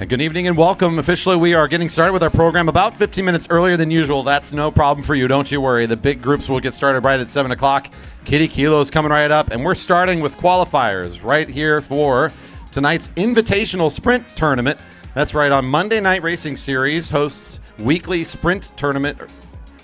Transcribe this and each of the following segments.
And good evening and welcome. Officially, we are getting started with our program about 15 minutes earlier than usual. That's no problem for you. Don't you worry. The big groups will get started right at 7 o'clock. Kiddie Kilo is coming right up, and we're starting with qualifiers right here for tonight's Invitational Sprint Tournament. That's right, on Monday Night Racing Series hosts weekly sprint tournament,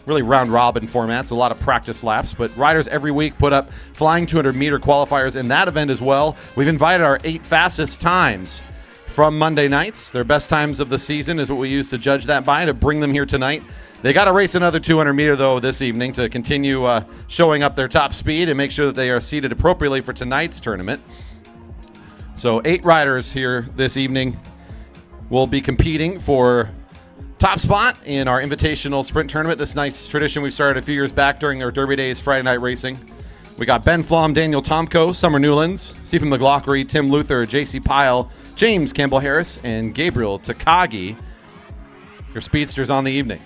really round-robin formats, a lot of practice laps, but riders every week put up flying 200-meter qualifiers in that event as well. We've invited our 8 fastest times from Monday nights. Their best times of the season is what we use to judge that by, to bring them here tonight. They got to race another 200-meter, though, this evening to continue showing up their top speed and make sure that they are seated appropriately for tonight's tournament. So 8 riders here this evening will be competing for top spot in our Invitational Sprint Tournament, this nice tradition we started a few years back during our Derby Days Friday night racing. We got Ben Flom, Daniel Tomko, Summer Newlands, Stephen McLaughlin, Tim Luther, JC Pyle, James Campbell-Harris, and Gabriel Takagi, your speedsters on the evening.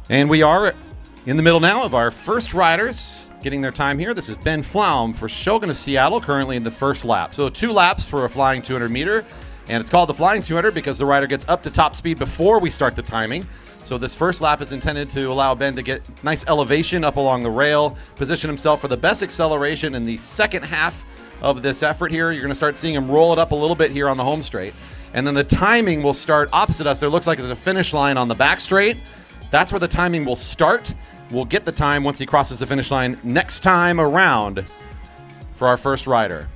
And we are in the middle now of our first riders getting their time here. This is Ben Flom for Shogun of Seattle, currently in the first lap. So 2 laps for a flying 200-meter, and it's called the flying 200 because the rider gets up to top speed before we start the timing. So this first lap is intended to allow Ben to get nice elevation up along the rail, position himself for the best acceleration in the second half of this effort here. You're going to start seeing him roll it up a little bit here on the home straight. And then the timing will start opposite us. There looks like there's a finish line on the back straight. That's where the timing will start. We'll get the time once he crosses the finish line next time around for our first rider.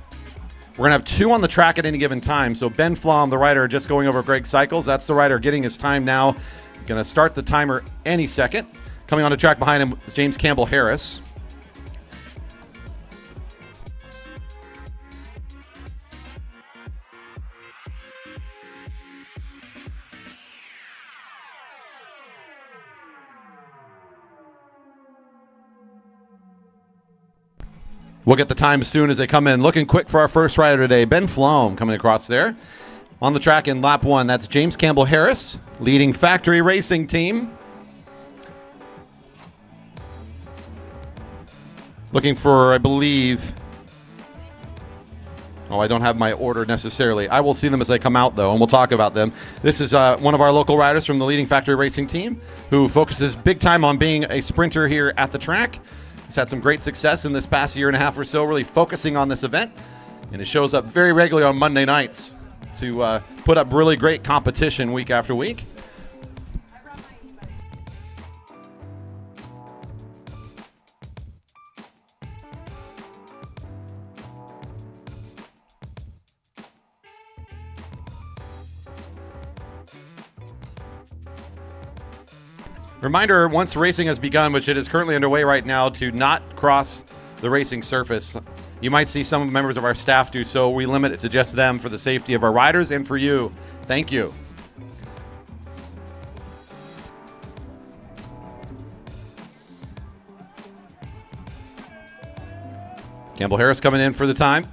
We're going to have 2 on the track at any given time. So Ben Flom, the rider just going over Greg Cycles, that's the rider getting his time now. Going to start the timer any second. Coming on the track behind him is James Campbell-Harris. We'll get the time as soon as they come in. Looking quick for our first rider today, Ben Flom coming across there. On the track in lap 1, that's James Campbell-Harris, leading factory racing team. Looking for, I believe, I don't have my order necessarily. I will see them as they come out, though, and we'll talk about them. This is one of our local riders from the leading factory racing team who focuses big time on being a sprinter here at the track. He's had some great success in this past year and a half or so, really focusing on this event. And it shows up very regularly on Monday nights to put up really great competition week after week. Reminder, once racing has begun, which it is currently underway right now, to not cross the racing surface. You might see some members of our staff do so. We limit it to just them for the safety of our riders and for you. Thank you. Campbell-Harris coming in for the time.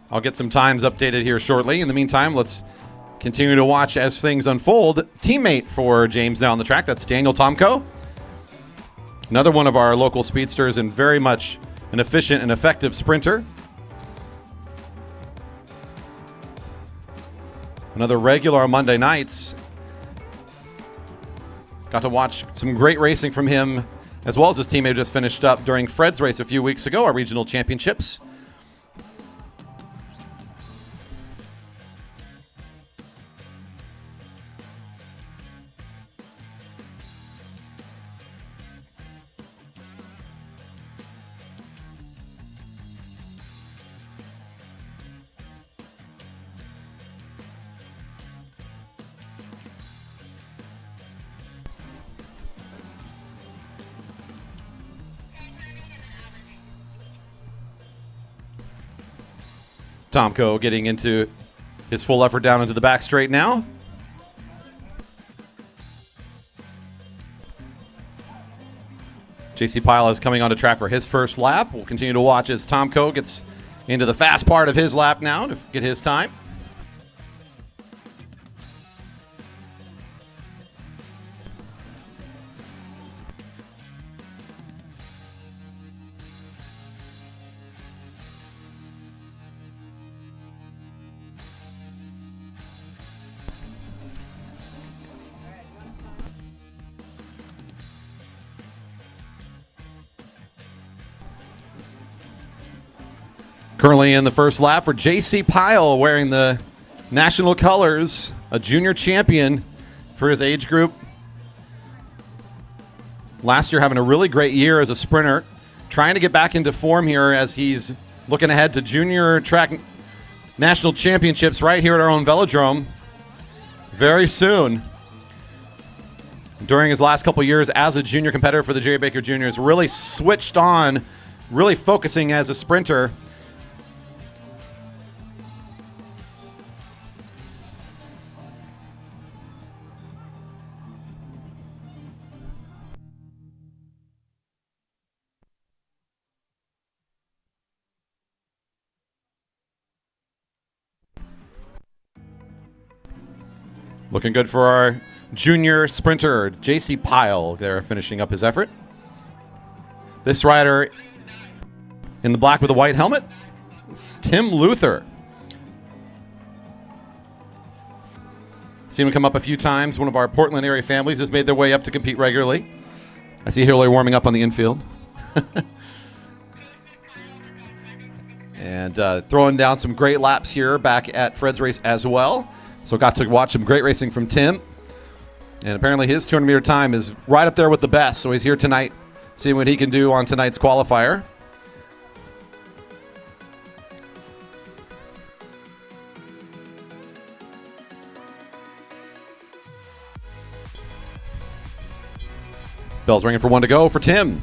I'll get some times updated here shortly. In the meantime, let's continue to watch as things unfold. Teammate for James now on the track, that's Daniel Tomko. Another one of our local speedsters and very much an efficient and effective sprinter. another regular on Monday nights. Got to watch some great racing from him, as well as his teammate who just finished up during Fred's race a few weeks ago, our regional championships. Tomko getting into his full effort down into the back straight now. JC Pyatt is coming onto track for his first lap. We'll continue to watch as Tomko gets into the fast part of his lap now to get his time. Currently in the first lap for JC Pyatt, wearing the national colors, a junior champion for his age group. Last year having a really great year as a sprinter, trying to get back into form here as he's looking ahead to junior track national championships right here at our own velodrome very soon. During his last couple years as a junior competitor for the Jerry Baker Juniors, really switched on, really focusing as a sprinter. Looking good for our junior sprinter, JC Pyatt, there finishing up his effort. This rider in the black with a white helmet, it's Tim Luther. Seen him come up a few times. One of our Portland area families has made their way up to compete regularly. I see Hillary warming up on the infield. And throwing down some great laps here back at Fred's race as well. So got to watch some great racing from Tim. And apparently his 200-meter time is right up there with the best. So he's here tonight, seeing what he can do on tonight's qualifier. Bell's ringing for one to go for Tim.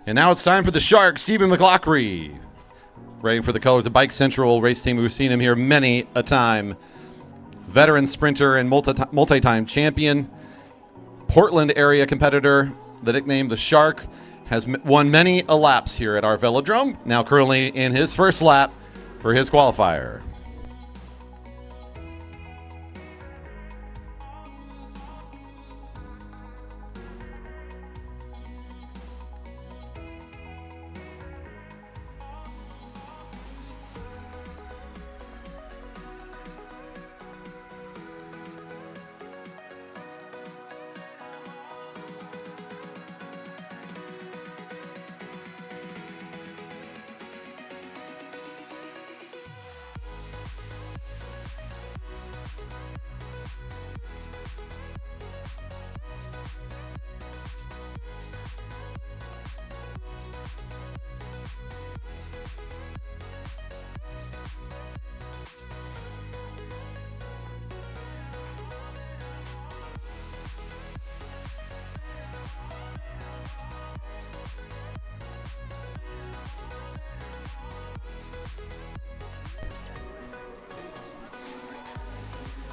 And now it's time for the Shark, Stephen McLaughlin. Ready for the colors of Bike Central race team. We've seen him here many a time. Veteran sprinter and multi-time champion. Portland area competitor, the nickname the Shark, has won many a laps here at our velodrome. Now currently in his first lap for his qualifier.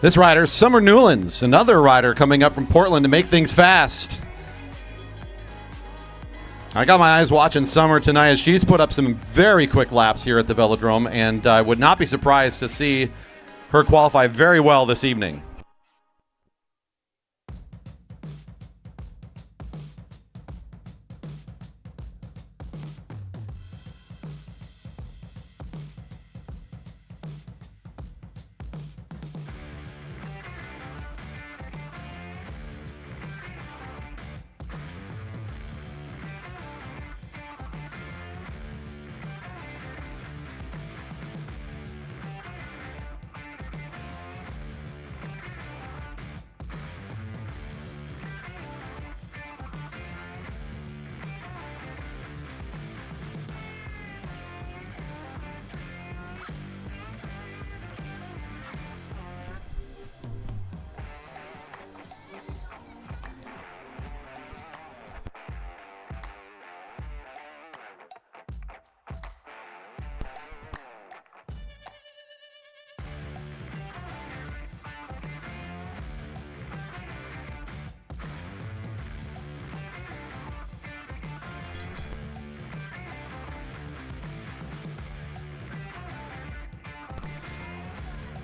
This rider, Summer Newlands, another rider coming up from Portland to make things fast. I got my eyes watching Summer tonight as she's put up some very quick laps here at the Velodrome, and I would not be surprised to see her qualify very well this evening.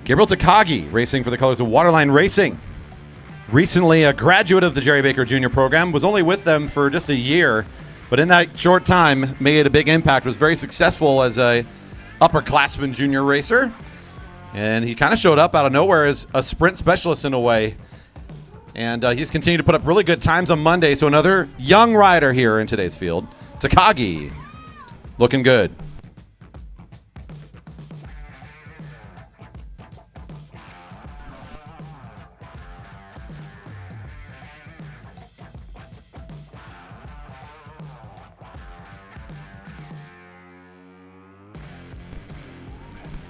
Gabriel Takagi racing for the colors of Waterline Racing. Recently a graduate of the Jerry Baker Jr. program, was only with them for just a year, but in that short time made a big impact, was very successful as a upperclassman junior racer, and he kind of showed up out of nowhere as a sprint specialist in a way, and he's continued to put up really good times on Monday, so another young rider here in today's field. Takagi looking good.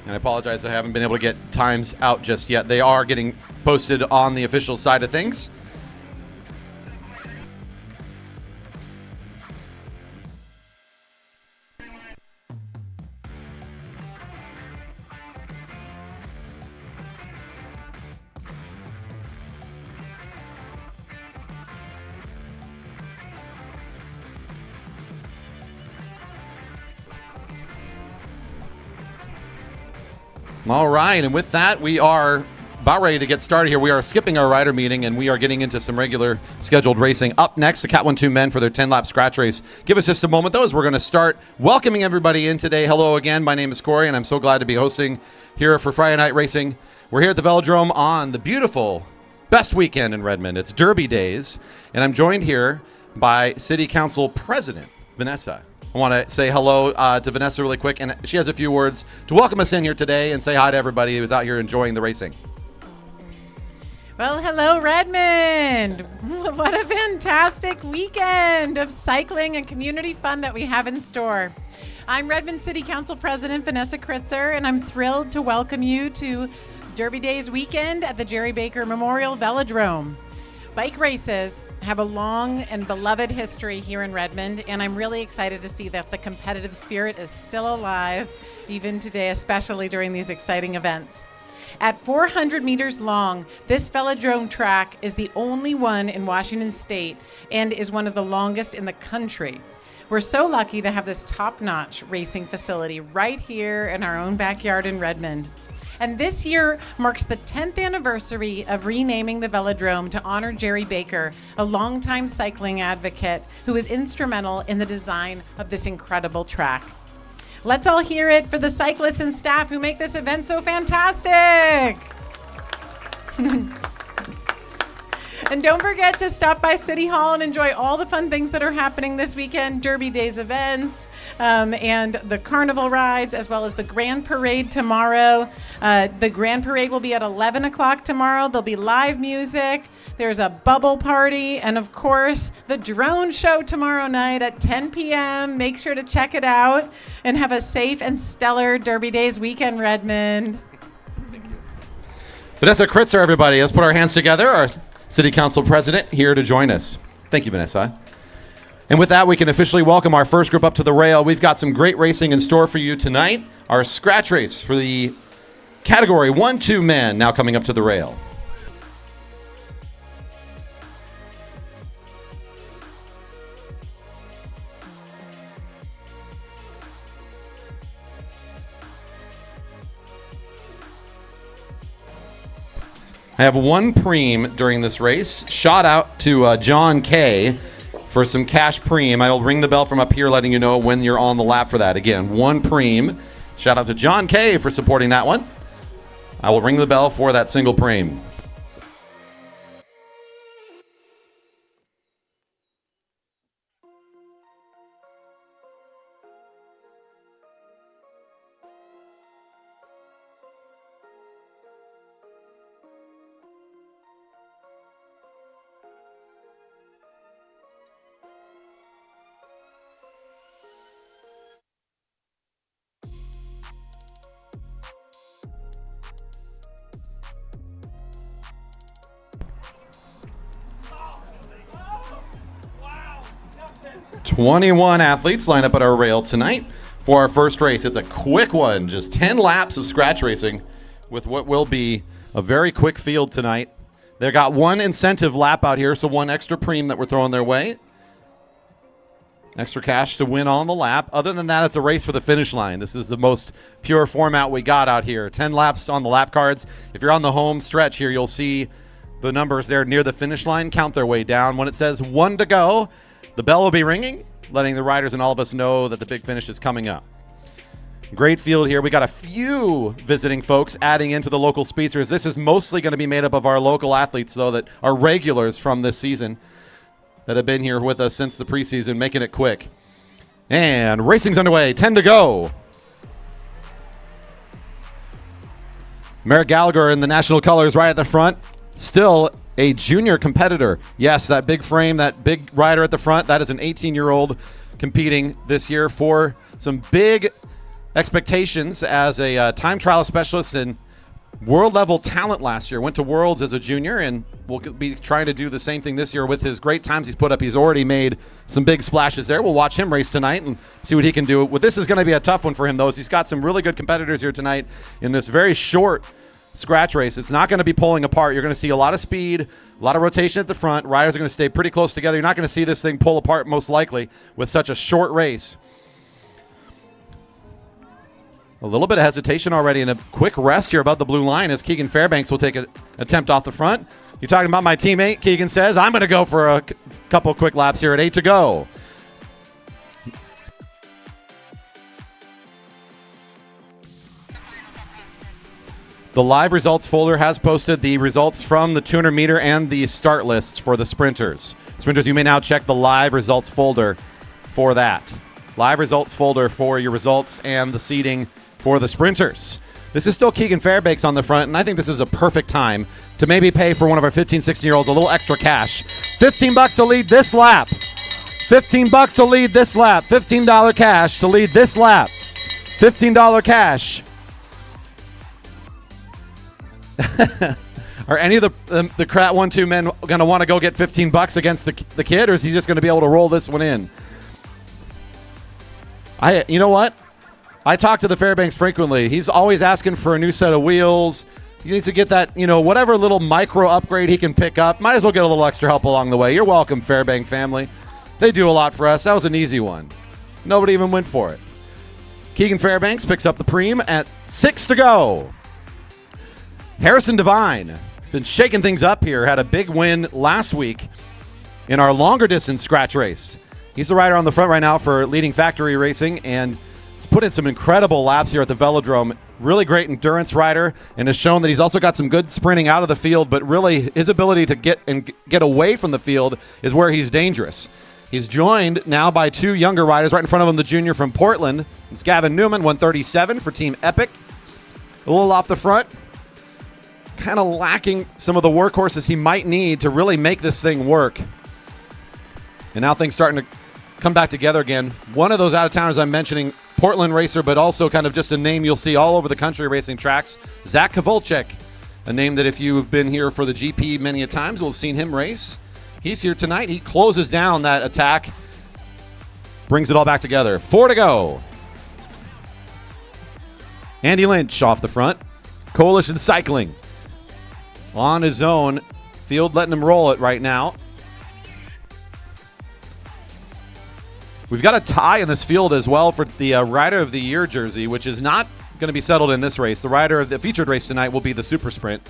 And I apologize, I haven't been able to get times out just yet. They are getting posted on the official side of things. All right, and with that, we are about ready to get started here. We are skipping our rider meeting, and we are getting into some regular scheduled racing. Up next, the Cat 1-2 men for their 10-lap scratch race. Give us just a moment, though, as we're going to start welcoming everybody in today. Hello again, my name is Corey, and I'm so glad to be hosting here for Friday Night Racing. We're here at the Velodrome on the beautiful, best weekend in Redmond. It's Derby Days, and I'm joined here by City Council President Vanessa. I want to say hello to Vanessa really quick, and she has a few words to welcome us in here today and say hi to everybody who's out here enjoying the racing. Well, hello, Redmond. What a fantastic weekend of cycling and community fun that we have in store. I'm Redmond City Council President Vanessa Kritzer, and I'm thrilled to welcome you to Derby Days weekend at the Jerry Baker Memorial Velodrome. Bike races have a long and beloved history here in Redmond, and I'm really excited to see that the competitive spirit is still alive even today, especially during these exciting events. At 400 meters long, this velodrome track is the only one in Washington State and is one of the longest in the country. We're so lucky to have this top-notch racing facility right here in our own backyard in Redmond. And this year marks the 10th anniversary of renaming the velodrome to honor Jerry Baker, a longtime cycling advocate who was instrumental in the design of this incredible track. Let's all hear it for the cyclists and staff who make this event so fantastic. And don't forget to stop by City Hall and enjoy all the fun things that are happening this weekend, Derby Days events, and the carnival rides, as well as the Grand Parade tomorrow. The Grand Parade will be at 11 o'clock tomorrow. There'll be live music. There's a bubble party, and of course, the drone show tomorrow night at 10 p.m. Make sure to check it out and have a safe and stellar Derby Days weekend, Redmond. Thank you. Vanessa Kritzer, everybody. Let's put our hands together. Our City Council President here to join us. Thank you, Vanessa. And with that, we can officially welcome our first group up to the rail. We've got some great racing in store for you tonight. Our scratch race for the Category 1-2 men now coming up to the rail. I have one preem during this race. Shout out to John K for some cash preem. I will ring the bell from up here letting you know when you're on the lap for that. Again, one preem. Shout out to John K for supporting that one. I will ring the bell for that single preem. Wow. 21 athletes line up at our rail tonight for our first race. It's a quick one, just 10 laps of scratch racing with what will be a very quick field tonight. They got one incentive lap out here, so one extra preem that we're throwing their way. Extra cash to win on the lap. Other than that, it's a race for the finish line. This is the most pure format we got out here. 10 laps on the lap cards. If you're on the home stretch here, you'll see the numbers there near the finish line count their way down. When it says 1 to go, the bell will be ringing, letting the riders and all of us know that the big finish is coming up. Great field here. We got a few visiting folks adding into the local speedsters. This is mostly going to be made up of our local athletes, though, that are regulars from this season that have been here with us since the preseason, making it quick. And racing's underway. 10 to go. Merrick Gallagher in the national colors right at the front. Still a junior competitor. Yes, that big frame, that big rider at the front, that is an 18-year-old competing this year for some big expectations as a time trial specialist and world-level talent last year. Went to Worlds as a junior and will be trying to do the same thing this year with his great times he's put up. He's already made some big splashes there. We'll watch him race tonight and see what he can do. Well, this is going to be a tough one for him, though, as he's got some really good competitors here tonight in this very short scratch race. It's not going to be pulling apart. You're going to see a lot of speed, a lot of rotation at the front. Riders are going to stay pretty close together. You're not going to see this thing pull apart most likely with such a short race. A little bit of hesitation already and a quick rest here above the blue line as Keegan Fairbanks will take an attempt off the front. You're talking about my teammate. Keegan says, I'm going to go for a couple quick laps here at 8 to go. The live results folder has posted the results from the 200 meter and the start lists for the sprinters. Sprinters, you may now check the live results folder for that. Live results folder for your results and the seating for the sprinters. This is still Keegan Fairbanks on the front, and I think this is a perfect time to maybe pay for one of our 15, 16-year-olds a little extra cash. $15 to lead this lap. $15 to lead this lap. $15 cash to lead this lap. $15 cash. Are any of the Krat 1-2 men going to want to go get $15 against the kid, or is he just going to be able to roll this one in? You know what? I talk to the Fairbanks frequently. He's always asking for a new set of wheels. He needs to get that, whatever little micro upgrade he can pick up. Might as well get a little extra help along the way. You're welcome, Fairbank family. They do a lot for us. That was an easy one. Nobody even went for it. Keegan Fairbanks picks up the preem at 6 to go. Harrison Devine, been shaking things up here, had a big win last week in our longer distance scratch race. He's the rider on the front right now for Leading Factory Racing, and he's put in some incredible laps here at the Velodrome. Really great endurance rider, and has shown that he's also got some good sprinting out of the field, but really his ability to get away from the field is where he's dangerous. He's joined now by two younger riders right in front of him, the junior from Portland. It's Gavin Newman, 137 for Team Epic. A little off the front. Kind of lacking some of the workhorses he might need to really make this thing work. And now things starting to come back together again. One of those out-of-towners I'm mentioning, Portland racer, but also kind of just a name you'll see all over the country racing tracks, Zach Kovalchik, a name that if you've been here for the GP many a times, we'll have seen him race. He's here tonight. He closes down that attack, brings it all back together. 4 to go. Andy Lynch off the front. Coalition Cycling on his own. Field letting him roll it right now. We've got a tie in this field as well for the Rider of the Year jersey, which is not going to be settled in this race. The rider of the featured race tonight will be the Super Sprint,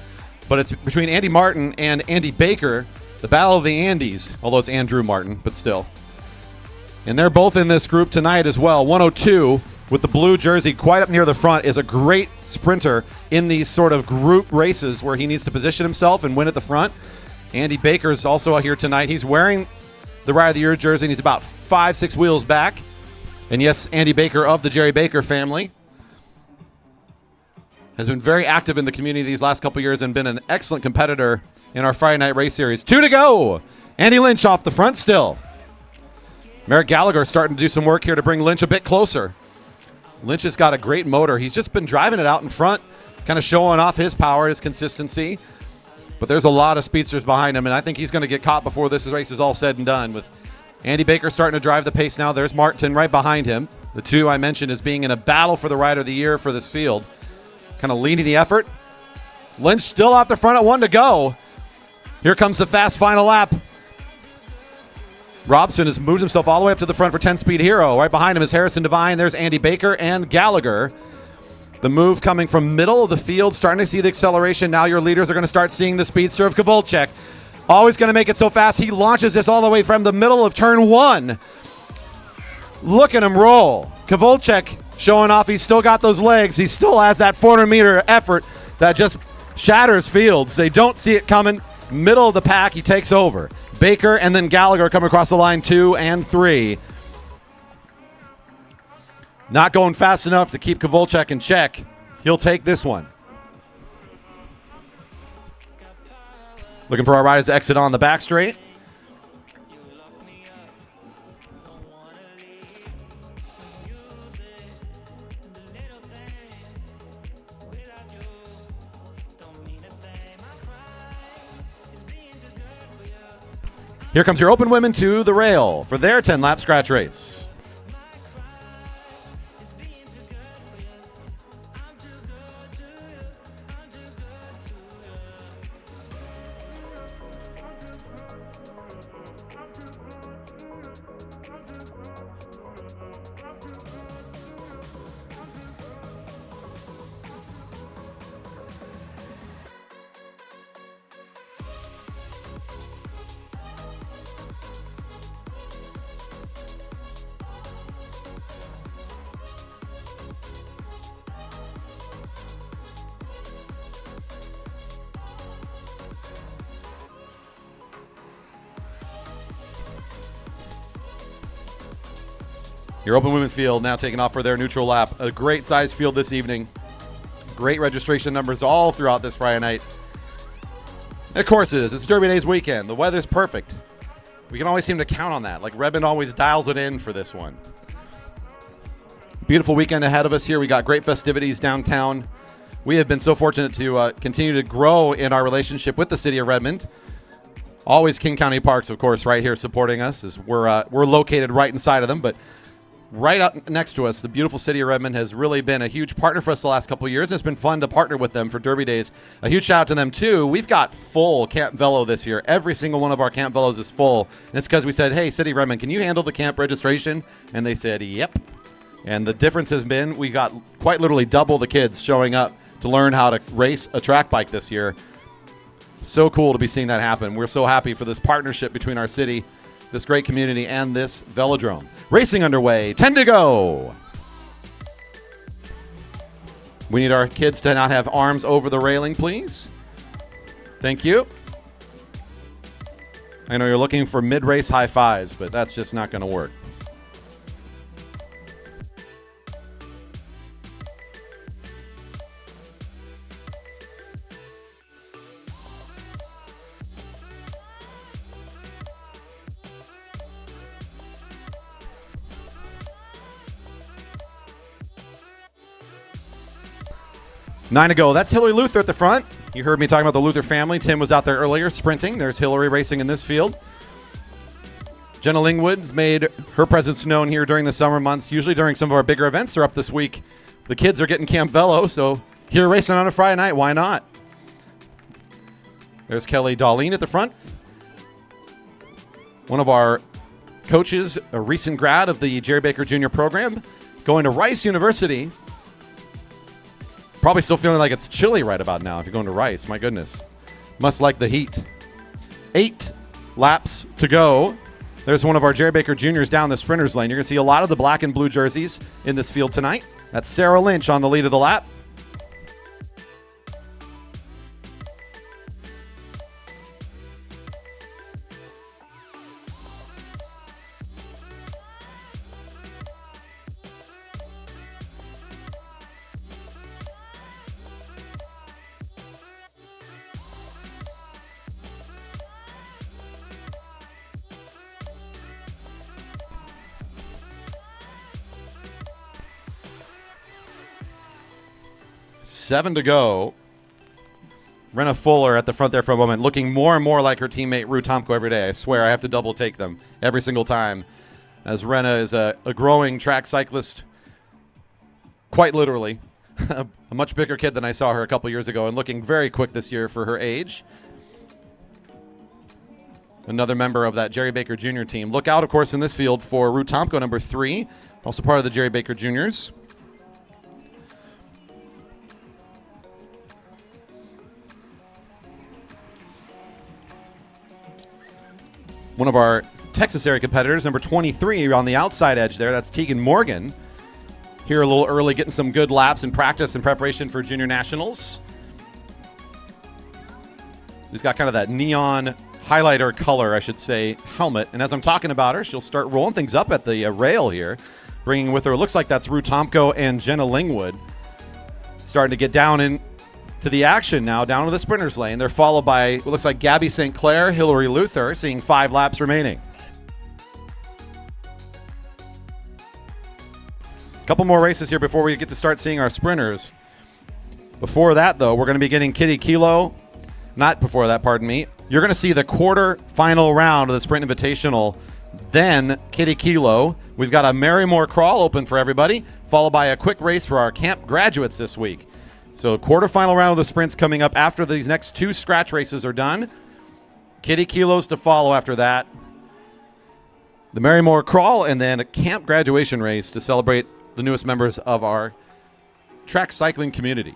but it's between Andy Martin and Andy Baker, the Battle of the Andes, although it's Andrew Martin, but still. And they're both in this group tonight as well. 102 with the blue jersey quite up near the front is a great sprinter in these sort of group races where he needs to position himself and win at the front. Andy Baker is also out here tonight. He's wearing the Rider of the Year jersey, and he's about 5-6 wheels back. And yes, Andy Baker of the Jerry Baker family has been very active in the community these last couple years and been an excellent competitor in our Friday night race series. 2 to go. Andy Lynch off the front still. Merrick Gallagher starting to do some work here to bring Lynch a bit closer. Lynch has got a great motor. He's just been driving it out in front, kind of showing off his power, his consistency. But there's a lot of speedsters behind him, and I think he's going to get caught before this race is all said and done. With Andy Baker starting to drive the pace now, there's Martin right behind him. The two I mentioned as being in a battle for the Rider of the Year for this field. Kind of leading the effort. Lynch still off the front at 1 to go. Here comes the fast final lap. Robson has moved himself all the way up to the front for 10-Speed Hero. Right behind him is Harrison Devine. There's Andy Baker and Gallagher. The move coming from middle of the field, starting to see the acceleration. Now your leaders are going to start seeing the speedster of Kovalchuk. Always going to make it so fast. He launches this all the way from the middle of turn 1. Look at him roll. Kovalchuk showing off he's still got those legs. He still has that 400-meter effort that just shatters fields. They don't see it coming. Middle of the pack, he takes over. Baker and then Gallagher come across the line 2 and 3. Not going fast enough to keep Kovalchuk in check. He'll take this one. Looking for our riders to exit on the back straight. Here comes your open women to the rail for their 10-lap scratch race. Your open women's field now taking off for their neutral lap. A great size field this evening. Great registration numbers all throughout this Friday night. And of course it is. It's Derby Days weekend. The weather's perfect. We can always seem to count on that. Like Redmond always dials it in for this one. Beautiful weekend ahead of us here. We got great festivities downtown. We have been so fortunate to continue to grow in our relationship with the city of Redmond. Always King County Parks, of course, right here supporting us as we're located right inside of them. But right up next to us, the beautiful city of Redmond has really been a huge partner for us the last couple of years. It's been fun to partner with them for Derby Days. A huge shout out to them, too. We've got full Camp Velo this year. Every single one of our Camp Velos is full. And it's because we said, hey, City of Redmond, can you handle the camp registration? And they said, yep. And the difference has been we got quite literally double the kids showing up to learn how to race a track bike this year. So cool to be seeing that happen. We're so happy for this partnership between our city, this great community, and this velodrome. Racing underway, 10 to go. We need our kids to not have arms over the railing, please. Thank you. I know you're looking for mid-race high fives, but that's just not going to work. Nine to go. That's Hillary Luther at the front. You heard me talking about the Luther family. Tim was out there earlier sprinting. There's Hillary racing in this field. Jenna Lingwood's made her presence known here during the summer months. Usually during some of our bigger events. They're up this week. The kids are getting Camp Velo, so You're racing on a Friday night. Why not? There's Kelly Darlene at the front. One of our coaches, a recent grad of the Jerry Baker Jr. program, going to Rice University. Probably still feeling like it's chilly right about now if you're going to Rice. My goodness. Must like the heat. 8 laps to go. There's one of our Jerry Baker Juniors down the sprinters lane. You're going to see a lot of the black and blue jerseys in this field tonight. That's Sarah Lynch on the lead of the lap. Seven to go. Renna Fuller at the front there for a moment, looking more and more like her teammate Rue Tomko every day. I swear I have to double take them every single time, as Renna is a growing track cyclist, quite literally. A much bigger kid than I saw her a couple years ago, and looking very quick this year for her age. Another member of that Jerry Baker Jr. team. Look out, of course, in this field for Rue Tomko, number 3, also part of the Jerry Baker Juniors. One of our Texas area competitors, number 23 on the outside edge there. That's Tegan Morgan. Here a little early, getting some good laps in practice and preparation for Junior Nationals. She's got kind of that neon highlighter color, I should say, helmet. And as I'm talking about her, she'll start rolling things up at the rail here, bringing with her, looks like that's Rue Tomko and Jenna Lingwood. Starting to get down into the action now, down to the sprinters lane. They're followed by what looks like Gabby St. Clair, Hillary Luther, seeing 5 laps remaining. A couple more races here before we get to start seeing our sprinters. Before that, though, we're going to be getting Kiddie Kilo. Not before that, pardon me. You're going to see the quarter-final round of the Sprint Invitational, then Kiddie Kilo. We've got a Marymore crawl open for everybody, followed by a quick race for our camp graduates this week. So quarterfinal round of the sprints coming up after these next 2 scratch races are done. Kiddie Kilos to follow after that. The Marymore crawl, and then a camp graduation race to celebrate the newest members of our track cycling community.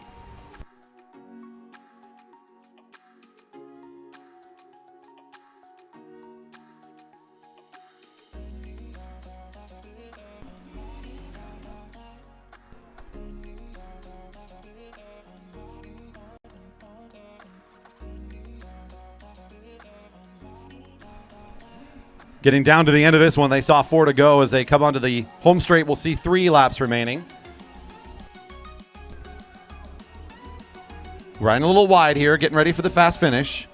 Getting down to the end of this one, they saw 4 to go. As they come onto the home straight, we'll see 3 laps remaining. Riding a little wide here, getting ready for the fast finish,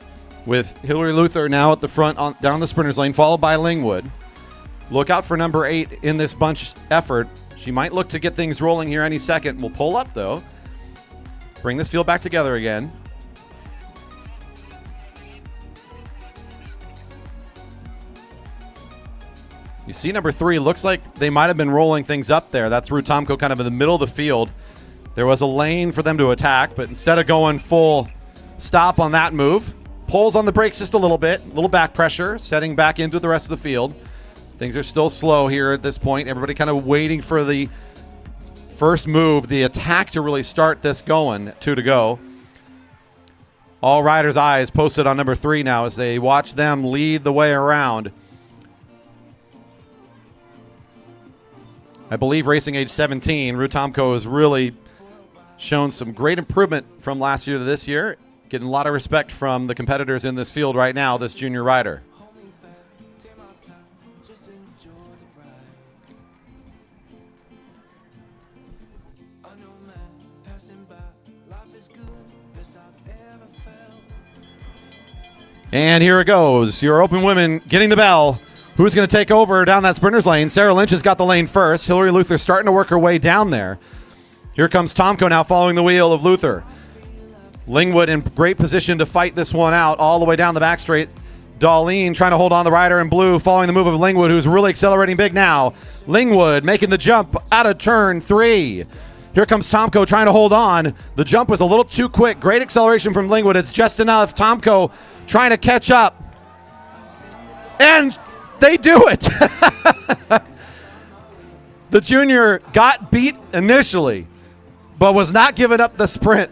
with Hillary Luther now at the front down the sprinters lane, followed by Lingwood. Look out for number 8 in this bunch effort. She might look to get things rolling here any second. We'll pull up, though. Bring this field back together again. You see number 3, looks like they might have been rolling things up there. That's Rue Tomko kind of in the middle of the field. There was a lane for them to attack, but instead of going full stop on that move, pulls on the brakes just a little bit, little back pressure, setting back into the rest of the field. Things are still slow here at this point. Everybody kind of waiting for the first move, the attack to really start this going. 2 to go. All riders' eyes posted on number 3 now as they watch them lead the way around. I believe racing age 17, Rue Tomko has really shown some great improvement from last year to this year, getting a lot of respect from the competitors in this field right now, this junior rider. And here it goes, your open women getting the bell. Who's going to take over down that sprinter's lane? Sarah Lynch has got the lane first. Hillary Luther starting to work her way down there. Here comes Tomko now following the wheel of Luther. Lingwood in great position to fight this one out all the way down the back straight. Darlene trying to hold on the rider in blue, following the move of Lingwood, who's really accelerating big now. Lingwood making the jump out of turn 3. Here comes Tomko trying to hold on. The jump was a little too quick. Great acceleration from Lingwood. It's just enough. Tomko trying to catch up. And they do it. The junior got beat initially, but was not giving up the sprint.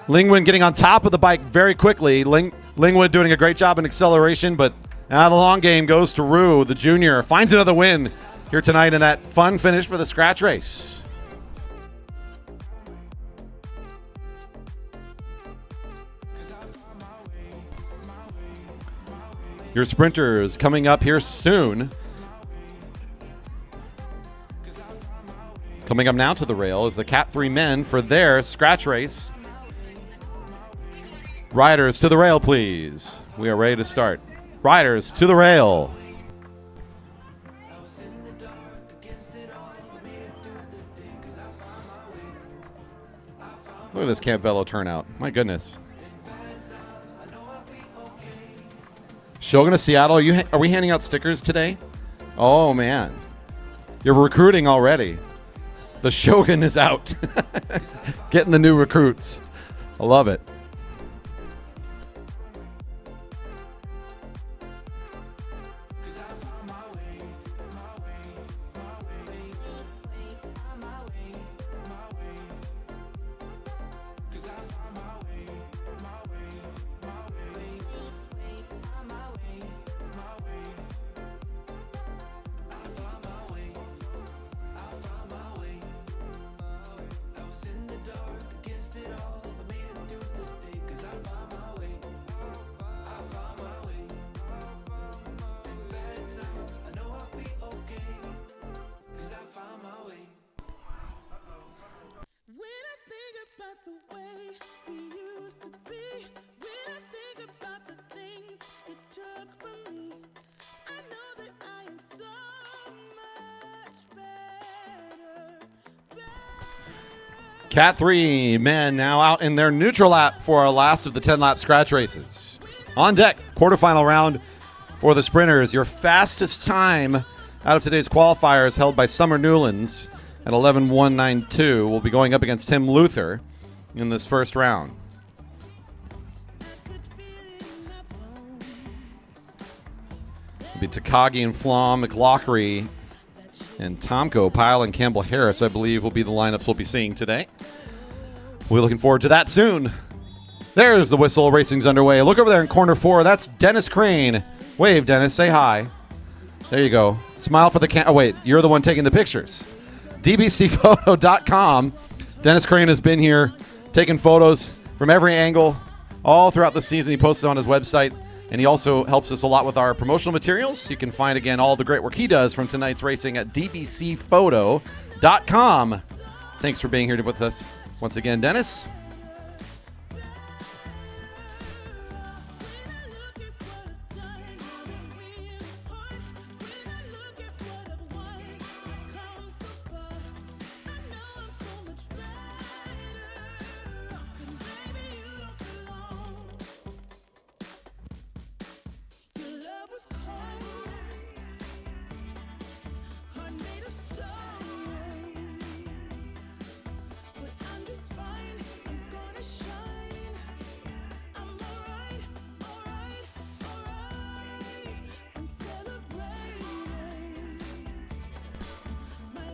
Lingwood getting on top of the bike very quickly. Lingwood doing a great job in acceleration, but now the long game goes to Rue. The junior finds another win here tonight in that fun finish for the scratch race. Your sprinters coming up here soon. Coming up now to the rail is the Cat 3 men for their scratch race. Riders to the rail, please. We are ready to start. Riders to the rail. Look at this Camp Velo turnout. My goodness. Shogun of Seattle, are we handing out stickers today? Oh, man. You're recruiting already. The Shogun is out. Getting the new recruits. I love it. Cat 3 men now out in their neutral lap for our last of the 10-lap scratch races. On deck, quarterfinal round for the sprinters. Your fastest time out of today's qualifiers held by Summer Newlands at 11:192 will be going up against Tim Luther in this first round. It'll be Takagi and Flom, McLaughlin, and Tomko, Pyle, and Campbell Harris, I believe, will be the lineups we'll be seeing today. We're looking forward to that soon. There's the whistle. Racing's underway. Look over there in corner 4. That's Dennis Crane. Wave, Dennis. Say hi. There you go. Smile for the camera. Oh, wait. You're the one taking the pictures. dbcphoto.com. Dennis Crane has been here taking photos from every angle all throughout the season. He posts it on his website. And he also helps us a lot with our promotional materials. You can find, again, all the great work he does from tonight's racing at dbcphoto.com. Thanks for being here with us once again, Dennis.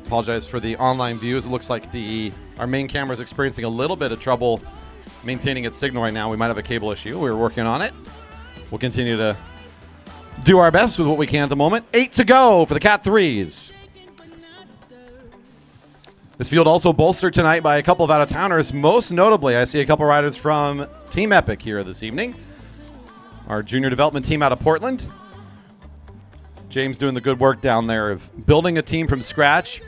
Apologize for the online views. It looks like our main camera is experiencing a little bit of trouble maintaining its signal right now. We might have a cable issue. We're working on it. We'll continue to do our best with what we can at the moment. 8 to go for the Cat 3s. This field also bolstered tonight by a couple of out-of-towners. Most notably, I see a couple riders from Team Epic here this evening. Our junior development team out of Portland. James doing the good work down there of building a team from scratch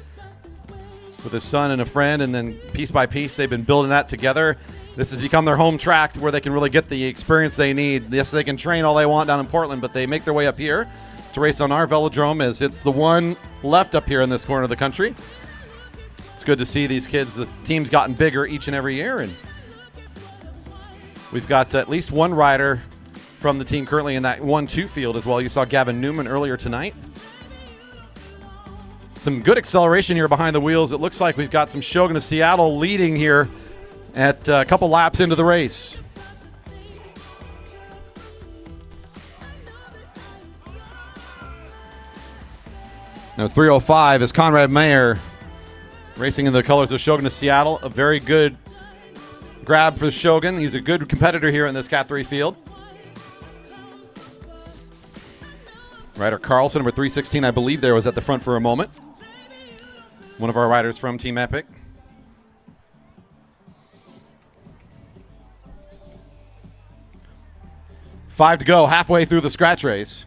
with his son and a friend, and then piece by piece they've been building that together. This has become their home track where they can really get the experience they need. Yes, they can train all they want down in Portland, but they make their way up here to race on our velodrome, as it's the one left up here in this corner of the country. It's good to see these kids. The team's gotten bigger each and every year, and we've got at least one rider from the team currently in that 1-2 field as well. You saw Gavin Newman earlier tonight. Some good acceleration here behind the wheels. It looks like we've got some Shogun of Seattle leading here at a couple laps into the race. Now 305 is Conrad Mayer racing in the colors of Shogun of Seattle. A very good grab for Shogun. He's a good competitor here in this Cat 3 field. Rider Carlson, number 316, I believe there, was at the front for a moment. One of our riders from Team Epic. Five to go, halfway through the scratch race.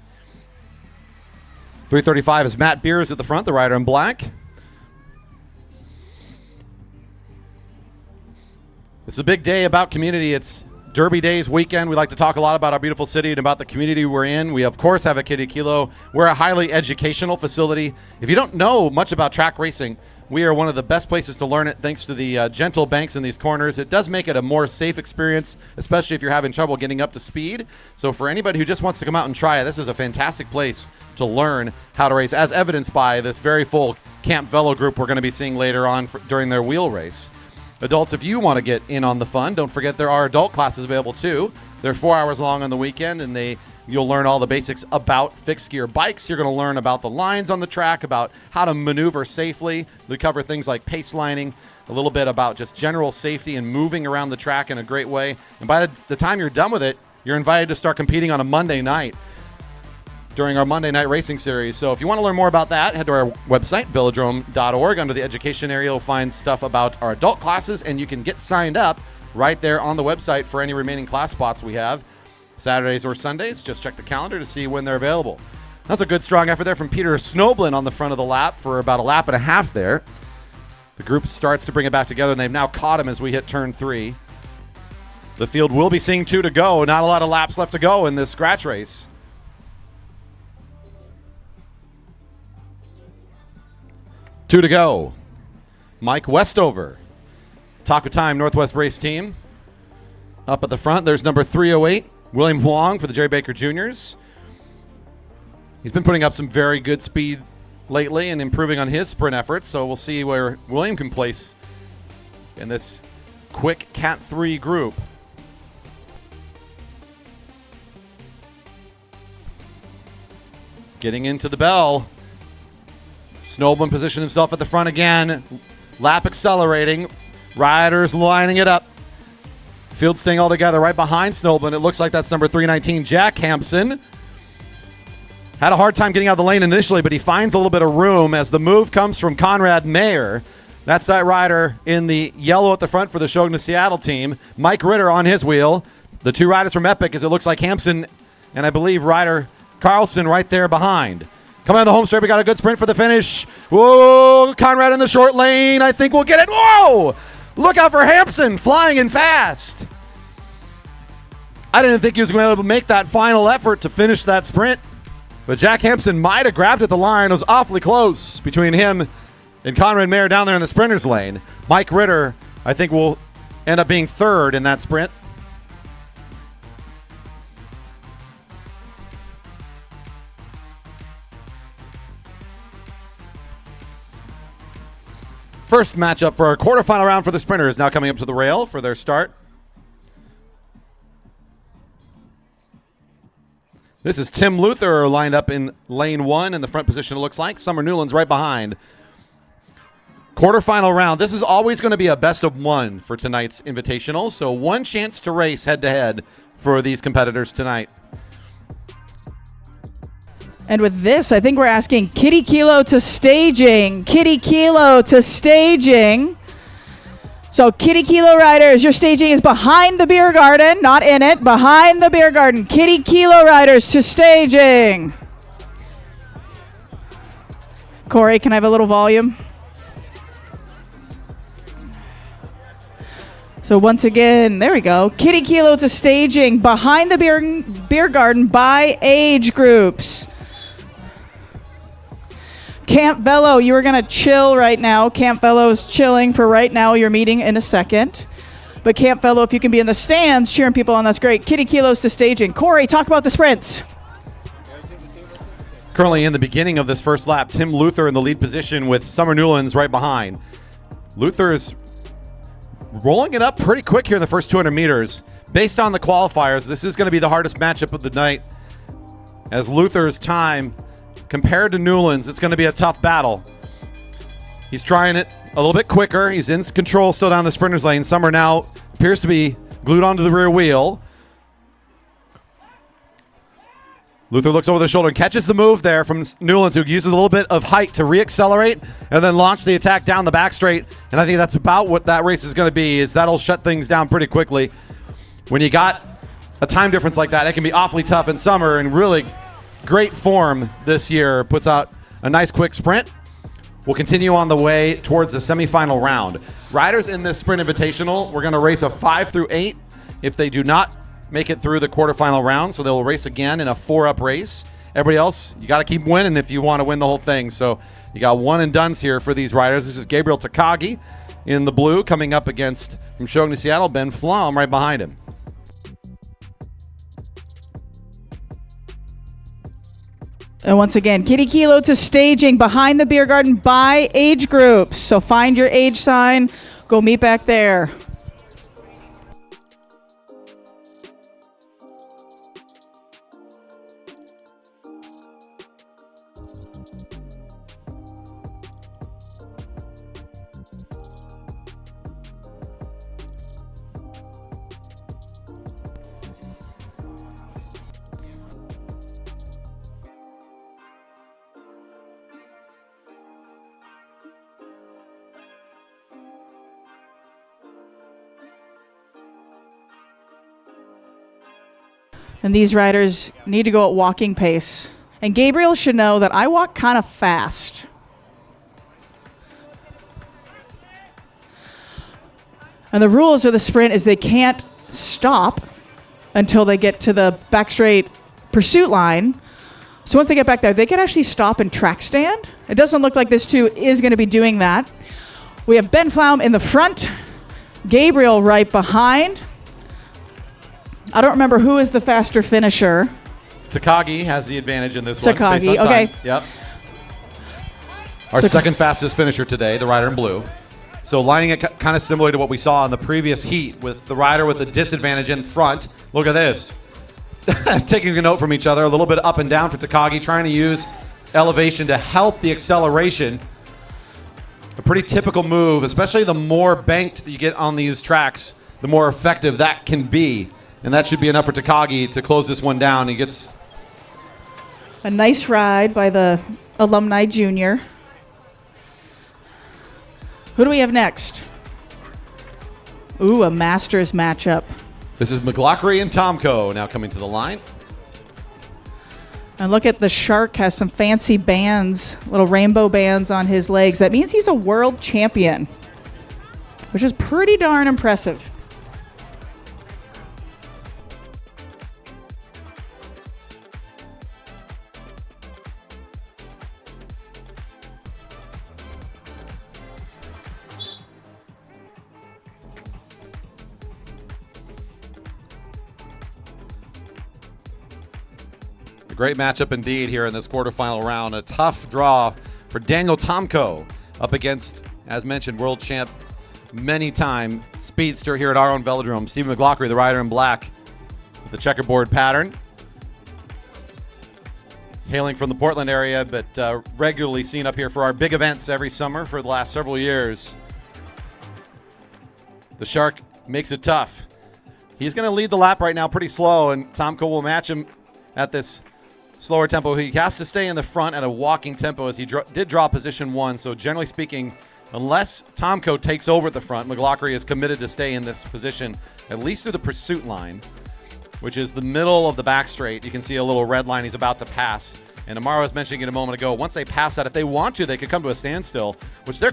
335 is Matt Beers at the front, the rider in black. It's a big day about community. It's Derby Days weekend. We like to talk a lot about our beautiful city and about the community we're in. We, of course, have a Kiddie Kilo. We're a highly educational facility. If you don't know much about track racing, we are one of the best places to learn it thanks to the gentle banks in these corners. It does make it a more safe experience, especially if you're having trouble getting up to speed. So for anybody who just wants to come out and try it, this is a fantastic place to learn how to race, as evidenced by this very full Camp Velo group we're going to be seeing later on during their wheel race. Adults, if you want to get in on the fun, don't forget there are adult classes available too. They're 4 hours long on the weekend, and you'll learn all the basics about fixed gear bikes. You're going to learn about the lines on the track, about how to maneuver safely. We cover things like pace lining, a little bit about just general safety and moving around the track in a great way. And by the time you're done with it, you're invited to start competing on a Monday night during our Monday night racing series. So if you want to learn more about that, head to our website, velodrome.org. Under the education area, you'll find stuff about our adult classes, and you can get signed up right there on the website for any remaining class spots we have. Saturdays or Sundays, just check the calendar to see when they're available. That's a good, strong effort there from Peter Snoblin on the front of the lap for about a lap and a half there. The group starts to bring it back together, and they've now caught him as we hit turn 3. The field will be seeing 2 to go. Not a lot of laps left to go in this scratch race. 2 to go. Mike Westover, Taco Time Northwest Race Team. Up at the front, there's number 308, William Huang for the Jerry Baker Juniors. He's been putting up some very good speed lately and improving on his sprint efforts, so we'll see where William can place in this quick Cat 3 group. Getting into the bell. Snoblin positioned himself at the front again. Lap accelerating. Riders lining it up. Field staying all together right behind Snoblin. It looks like that's number 319, Jack Hampson. Had a hard time getting out of the lane initially, but he finds a little bit of room as the move comes from Conrad Mayer. That's that rider in the yellow at the front for the Shogun of Seattle team. Mike Ritter on his wheel. The 2 riders from Epic, as it looks like Hampson and I believe rider Carlson right there behind. Coming on the home straight, we got a good sprint for the finish. Whoa, Conrad in the short lane. I think we'll get it. Whoa! Look out for Hampson, flying in fast. I didn't think he was going to be able to make that final effort to finish that sprint. But Jack Hampson might have grabbed at the line. It was awfully close between him and Conrad Mayer down there in the sprinter's lane. Mike Ritter, I think, will end up being 3rd in that sprint. First matchup for our quarterfinal round for the sprinters now coming up to the rail for their start. This is Tim Luther lined up in lane 1 in the front position, it looks like. Summer Newland's right behind. Quarterfinal round. This is always going to be a best of 1 for tonight's invitational. So 1 chance to race head-to-head for these competitors tonight. And with this, I think we're asking Kiddie Kilo to staging. Kiddie Kilo to staging. So Kiddie Kilo riders, your staging is behind the beer garden, not in it, behind the beer garden. Kiddie Kilo riders to staging. Corey, can I have a little volume? So once again, there we go. Kiddie Kilo to staging behind the beer garden by age groups. Camp Velo, you are going to chill right now. Camp Velo is chilling for right now. You're meeting in a second. But Camp Velo, if you can be in the stands cheering people on, that's great. Kiddie Kilos to staging. Corey, talk about the sprints. Currently in the beginning of this first lap, Tim Luther in the lead position with Summer Newlands right behind. Luther is rolling it up pretty quick here in the first 200 meters. Based on the qualifiers, this is going to be the hardest matchup of the night, as Luther's time compared to Newlands, it's going to be a tough battle. He's trying it a little bit quicker. He's in control still down the sprinter's lane. Summer now appears to be glued onto the rear wheel. Luther looks over the shoulder and catches the move there from Newlands, who uses a little bit of height to reaccelerate and then launch the attack down the back straight. And I think that's about what that race is going to be, is that'll shut things down pretty quickly. When you got a time difference like that, it can be awfully tough. In Summer, in really great form this year, puts out a nice quick sprint. We'll continue on the way towards the semifinal round. Riders in this Sprint Invitational, we're going to race a 5 through 8. If they do not make it through the quarterfinal round, so they'll race again in a 4-up race. Everybody else, you got to keep winning if you want to win the whole thing. So you got one and dones here for these riders. This is Gabriel Takagi in the blue, coming up against, from Shogni, Seattle, Ben Flom right behind him. And once again, Kiddie Kilo to staging behind the beer garden by age groups. So find your age sign, go meet back there. And these riders need to go at walking pace. And Gabriel should know that I walk kind of fast. And the rules of the sprint is they can't stop until they get to the back straight pursuit line. So once they get back there, they can actually stop and track stand. It doesn't look like this too is going to be doing that. We have Ben Flaum in the front, Gabriel right behind. I don't remember who is the faster finisher. Takagi has the advantage in this one. Takagi, okay. Yep. Our second fastest finisher today, the rider in blue. So lining it kind of similar to what we saw in the previous heat with the rider with the disadvantage in front. Look at this. Taking a note from each other, a little bit up and down for Takagi, trying to use elevation to help the acceleration. A pretty typical move, especially the more banked you get on these tracks, the more effective that can be. And that should be enough for Takagi to close this one down. He gets a nice ride by the alumni junior. Who do we have next? Ooh, a Masters matchup. This is McLaughlin and Tomko now coming to the line. And look at the Shark, has some fancy bands, little rainbow bands on his legs. That means he's a world champion, which is pretty darn impressive. A great matchup indeed here in this quarterfinal round. A tough draw for Daniel Tomko up against, as mentioned, world champ many-time speedster here at our own velodrome, Stephen McLaughlin, the rider in black with the checkerboard pattern. Hailing from the Portland area, but regularly seen up here for our big events every summer for the last several years. The Shark makes it tough. He's going to lead the lap right now pretty slow, and Tomko will match him at this slower tempo. He has to stay in the front at a walking tempo, as he did draw position 1. So generally speaking, unless Tomko takes over at the front, McLaughlin is committed to stay in this position at least through the pursuit line, which is the middle of the back straight. You can see a little red line he's about to pass. And Amaro was mentioning it a moment ago, once they pass that, if they want to, they could come to a standstill, which they're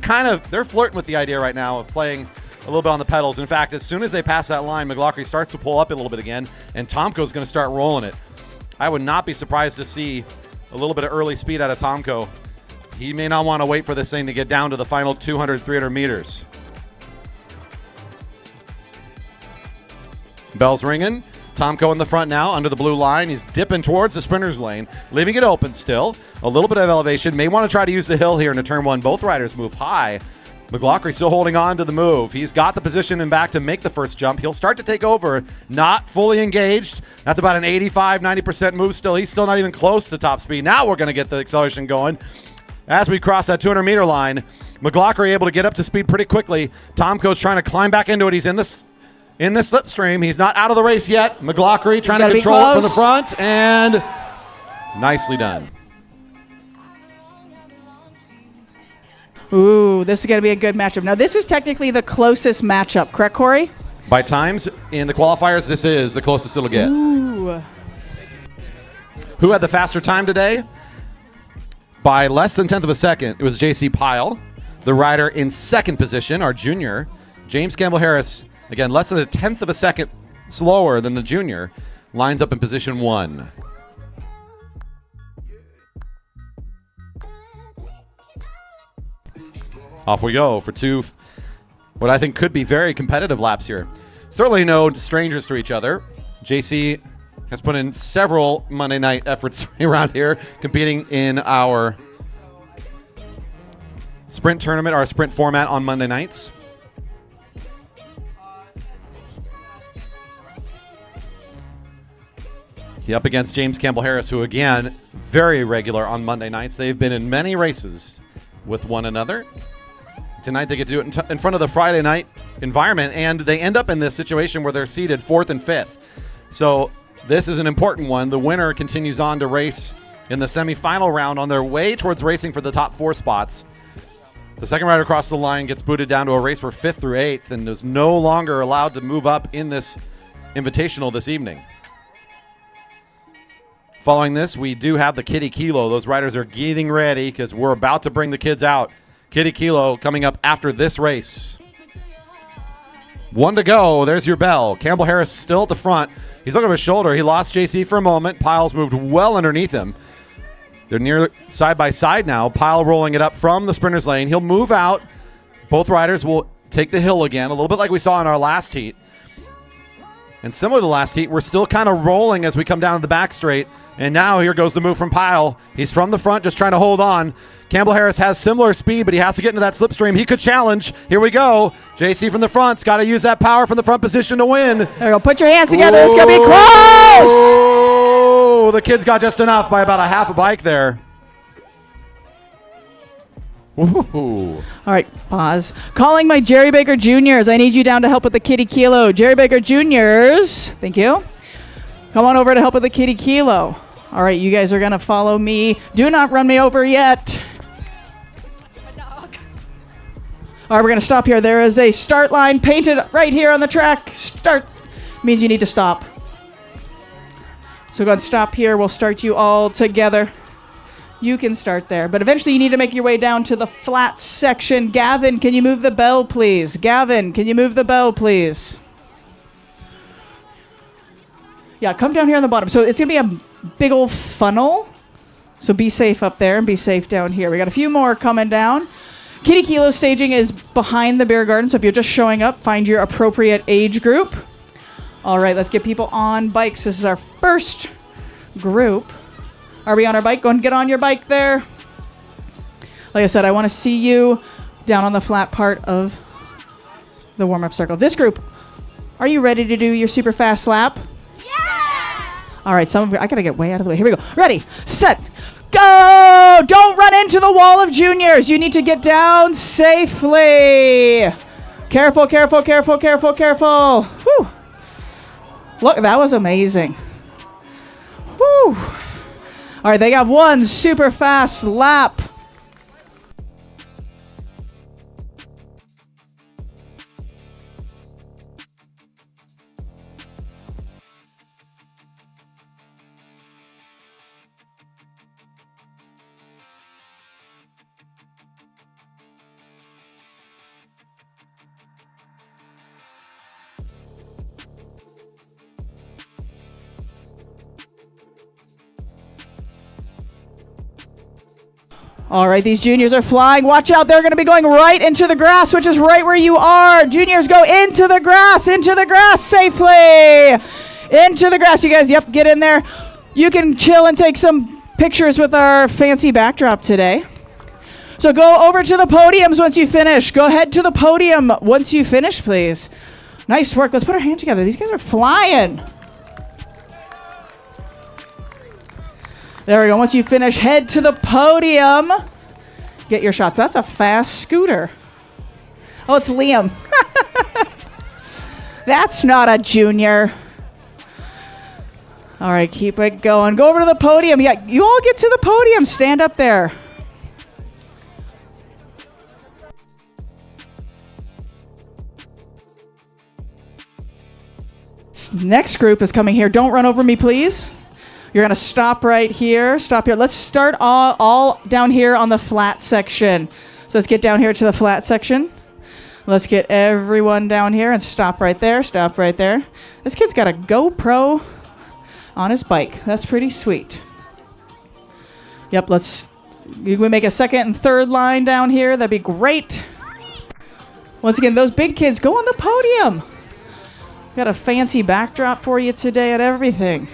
flirting with the idea right now of playing a little bit on the pedals. In fact, as soon as they pass that line, McLaughlin starts to pull up a little bit again, and Tomko's going to start rolling it. I would not be surprised to see a little bit of early speed out of Tomko. He may not want to wait for this thing to get down to the final 200, 300 meters. Bell's ringing. Tomko in the front now, under the blue line. He's dipping towards the sprinter's lane, leaving it open still. A little bit of elevation. May want to try to use the hill here into turn 1. Both riders move high. McLaughlin still holding on to the move. He's got the position and back to make the first jump. He'll start to take over, not fully engaged. That's about an 85-90% move still. He's still not even close to top speed. Now we're going to get the acceleration going. As we cross that 200-meter line, McLaughlin able to get up to speed pretty quickly. Tomko's trying to climb back into it. He's in this slipstream. He's not out of the race yet. McLaughlin trying to control it from the front, and nicely done. Ooh, this is going to be a good matchup. Now, this is technically the closest matchup, correct, Corey? By times in the qualifiers, this is the closest it'll get. Ooh. Who had the faster time today? By less than 1/10 of a second, it was J.C. Pyle. The rider in second position, our junior, James Campbell Harris, again, less than 1/10 of a second slower than the junior, lines up in position 1. Off we go for two, what I think could be very competitive laps here. Certainly no strangers to each other. JC has put in several Monday night efforts around here, competing in our sprint tournament, our sprint format on Monday nights. He up against James Campbell Harris, who again, very regular on Monday nights. They've been in many races with one another. Tonight they get to do it in front of the Friday night environment, and they end up in this situation where they're seated 4th and 5th. So this is an important one. The winner continues on to race in the semifinal round on their way towards racing for the top 4 spots. The second rider across the line gets booted down to a race for 5th through 8th and is no longer allowed to move up in this invitational this evening. Following this, we do have the Kiddie Kilo. Those riders are getting ready because we're about to bring the kids out. Kiddie Kilo coming up after this race. 1 to go. There's your bell. Campbell Harris still at the front. He's looking over his shoulder. He lost JC for a moment. Pyle's moved well underneath him. They're near side by side now. Pyle rolling it up from the sprinter's lane. He'll move out. Both riders will take the hill again, a little bit like we saw in our last heat. And similar to last heat, we're still kind of rolling as we come down to the back straight. And now here goes the move from Pyle. He's from the front, just trying to hold on. Campbell Harris has similar speed, but he has to get into that slipstream. He could challenge. Here we go. JC from the front's got to use that power from the front position to win. There we go. Put your hands together. It's going to be close. Oh, the kid's got just enough by about a half a bike there. Ooh. All right, pause. Calling my Jerry Baker Juniors. I need you down to help with the Kiddie Kilo. Jerry Baker Juniors. Thank you. Come on over to help with the Kiddie Kilo. All right, you guys are going to follow me. Do not run me over yet. All right, we're going to stop here. There is a start line painted right here on the track. Starts means you need to stop. So go ahead and stop here. We'll start you all together. You can start there, but eventually you need to make your way down to the flat section. Gavin, can you move the bell, please? Gavin, can you move the bell, please? Yeah, come down here on the bottom. So it's going to be a big old funnel. So be safe up there and be safe down here. We got a few more coming down. Kiddie Kilo staging is behind the beer garden. So if you're just showing up, find your appropriate age group. All right, let's get people on bikes. This is our first group. Are we on our bike? Go and get on your bike there. Like I said, I want to see you down on the flat part of the warm-up circle. This group, are you ready to do your super fast lap? Yeah! All right, I got to get way out of the way. Here we go. Ready, set, go! Don't run into the wall of juniors. You need to get down safely. Careful, careful, careful, careful, careful. Whew. Look, that was amazing. Whew. All right, they got one super fast lap. All right, these juniors are flying. Watch out, they're going to be going right into the grass, which is right where you are. Juniors, go into the grass safely. Into the grass, you guys. Yep, get in there. You can chill and take some pictures with our fancy backdrop today. So go over to the podiums once you finish. Go ahead to the podium once you finish, please. Nice work. Let's put our hand together. These guys are flying. There we go. Once you finish, head to the podium. Get your shots. That's a fast scooter. Oh, it's Liam. That's not a junior. All right, keep it going. Go over to the podium. Yeah, you all get to the podium. Stand up there. Next group is coming here. Don't run over me, please. You're going to stop right here. Stop here. Let's start all down here on the flat section. So let's get down here to the flat section. Let's get everyone down here and stop right there. Stop right there. This kid's got a GoPro on his bike. That's pretty sweet. Yep, we make a second and third line down here. That'd be great. Once again, those big kids, go on the podium. Got a fancy backdrop for you today and everything.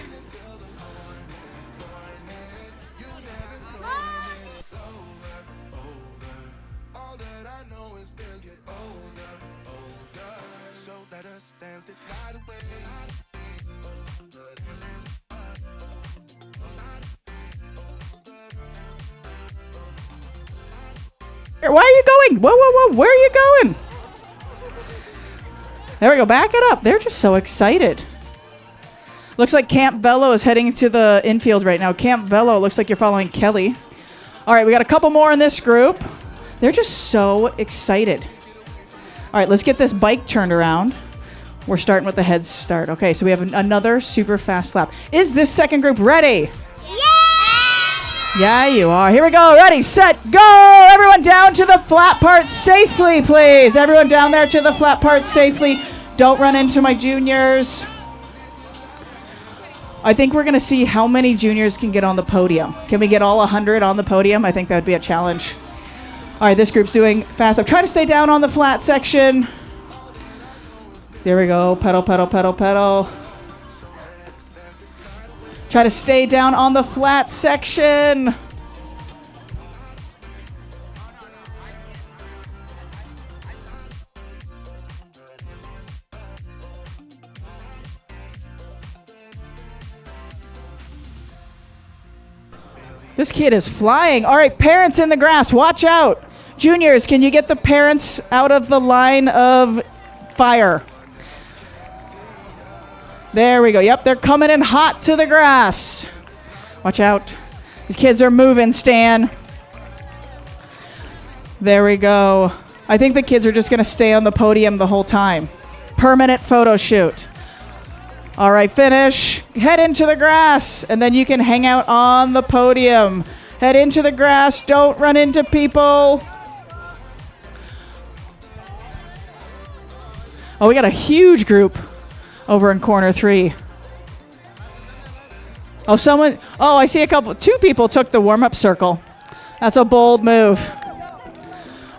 Where are you going? Whoa, whoa, whoa. Where are you going? There we go. Back it up. They're just so excited. Looks like Camp Velo is heading to the infield right now. Camp Velo, looks like you're following Kelly. All right, we got a couple more in this group. They're just so excited. All right, let's get this bike turned around. We're starting with the head start. Okay, so we have another super fast lap. Is this second group ready? Yeah, you are. Here we go. Ready, set, go! Everyone down to the flat part safely, please. Everyone down there to the flat part safely. Don't run into my juniors. I think we're going to see how many juniors can get on the podium. Can we get all 100 on the podium? I think that would be a challenge. All right, this group's doing fast. I'm trying to stay down on the flat section. There we go. Pedal, pedal, pedal, pedal. Try to stay down on the flat section. This kid is flying. All right, parents in the grass, watch out. Juniors, can you get the parents out of the line of fire? There we go. Yep, they're coming in hot to the grass. Watch out. These kids are moving, Stan. There we go. I think the kids are just going to stay on the podium the whole time. Permanent photo shoot. All right, finish. Head into the grass, and then you can hang out on the podium. Head into the grass. Don't run into people. Oh, we got a huge group over in corner 3. Oh, I see two people took the warm-up circle. That's a bold move.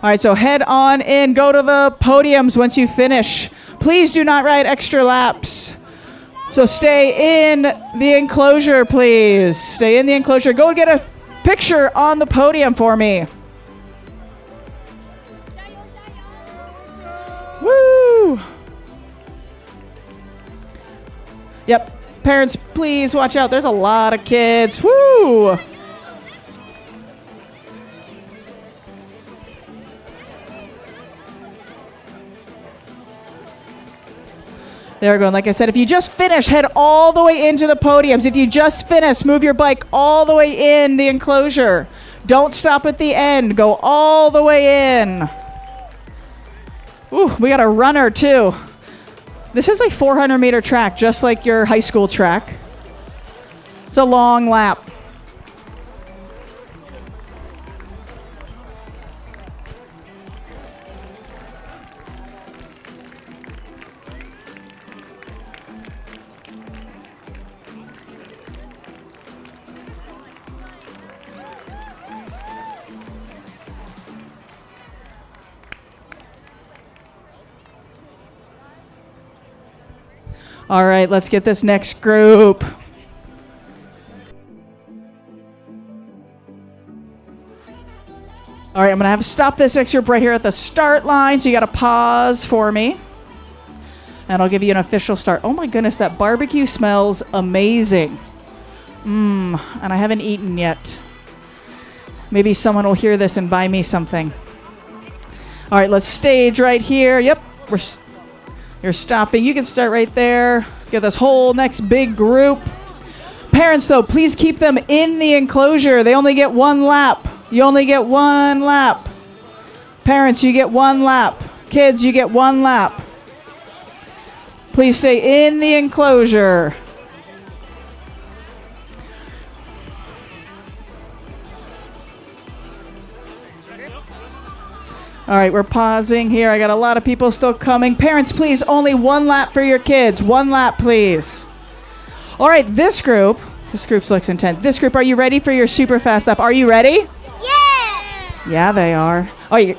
All right, so head on in, go to the podiums once you finish. Please do not ride extra laps. So stay in the enclosure, please. Stay in the enclosure. Go get a picture on the podium for me. Woo! Yep. Parents, please watch out. There's a lot of kids. Woo! There we go. And like I said, if you just finish, head all the way into the podiums. If you just finish, move your bike all the way in the enclosure. Don't stop at the end. Go all the way in. Ooh, we got a runner too. This is a 400-meter track, just like your high school track. It's a long lap. All right, let's get this next group. All right, I'm going to have to stop this next group right here at the start line, so you got to pause for me. And I'll give you an official start. Oh my goodness, that barbecue smells amazing. And I haven't eaten yet. Maybe someone will hear this and buy me something. All right, let's stage right here. Yep, you're stopping. You can start right there. Get this whole next big group. Parents, though, please keep them in the enclosure. They only get one lap. You only get one lap. Parents, you get one lap. Kids, you get one lap. Please stay in the enclosure. All right, we're pausing here. I got a lot of people still coming. Parents, please, only one lap for your kids. One lap, please. All right, this group looks intense. This group, are you ready for your super fast lap? Are you ready? Yeah! Yeah, they are. Oh, you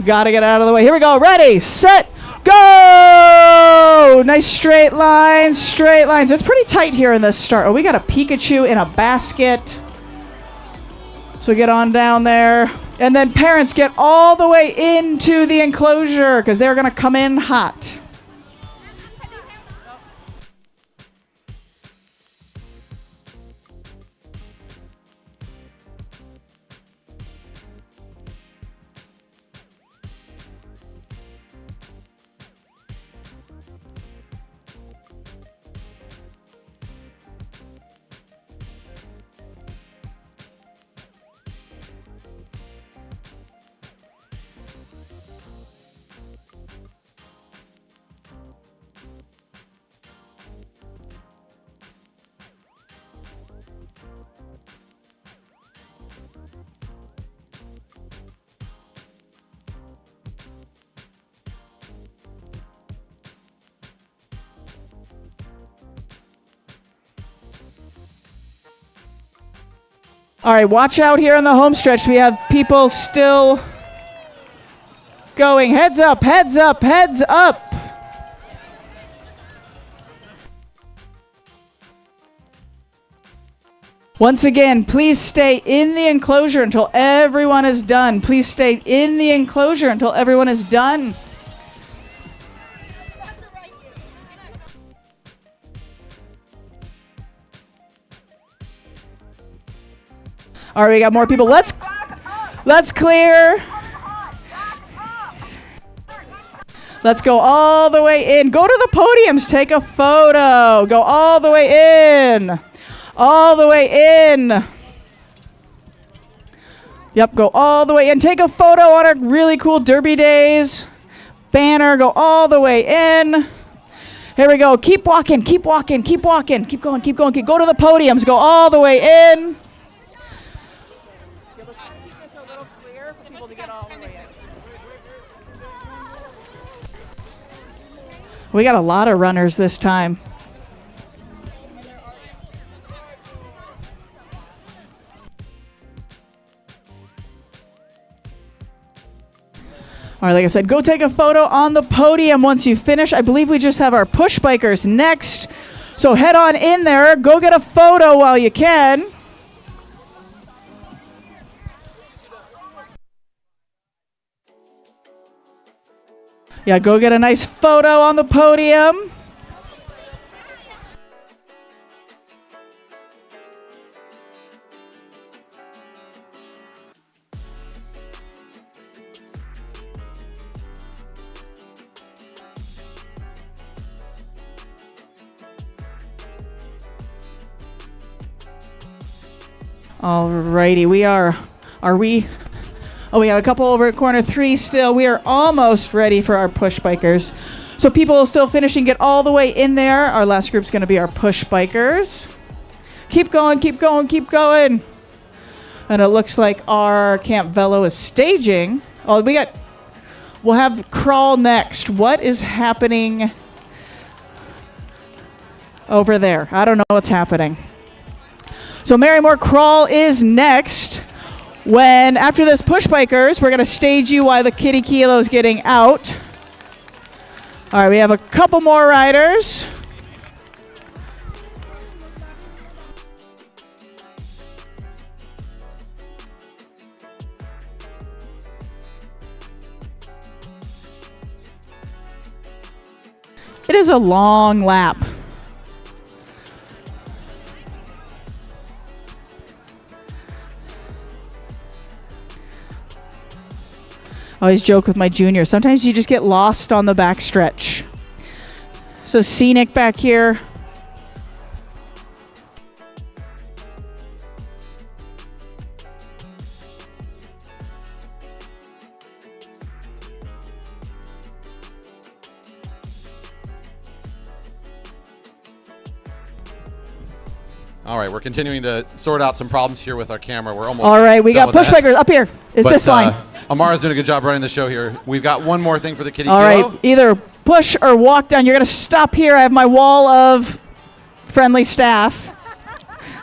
got to get out of the way. Here we go. Ready, set, go! Nice straight lines, straight lines. It's pretty tight here in this start. Oh, we got a Pikachu in a basket. So get on down there. And then parents, get all the way into the enclosure because they're going to come in hot. All right, watch out here on the home stretch. We have people still going. Heads up, heads up, heads up. Once again, please stay in the enclosure until everyone is done. Please stay in the enclosure until everyone is done. All right, we got more people. Let's clear. Let's go all the way in. Go to the podiums. Take a photo. Go all the way in. All the way in. Yep, go all the way in. Take a photo on our really cool Derby Days banner. Go all the way in. Here we go. Keep walking. Keep walking. Keep walking. Keep going. Keep going. Go to the podiums. Go all the way in. We got a lot of runners this time. All right, like I said, go take a photo on the podium once you finish. I believe we just have our push bikers next. So head on in there. Go get a photo while you can. Yeah, go get a nice photo on the podium. Alrighty, we have a couple over at corner 3 still. We are almost ready for our push bikers. So people still finishing, get all the way in there. Our last group's going to be our push bikers. Keep going, keep going, keep going. And it looks like our Camp Velo is staging. Oh, we'll have crawl next. What is happening over there? I don't know what's happening. So Marymore Crawl is next. After this push bikers, we're going to stage you while the Kiddie Kilo is getting out. All right, we have a couple more riders. It is a long lap. I always joke with my juniors. Sometimes you just get lost on the back stretch. So scenic back here. All right, we're continuing to sort out some problems here with our camera. We're almost All right, we done got with push that. breakers up here. Is But, this line? Amara's doing a good job running the show here. We've got one more thing for the Kiddie All Kilo. right, either push or walk down. You're going to stop here. I have my wall of friendly staff.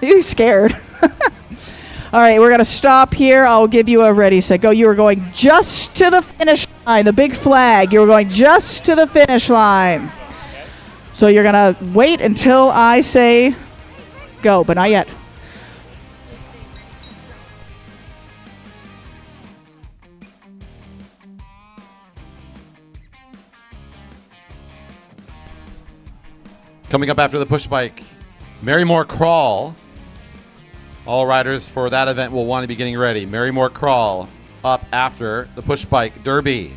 You scared? All right, we're going to stop here. I'll give you a ready, set, go. You are going just to the finish line, the big flag. You are going just to the finish line. So you're going to wait until I say go, but not yet. Coming up after the push bike, Marymore Crawl. All riders for that event will want to be getting ready. Marymore Crawl up after the push bike derby.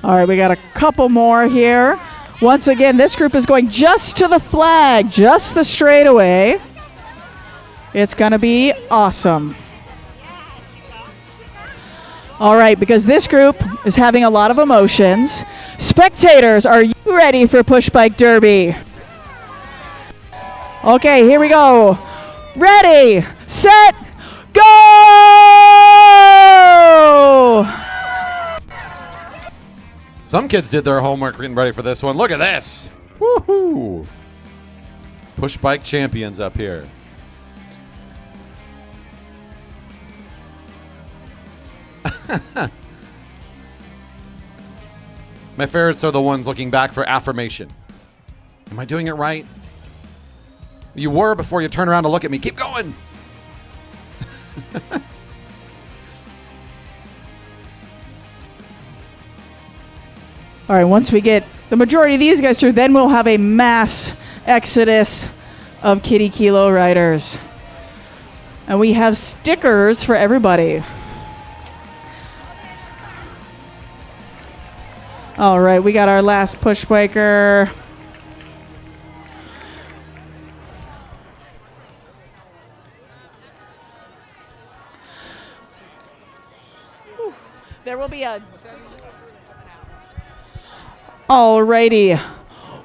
All right, we got a couple more here. Once again, this group is going just to the flag, just the straightaway. It's going to be awesome. All right, because this group is having a lot of emotions. Spectators, are you ready for Push Bike Derby? Okay, here we go. Ready, set, go! Some kids did their homework getting ready for this one. Look at this. Woohoo! Push bike champions up here. My favorites are the ones looking back for affirmation. Am I doing it right? You were before you turn around to look at me. Keep going. All right, once we get the majority of these guys through, then we'll have a mass exodus of Kiddie Kilo riders. And we have stickers for everybody. All right, we got our last push biker. There will be a... Alrighty.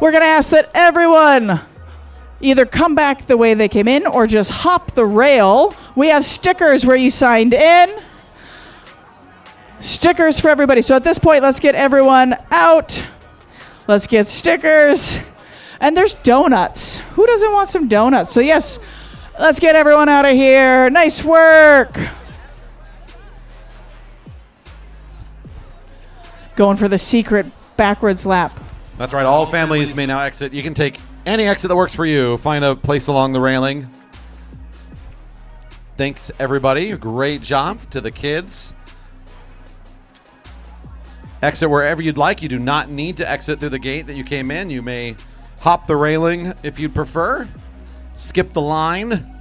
We're going to ask that everyone either come back the way they came in or just hop the rail. We have stickers where you signed in. Stickers for everybody. So at this point, let's get everyone out. Let's get stickers. And there's donuts. Who doesn't want some donuts? So yes, let's get everyone out of here. Nice work. Going for the secret backwards lap. That's right. All families may now exit. You can take any exit that works for you. Find a place along the railing. Thanks, everybody. Great job to the kids. Exit wherever you'd like. You do not need to exit through the gate that you came in. You may hop the railing if you'd prefer. Skip the line.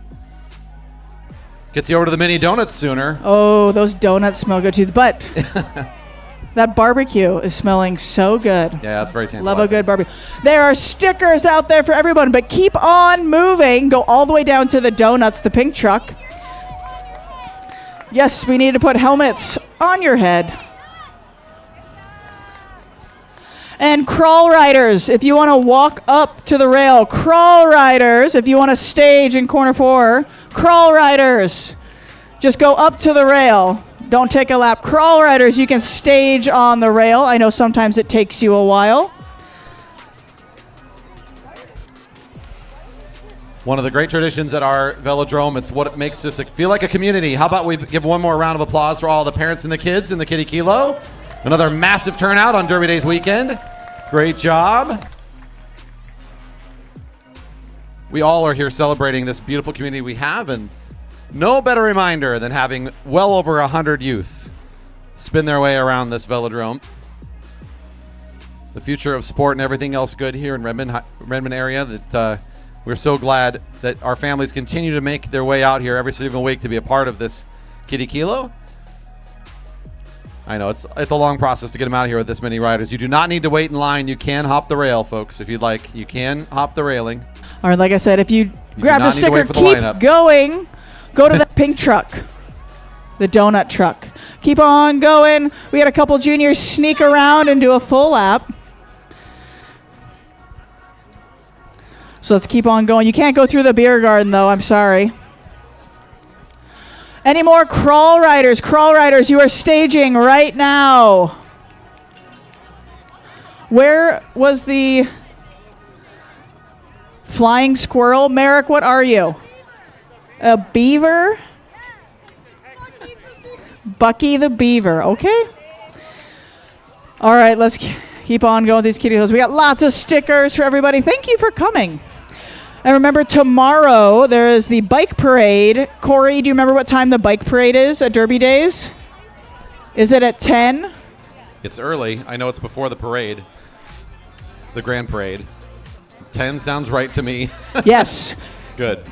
Gets you over to the mini donuts sooner. Oh, those donuts smell good too. But that barbecue is smelling so good. Yeah, that's very tantalizing. Love a good barbecue. There are stickers out there for everyone, but keep on moving. Go all the way down to the donuts, the pink truck. Yes, we need to put helmets on your head. And crawl riders, if you want to walk up to the rail. Crawl riders, if you want to stage in corner 4. Crawl riders, just go up to the rail. Don't take a lap. Crawl riders, you can stage on the rail. I know sometimes it takes you a while. One of the great traditions at our velodrome. It's what makes this feel like a community. How about we give one more round of applause for all the parents and the kids in the Kiddie Kilo. Another massive turnout on Derby Days weekend. Great job. we all are here celebrating this beautiful community we have, and no better reminder than having well over 100 youth spin their way around this velodrome. The future of sport and everything else good here in Redmond area, that we're so glad that our families continue to make their way out here every single week to be a part of this Kiddie Kilo. I know it's a long process to get them out here with this many riders. You do not need to wait in line. You can hop the rail, folks, if you'd like. You can hop the railing. All right, like I said, if you grab do a not need to wait sticker, for the keep lineup. going. Go to the pink truck, the donut truck. Keep on going. We had a couple juniors sneak around and do a full lap. So let's keep on going. You can't go through the beer garden, though. I'm sorry. Any more crawl riders? Crawl riders, you are staging right now. Where was the flying squirrel? Merrick, what are you? A beaver? Bucky the beaver. Okay. All right, let's keep on going with these Kiddie Kilos. We got lots of stickers for everybody. Thank you for coming. And remember, tomorrow there is the bike parade. Corey, do you remember what time the bike parade is at Derby Days? Is it at 10? It's early. I know it's before the parade, the grand parade. 10 sounds right to me. Yes. Good.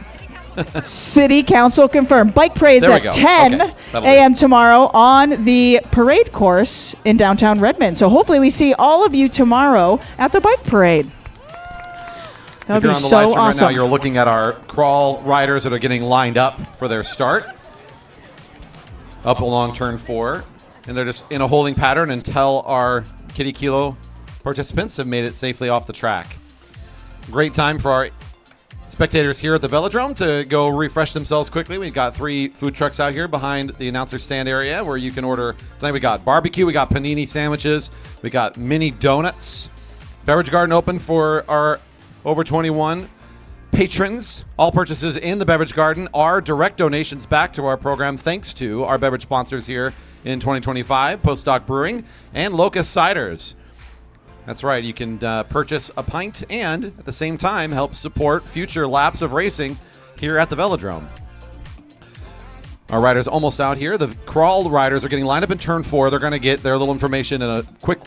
City Council confirmed. Bike parade's There we at go. 10 Okay, that'll a.m. tomorrow on the parade course in downtown Redmond. So hopefully we see all of you tomorrow at the bike parade. That If would you're be on the so live stream awesome. right now, you're looking at our crawl riders that are getting lined up for their start. Up along turn 4. And they're just in a holding pattern until our Kiddie Kilo participants have made it safely off the track. Great time for our spectators here at the velodrome to go refresh themselves quickly. We've got 3 food trucks out here behind the announcer stand area where you can order. Tonight we got barbecue, we got panini sandwiches, we got mini donuts. Beverage garden open for our over 21 patrons. All purchases in the beverage garden are direct donations back to our program, thanks to our beverage sponsors here in 2025, Postdoc Brewing and Locust Ciders. That's right, you can purchase a pint and at the same time help support future laps of racing here at the velodrome. Our riders almost out here. The crawl riders are getting lined up in turn 4. They're going to get their little information in a quick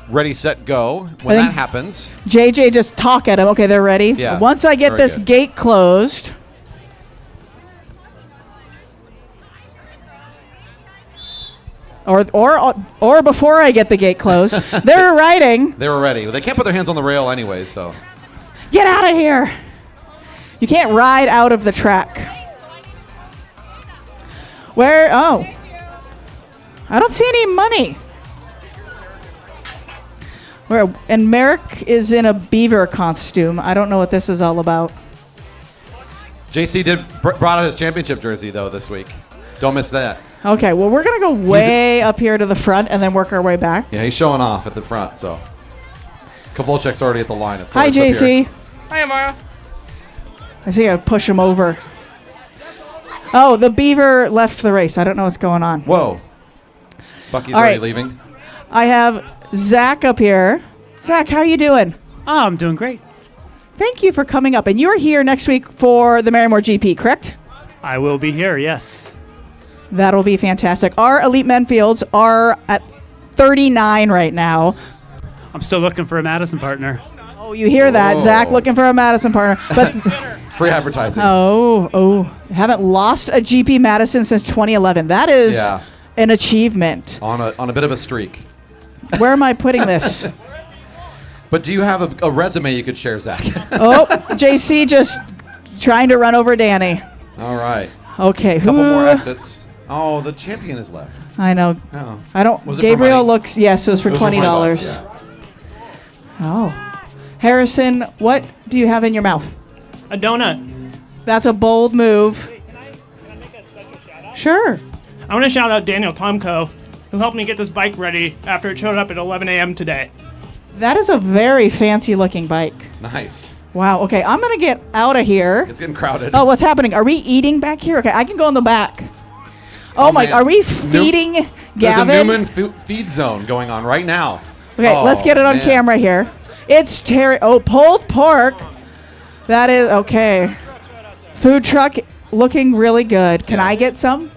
ready, set, go. When that happens, JJ, just talk at him. Okay, they're ready. Yeah, Once I get very this good. gate closed. Or before I get the gate closed. They're riding. they were ready. They can't put their hands on the rail anyway, so. Get out of here. You can't ride out of the track. Where? Oh. I don't see any money. Where? And Merrick is in a beaver costume. I don't know what this is all about. JC brought out his championship jersey, though, this week. Don't miss that. Okay, well, we're going to go way up here to the front and then work our way back. Yeah, he's showing off at the front, so. Kovalchuk's already at the line, of course. Hi, up here. JC. Hi, Amara. I see I push him over. Oh, the beaver left the race. I don't know what's going on. Whoa. Bucky's All already right. leaving. I have Zach up here. Zach, how you doing? Oh, I'm doing great. Thank you for coming up. And you're here next week for the Marymore GP, correct? I will be here, yes. That'll be fantastic. Our elite men fields are at 39 right now. I'm still looking for a Madison partner. Oh, you hear that? Whoa. Zach looking for a Madison partner. But Free advertising. haven't lost a GP Madison since 2011. That is Yeah. an achievement. On a bit of a streak. Where am I putting this? But do you have a resume you could share, Zach? Oh, JC just trying to run over Danny. All right. Okay, Couple more exits. Oh, the champion is left. I know. Oh. I don't. Was it for Gabriel money? looks. Yes, it was for It was for $20. $20, yeah. Oh, Harrison, what do you have in your mouth? A donut. That's a bold move. Can I make a special shout out? Sure. I want to shout out Daniel Tomko, who helped me get this bike ready after it showed up at 11 a.m. today. That is a very fancy looking bike. Nice. Wow. Okay, I'm gonna get out of here. It's getting crowded. Oh, what's happening? Are we eating back here? Okay, I can go in the back. Oh my! man. Are we feeding There's a Gavin? Newman feed zone going on right now. Okay, Oh, let's get it on man. camera here. It's Terry. Oh, pulled pork. That is okay. Food truck looking really good. Can I get some?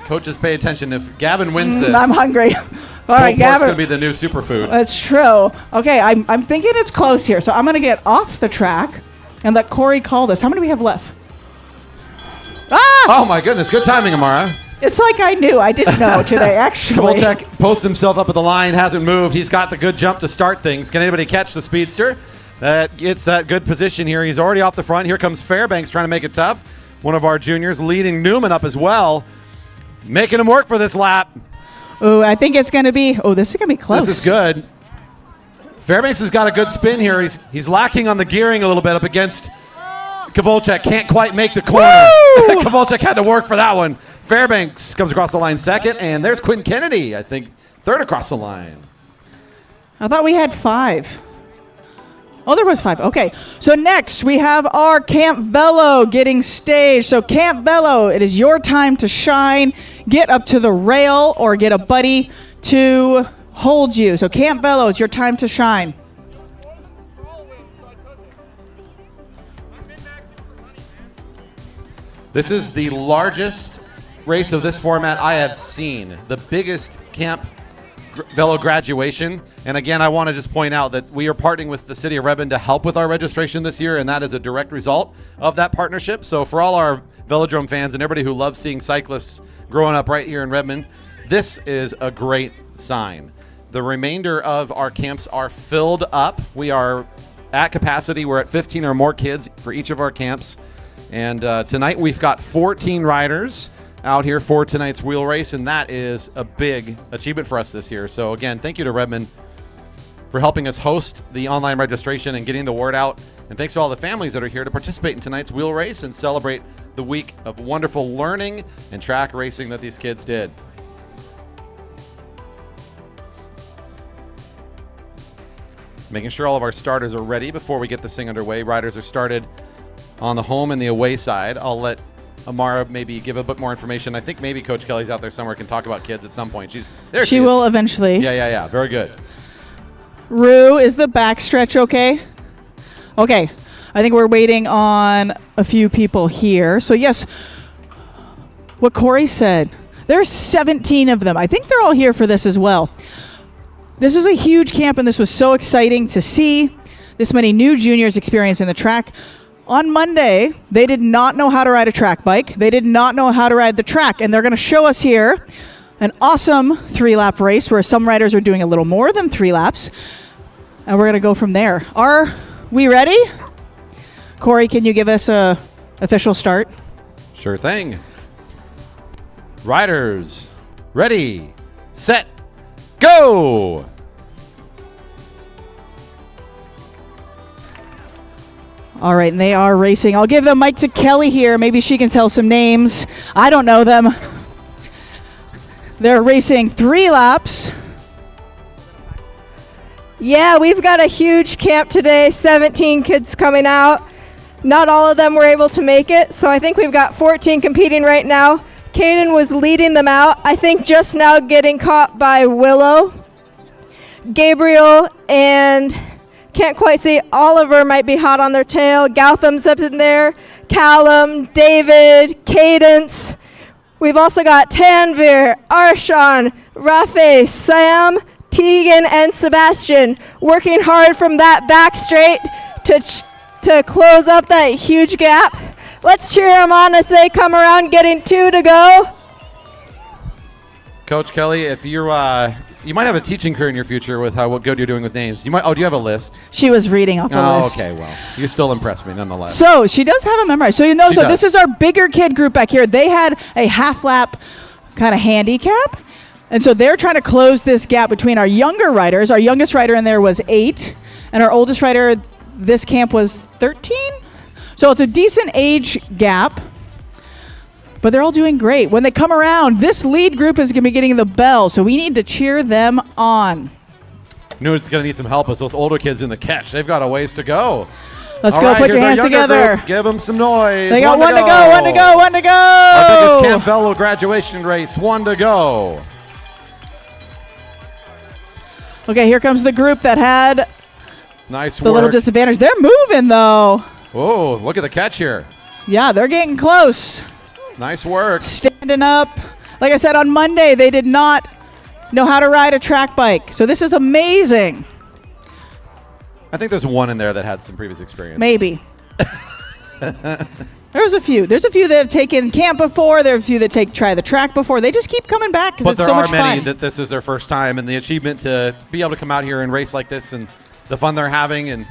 Coaches, pay attention. If Gavin wins this, I'm hungry. All right, Gavin. Gavin. Going to be the new superfood. That's true. Okay, I'm thinking it's close here, so I'm going to get off the track and let Corey call this. How many do we have left? Ah! Oh my goodness! Good timing, Amara. It's like I knew. I didn't know today, actually. Kovalchuk posts himself up at the line, hasn't moved. He's got the good jump to start things. Can anybody catch the speedster? That gets that good position here. He's already off the front. Here comes Fairbanks trying to make it tough. One of our juniors leading Newman up as well. Making him work for this lap. Oh, I think it's going to be, this is going to be close. This is good. Fairbanks has got a good spin here. He's lacking on the gearing a little bit up against Kovalchuk. Can't quite make the corner. Kovalchuk had to work for that one. Fairbanks comes across the line second, and there's Quentin Kennedy, I think, third across the line. I thought we had 5. Oh, there was 5. Okay. So next we have our Camp Velo getting staged. So Camp Velo, it is your time to shine. Get up to the rail or get a buddy to hold you. So Camp Velo, it's your time to shine. This is the largest race of this format I have seen. The biggest Camp Velo graduation. And again, I want to just point out that we are partnering with the city of Redmond to help with our registration this year, and that is a direct result of that partnership. So for all our Velodrome fans and everybody who loves seeing cyclists growing up right here in Redmond, this is a great sign. The remainder of our camps are filled up. We are at capacity. We're at 15 or more kids for each of our camps. And tonight we've got 14 riders out here for tonight's wheel race, and that is a big achievement for us this year. So again, thank you to Redmond for helping us host the online registration and getting the word out. And thanks to all the families that are here to participate in tonight's wheel race and celebrate the week of wonderful learning and track racing that these kids did. Making sure all of our starters are ready before we get this thing underway. Riders are started on the home and the away side. I'll let Amara maybe give a bit more information. I think maybe Coach Kelly's out there somewhere, can talk about kids at some point. She's there. She will eventually. Yeah. Very good. Rue, is the backstretch okay? Okay. I think we're waiting on a few people here. So yes, what Corey said, there's 17 of them. I think they're all here for this as well. This is a huge camp, and this was so exciting to see this many new juniors experiencing the track. On Monday, they did not know how to ride a track bike. They did not know how to ride the track, and they're going to show us here an awesome 3-lap race where some riders are doing a little more than 3 laps, and we're going to go from there. Are we ready? Corey, can you give us a official start? Sure thing. Riders, ready, set, go! All right, and they are racing. I'll give the mic to Kelly here. Maybe she can tell some names. I don't know them. They're racing 3 laps. Yeah, we've got a huge camp today, 17 kids coming out. Not all of them were able to make it, so I think we've got 14 competing right now. Caden was leading them out, I think just now getting caught by Willow. Gabriel and can't quite see, Oliver might be hot on their tail. Gautam's up in there. Callum, David, Cadence. We've also got Tanvir, Arshan, Rafe, Sam, Tegan, and Sebastian working hard from that back straight to close up that huge gap. Let's cheer them on as they come around, getting 2 to go. Coach Kelly, if you're, you might have a teaching career in your future with what good you're doing with names. You might. Oh, do you have a list? She was reading off the list. Okay, well, you still impress me nonetheless. So she does have a memorized. So She does. this is our bigger kid group back here. They had a half-lap kind of handicap, and so they're trying to close this gap between our younger riders. Our youngest rider in there was 8, and our oldest rider this camp was 13. So it's a decent age gap. But they're all doing great. When they come around, this lead group is going to be getting the bell, so we need to cheer them on. Newton's going to need some help as those older kids in the catch. They've got a ways to go. Let's All go. right, Put your here's hands our younger together. group. Give them some noise. They got 1 to go, 1 to go, 1 to go. Our biggest Camp Velo graduation race, 1 to go. Okay, here comes the group that had Nice the work. little disadvantage. They're moving, though. Oh, look at the catch here. Yeah, they're getting close. Nice work. Standing up. Like I said, on Monday, they did not know how to ride a track bike. So this is amazing. I think there's one in there that had some previous experience. Maybe. There's a few. There's a few that have taken camp before. There are a few that try the track before. They just keep coming back because But it's there so are much many fun. that this is their first time, and the achievement to be able to come out here and race like this and the fun they're having. And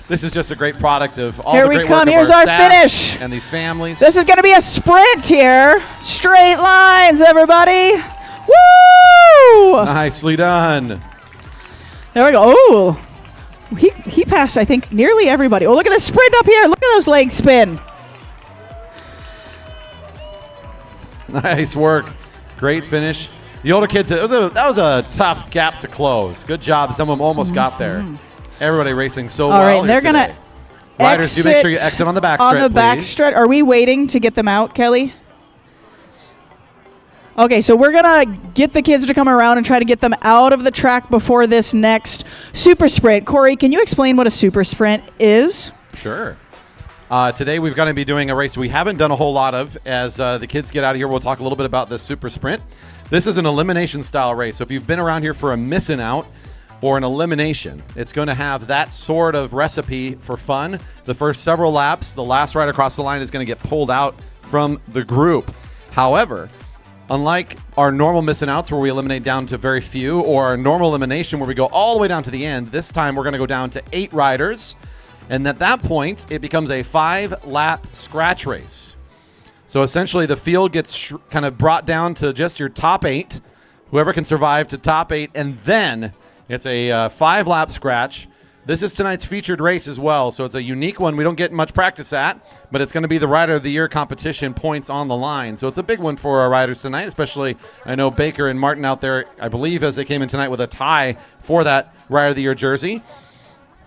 this is just a great product of all Here the we great come. work of Here's our our staff finish. and these families. This is going to be a sprint here. Straight lines, everybody. Woo! Nicely done. There we go. Oh, he passed, I think, nearly everybody. Oh, look at the sprint up here. Look at those legs spin. Nice work. Great finish. The older kids, that was a tough gap to close. Good job. Some of them almost got there. Everybody racing so All well. right, here they're going today. to Riders, do make sure you exit on the backstretch, On the please. backstretch. Are we waiting to get them out, Kelly? Okay, so we're going to get the kids to come around and try to get them out of the track before this next super sprint. Corey, can you explain what a super sprint is? Sure. Today we're going to be doing a race we haven't done a whole lot of. As the kids get out of here, we'll talk a little bit about the super sprint. This is an elimination style race. So if you've been around here for a missing out or an elimination, it's going to have that sort of recipe for fun. The first several laps, the last ride across the line is going to get pulled out from the group. However, unlike our normal missing outs where we eliminate down to very few, or our normal elimination where we go all the way down to the end, this time we're going to go down to 8 riders. And at that point, it becomes a 5-lap scratch race. So essentially, the field gets kind of brought down to just your top 8, whoever can survive to top 8, and then it's a 5-lap scratch. This is tonight's featured race as well, so it's a unique one we don't get much practice at, but it's going to be the Rider of the Year competition points on the line. So it's a big one for our riders tonight, especially I know Baker and Martin out there, I believe, as they came in tonight with a tie for that Rider of the Year jersey.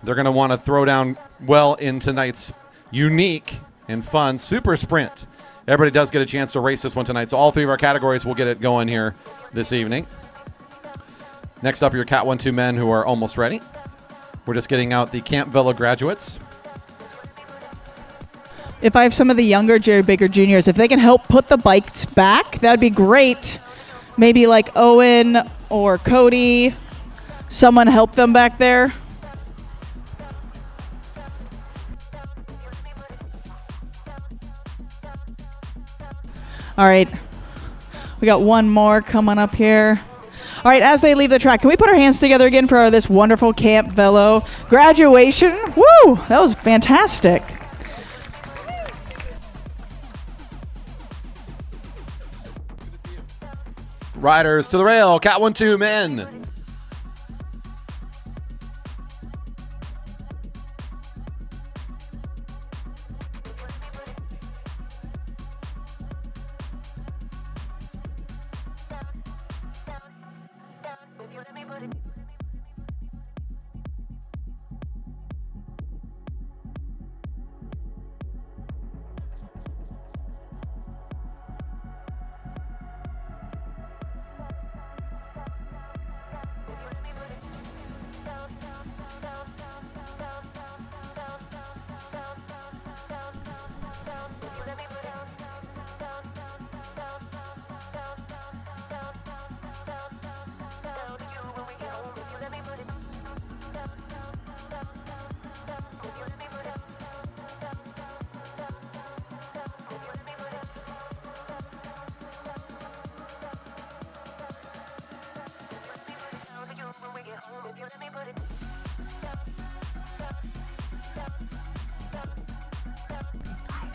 They're going to want to throw down well in tonight's unique and fun super sprint. Everybody does get a chance to race this one tonight, so all 3 of our categories will get it going here this evening. Next up, your Cat 1-2 men who are almost ready. We're just getting out the Camp Velo graduates. If I have some of the younger Jared Baker Juniors, if they can help put the bikes back, that'd be great. Maybe like Owen or Cody, someone help them back there. All right, we got one more coming up here. All right, as they leave the track, can we put our hands together again for this wonderful Camp Velo graduation? Woo, that was fantastic. Riders to the rail, Cat 1-2 men.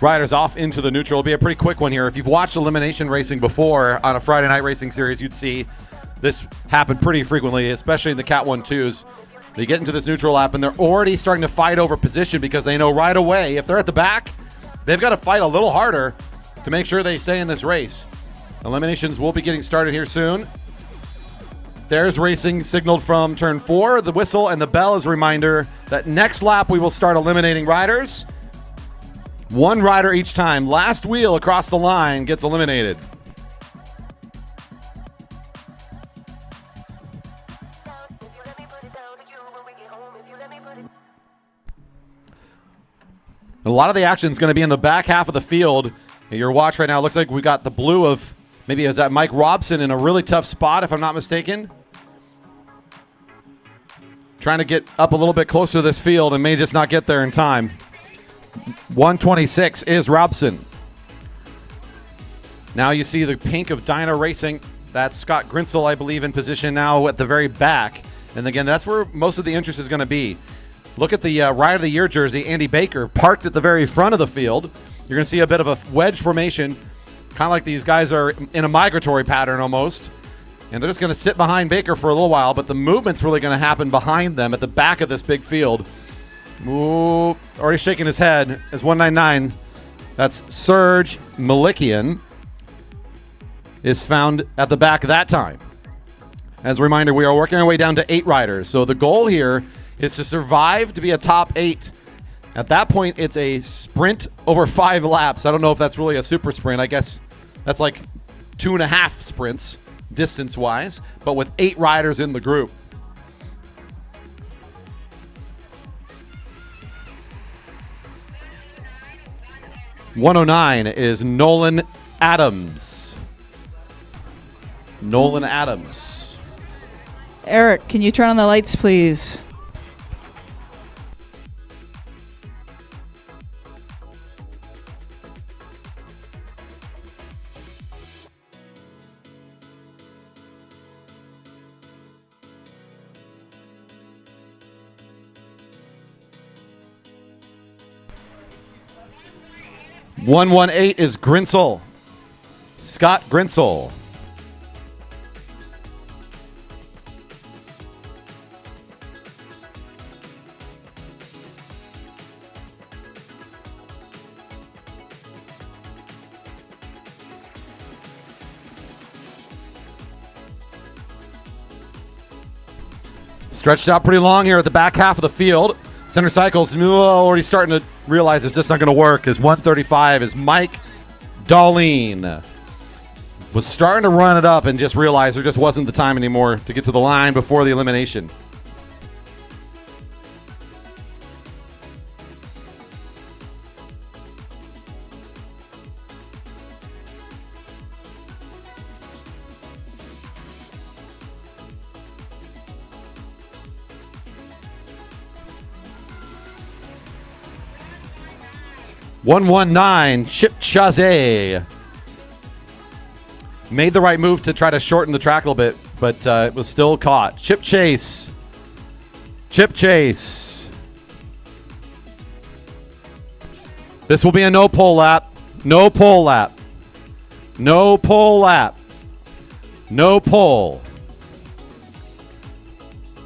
Riders off into the neutral. It'll be a pretty quick one here. If you've watched elimination racing before on a Friday night racing series, you'd see this happen pretty frequently, especially in the Cat 1-2s. They get into this neutral lap, and they're already starting to fight over position because they know right away if they're at the back, they've got to fight a little harder to make sure they stay in this race. Eliminations will be getting started here soon. There's racing signaled from turn 4. The whistle and the bell is a reminder that next lap we will start eliminating riders. One rider each time. Last wheel across the line gets eliminated. A lot of the action is going to be in the back half of the field. Your watch right now looks like we got the blue of, maybe is that Mike Robson in a really tough spot, if I'm not mistaken. Trying to get up a little bit closer to this field and may just not get there in time. 126 is Robson. Now you see the pink of Dyna Racing. That's Scott Grinsel, I believe, in position now at the very back. And again, that's where most of the interest is going to be. Look at the Rider of the Year jersey, Andy Baker, parked at the very front of the field. You're going to see a bit of a wedge formation, kind of like these guys are in a migratory pattern almost. And they're just going to sit behind Baker for a little while, but the movement's really going to happen behind them at the back of this big field. Ooh, already shaking his head as 199. That's Serge Malikian is found at the back that time. As a reminder, we are working our way down to 8 riders. So the goal here is to survive to be a top 8. At that point, it's a sprint over 5 laps. I don't know if that's really a super sprint. I guess that's like 2.5 sprints distance-wise, but with 8 riders in the group. .109 is Nolan Adams. Nolan Adams. Eric, can you turn on the lights, please? .118 is Grinsel. Scott Grinsel. Stretched out pretty long here at the back half of the field. Center Cycles already starting to realize it's just not going to work. As 135 is Mike Darlene. Was starting to run it up and just realized there just wasn't the time anymore to get to the line before the elimination. .119, Chip Chazé. Made the right move to try to shorten the track a little bit, but it was still caught. Chip Chase. Chip Chase. This will be a no pole lap. No pole lap. No pole lap. No pole.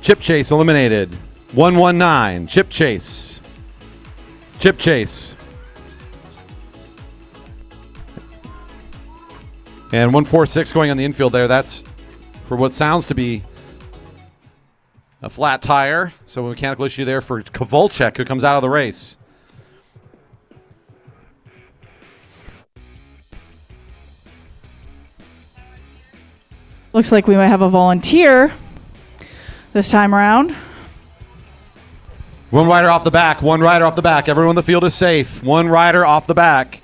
Chip Chase eliminated. 119, Chip Chase. Chip Chase. And 146 going on the infield there. That's for what sounds to be a flat tire. So a mechanical issue there for Kovalchuk, who comes out of the race. Looks like we might have a volunteer this time around. One rider off the back. One rider off the back. Everyone in the field is safe. One rider off the back.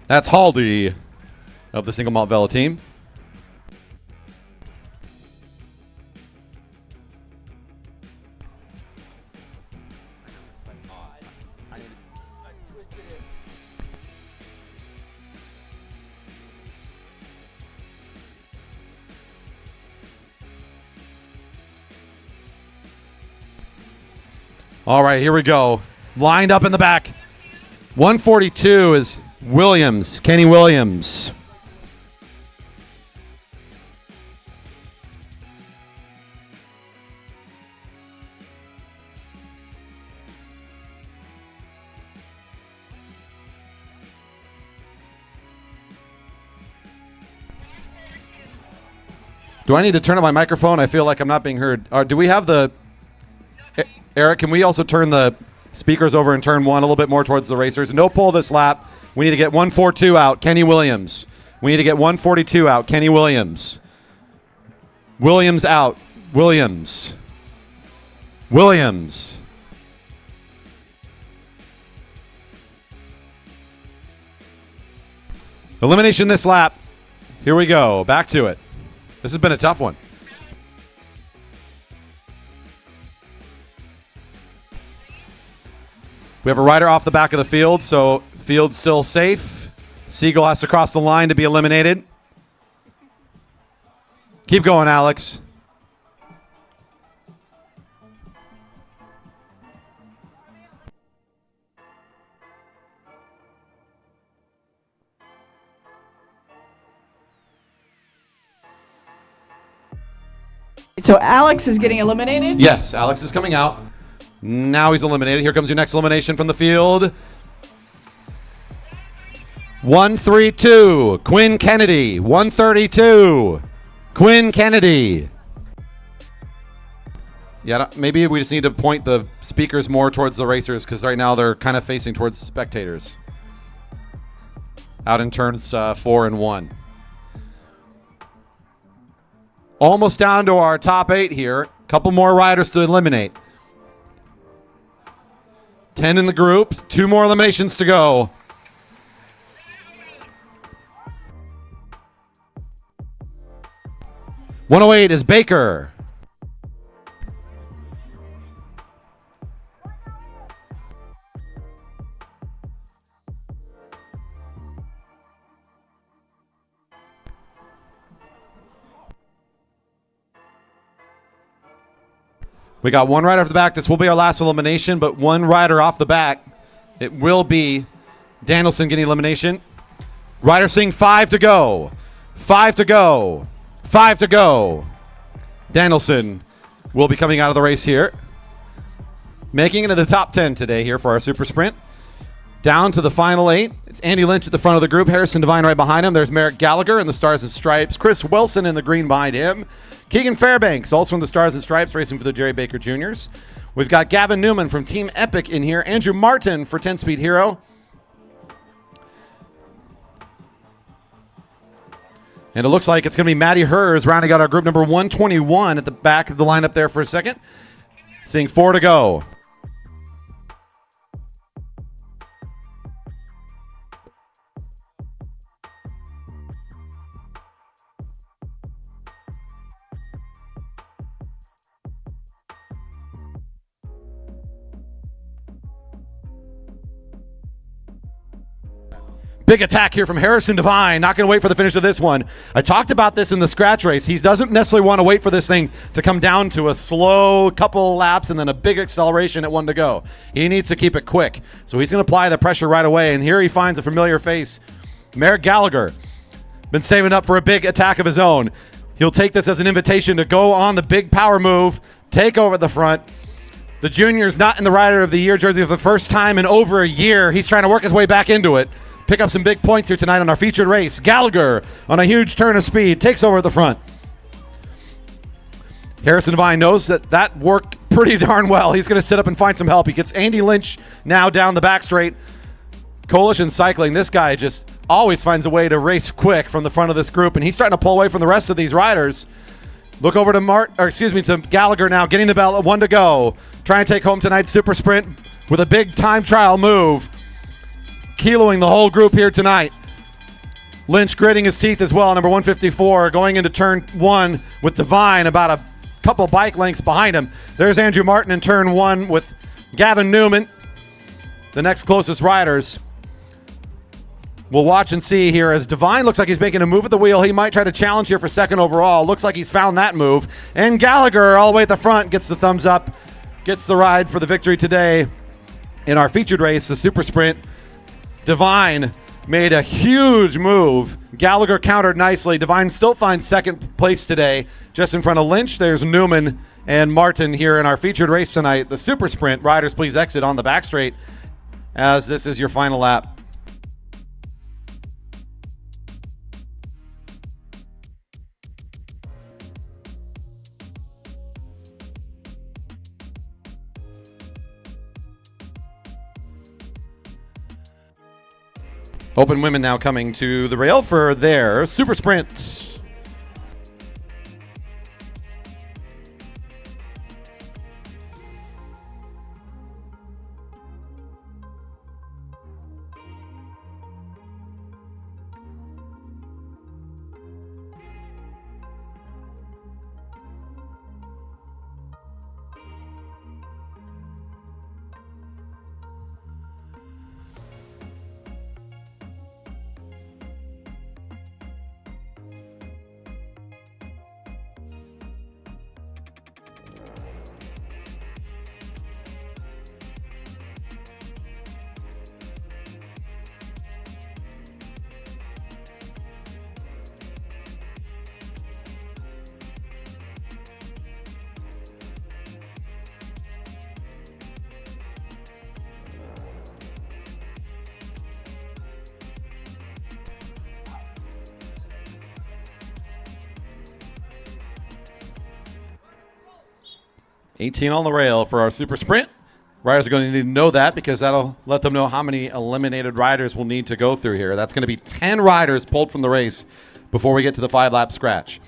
That's Haldy of the Single Malt Velo team. All right, here we go. Lined up in the back. 142 is Williams, Kenny Williams. Do I need to turn on my microphone? I feel like I'm not being heard. Do we have the... Eric, can we also turn the speakers over in turn 1 a little bit more towards the racers? No pole this lap. We need to get 142 out, Kenny Williams. We need to get 142 out, Kenny Williams. Williams out, Williams. Williams. Elimination this lap. Here we go. Back to it. This has been a tough one. We have a rider off the back of the field, so field's still safe. Siegel has to cross the line to be eliminated. Keep going, Alex. So Alex is getting eliminated. Yes, Alex is coming out. Now he's eliminated. Here comes your next elimination from the field. 132, Quinn Kennedy. 132, Quinn Kennedy. Yeah, maybe we just need to point the speakers more towards the racers because right now they're kind of facing towards spectators. Out in turns 4 and 1. Almost down to our top 8 here. Couple more riders to eliminate. 10 in the group. 2 more eliminations to go. .108 is Baker. We got one rider off the back. This will be our last elimination, but one rider off the back. It will be Danielson getting elimination. Rider saying 5 to go. 5 to go. 5 to go. Danielson will be coming out of the race here. Making it into the top 10 today here for our super sprint. Down to the final 8. It's Andy Lynch at the front of the group. Harrison Devine right behind him. There's Merrick Gallagher in the Stars and Stripes. Chris Wilson in the green behind him. Keegan Fairbanks, also in the Stars and Stripes, racing for the Jerry Baker Juniors. We've got Gavin Newman from Team Epic in here. Andrew Martin for 10-Speed Hero. And it looks like it's going to be Matty Hers rounding out our group number 121 at the back of the lineup there for a second. Seeing 4 to go. Big attack here from Harrison Devine. Not going to wait for the finish of this one. I talked about this in the scratch race. He doesn't necessarily want to wait for this thing to come down to a slow couple laps and then a big acceleration at 1 to go. He needs to keep it quick. So he's going to apply the pressure right away. And here he finds a familiar face. Merrick Gallagher. Been saving up for a big attack of his own. He'll take this as an invitation to go on the big power move, take over the front. The junior's not in the Rider of the Year jersey for the first time in over a year. He's trying to work his way back into it. Pick up some big points here tonight on our featured race. Gallagher on a huge turn of speed takes over at the front. Harrison Devine knows that worked pretty darn well. He's going to sit up and find some help. He gets Andy Lynch now down the back straight. Coalition Cycling, this guy just always finds a way to race quick from the front of this group, and he's starting to pull away from the rest of these riders. Look over to Gallagher now, getting the bell at 1 to go. Trying to take home tonight's super sprint with a big time trial move. Kiloing the whole group here tonight. Lynch gritting his teeth as well, number 154, going into turn 1 with Devine about a couple bike lengths behind him. There's Andrew Martin in turn 1 with Gavin Newman, the next closest riders. We'll watch and see here as Devine looks like he's making a move at the wheel. He might try to challenge here for second overall. Looks like he's found that move. And Gallagher all the way at the front gets the thumbs up, gets the ride for the victory today in our featured race, the super sprint. Devine made a huge move. Gallagher countered nicely. Devine still finds second place today, just in front of Lynch. There's Newman and Martin here in our featured race tonight, the super sprint. Riders, please exit on the back straight as this is your final lap. Open women now coming to the rail for their super sprint. 18 on the rail for our Super Sprint. Riders are going to need to know that because that'll let them know how many eliminated riders we'll need to go through here. That's going to be 10 riders pulled from the race before we get to the 5-lap scratch.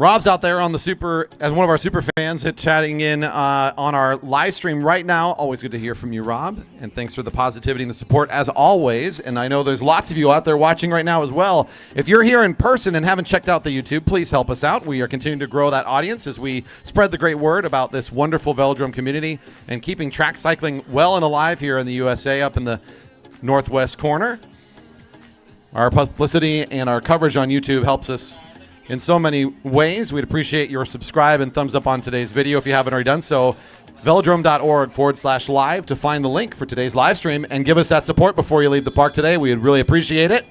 Rob's out there on the super, as one of our super fans, chatting in on our live stream right now. Always good to hear from you, Rob. And thanks for the positivity and the support as always. And I know there's lots of you out there watching right now as well. If you're here in person and haven't checked out the YouTube, please help us out. We are continuing to grow that audience as we spread the great word about this wonderful velodrome community and keeping track cycling well and alive here in the USA up in the northwest corner. Our publicity and our coverage on YouTube helps us in so many ways. We'd appreciate your subscribe and thumbs up on today's video if you haven't already done so. velodrome.org/live to find the link for today's live stream and give us that support before you leave the park today. We would really appreciate it.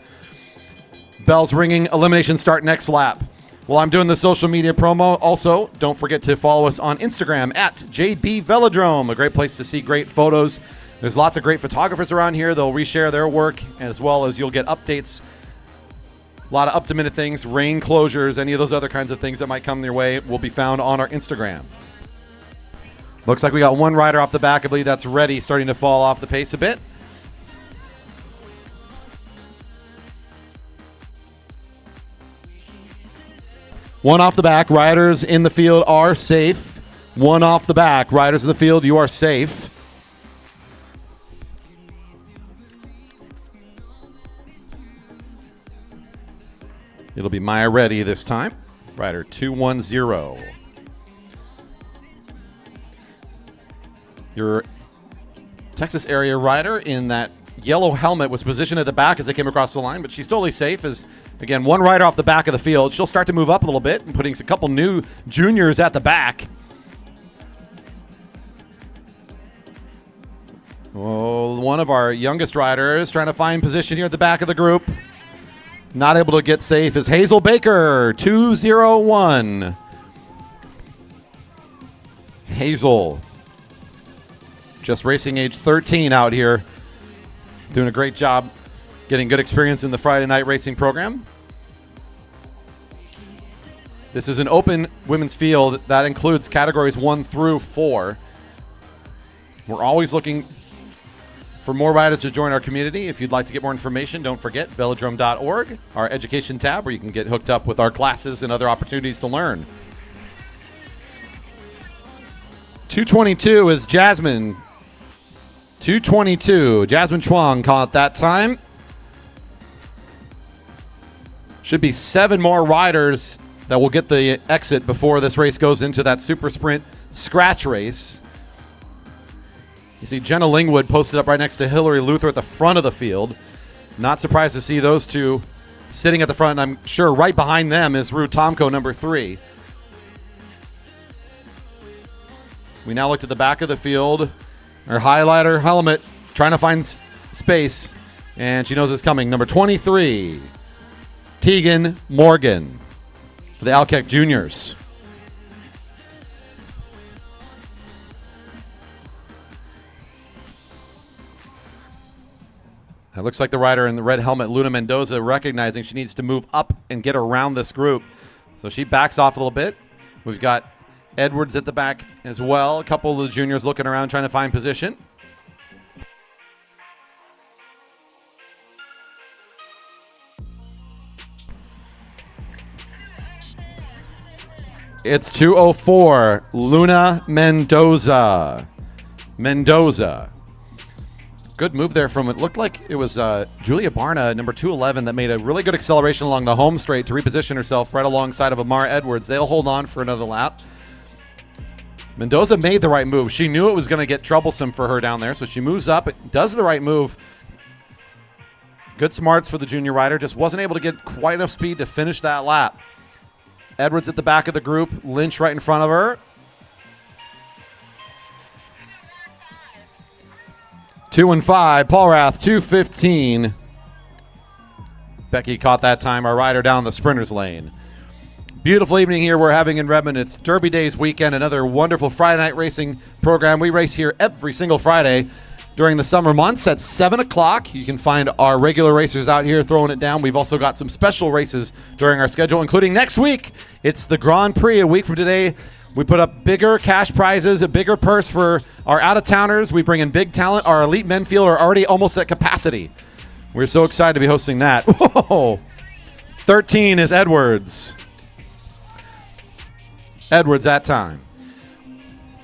Bells ringing, elimination start next lap. While I'm doing the social media promo, also don't forget to follow us on Instagram at JB Velodrome, a great place to see great photos. There's lots of great photographers around here. They'll reshare their work as well as you'll get updates. A lot of up-to-minute things, rain closures, any of those other kinds of things that might come your way will be found on our Instagram. Looks like we got one rider off the back. I believe that's Reddy starting to fall off the pace a bit. One off the back. Riders in the field are safe. One off the back. Riders in the field, you are safe. It'll be Maya Reddy this time. Rider 210. Your Texas area rider in that yellow helmet was positioned at the back as they came across the line, but she's totally safe as, again, one rider off the back of the field. She'll start to move up a little bit and putting a couple new juniors at the back. Oh, one of our youngest riders trying to find position here at the back of the group. Not able to get safe is Hazel Baker, 201. Hazel, just racing age 13 out here, doing a great job getting good experience in the Friday night racing program. This is an open women's field that includes categories 1 through 4. We're always looking for more riders to join our community. If you'd like to get more information, don't forget velodrome.org, our education tab, where you can get hooked up with our classes and other opportunities to learn. 222 is Jasmine. 222. Jasmine Chuang caught that time. Should be 7 more riders that will get the exit before this race goes into that super sprint scratch race. You see Jenna Lingwood posted up right next to Hillary Luther at the front of the field. Not surprised to see those two sitting at the front. I'm sure right behind them is Rue Tomko, number 3. We now look to the back of the field. Her highlighter helmet trying to find space, and she knows it's coming. Number 23, Tegan Morgan for the Alkek Juniors. It looks like the rider in the red helmet, Luna Mendoza, recognizing she needs to move up and get around this group. So she backs off a little bit. We've got Edwards at the back as well. A couple of the juniors looking around trying to find position. It's 204, Luna Mendoza. Good move there from, it looked like it was Julia Barna, number 211, that made a really good acceleration along the home straight to reposition herself right alongside of Amara Edwards. They'll hold on for another lap. Mendoza made the right move. She knew it was going to get troublesome for her down there, so she moves up, does the right move. Good smarts for the junior rider, just wasn't able to get quite enough speed to finish that lap. Edwards at the back of the group, Lynch right in front of her. 2 and 5, Paul Rath, 2:15. Becky caught that time, our rider down the sprinter's lane. Beautiful evening here we're having in Redmond. It's Derby Days weekend, another wonderful Friday night racing program. We race here every single Friday during the summer months at 7 o'clock. You can find our regular racers out here throwing it down. We've also got some special races during our schedule, including next week. It's the Grand Prix. A week from today, We put up bigger cash prizes, a bigger purse for our out-of-towners. We bring in big talent. Our elite men field are already almost at capacity. We're so excited to be hosting that. Whoa! 13 is Edwards. Edwards that time.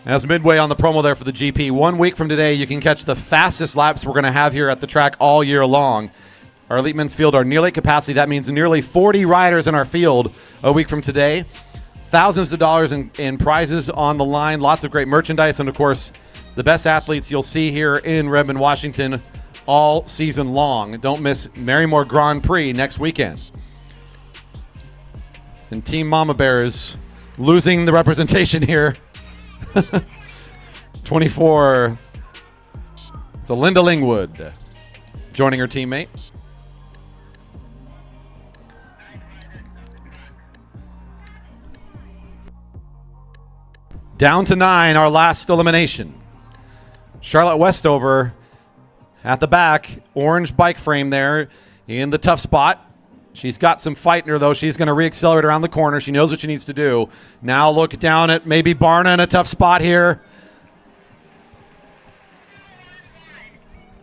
As midway on the promo there for the GP. 1 week from today, you can catch the fastest laps we're going to have here at the track all year long. Our elite men's field are nearly at capacity. That means nearly 40 riders in our field a week from today. Thousands of dollars in prizes on the line. Lots of great merchandise. And, of course, the best athletes you'll see here in Redmond, Washington all season long. Don't miss Marymore Grand Prix next weekend. And Team Mama Bears losing the representation here. 24. It's a Linda Lingwood joining her teammate. Down to 9, our last elimination. Charlotte Westover at the back, orange bike frame there in the tough spot. She's got some fight in her, though. She's going to reaccelerate around the corner. She knows what she needs to do. Now look down at maybe Barna in a tough spot here.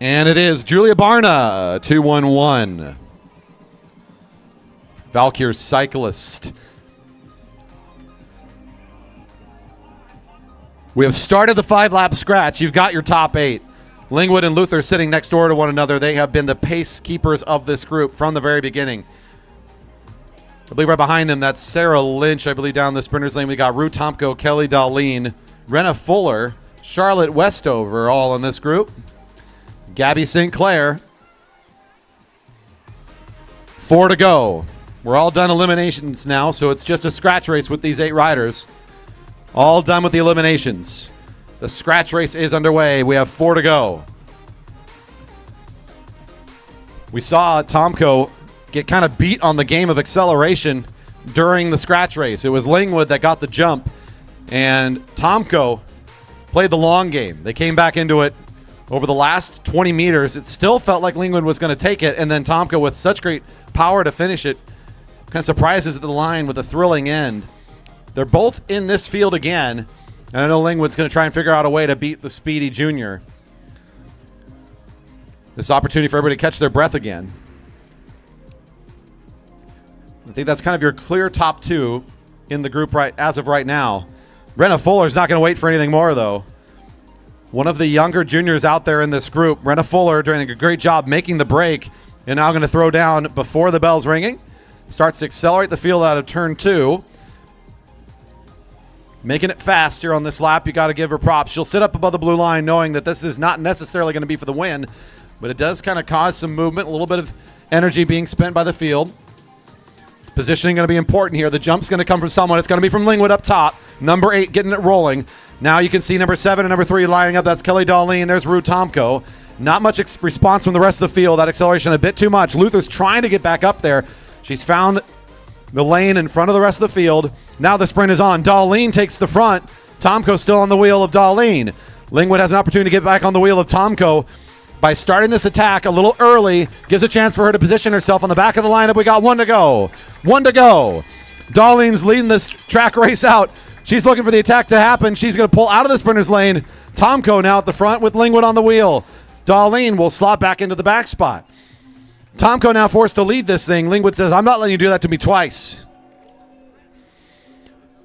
And it is Julia Barna, 2-1-1. Valkyr cyclist. We have started the 5-lap scratch. You've got your top 8. Lingwood and Luther sitting next door to one another. They have been the pace keepers of this group from the very beginning. I believe right behind them, that's Sarah Lynch. I believe down the sprinters lane, we got Rue Tomko, Kelly Darlene, Renna Fuller, Charlotte Westover, all in this group. Gabby St. Clair. 4 to go. We're all done eliminations now, so it's just a scratch race with these 8 riders. All done with the eliminations. The scratch race is underway. We have 4 to go. We saw Tomko get kind of beat on the game of acceleration during the scratch race. It was Lingwood that got the jump, and Tomko played the long game. They came back into it over the last 20 meters. It still felt like Lingwood was going to take it, and then Tomko, with such great power to finish it, kind of surprises at the line with a thrilling end. They're both in this field again. And I know Lingwood's going to try and figure out a way to beat the speedy junior. This opportunity for everybody to catch their breath again. I think that's kind of your clear top 2 in the group right as of right now. Renna Fuller's not going to wait for anything more, though. One of the younger juniors out there in this group. Renna Fuller doing a great job making the break, and now going to throw down before the bell's ringing. Starts to accelerate the field out of turn 2. Making it fast here on this lap. You got to give her props. She'll sit up above the blue line knowing that this is not necessarily going to be for the win, but it does kind of cause some movement, a little bit of energy being spent by the field. Positioning going to be important here. The jump's going to come from someone. It's going to be from Lingwood up top. Number 8 getting it rolling. Now you can see number 7 and number 3 lining up. That's Kelly Darlene. There's Rue Tomko. Not much response from the rest of the field. That acceleration a bit too much. Luther's trying to get back up there. She's found the lane in front of the rest of the field. Now the sprint is on. Darlene takes the front. Tomko's still on the wheel of Darlene. Lingwood has an opportunity to get back on the wheel of Tomko by starting this attack a little early. Gives a chance for her to position herself on the back of the lineup. We got 1 to go. 1 to go. Darlene's leading this track race out. She's looking for the attack to happen. She's going to pull out of the sprinter's lane. Tomko now at the front with Lingwood on the wheel. Darlene will slot back into the back spot. Tomko now forced to lead this thing. Lingwood says, I'm not letting you do that to me twice.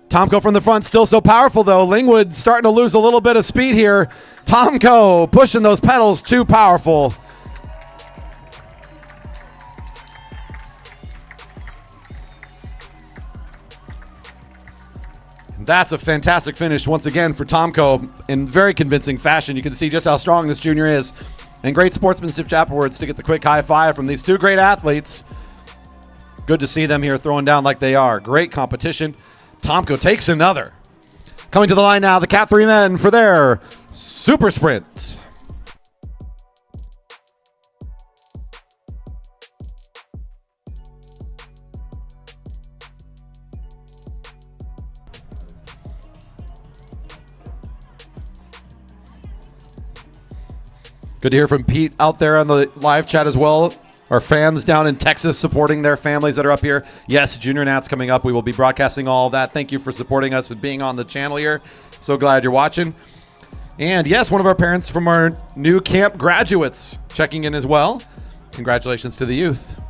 Tomko from the front, still so powerful, though. Lingwood starting to lose a little bit of speed here. Tomko pushing those pedals, too powerful. That's a fantastic finish once again for Tomko in very convincing fashion. You can see just how strong this junior is. And great sportsmanship afterwards to get the quick high five from these 2 great athletes. Good to see them here throwing down like they are. Great competition. Tomko takes another. Coming to the line now, the Cat 3 men for their super sprint. Good to hear from Pete out there on the live chat as well. Our fans down in Texas supporting their families that are up here. Yes, Junior Nat's coming up. We will be broadcasting all of that. Thank you for supporting us and being on the channel here. So glad you're watching. And yes, one of our parents from our new camp graduates checking in as well. Congratulations to the youth.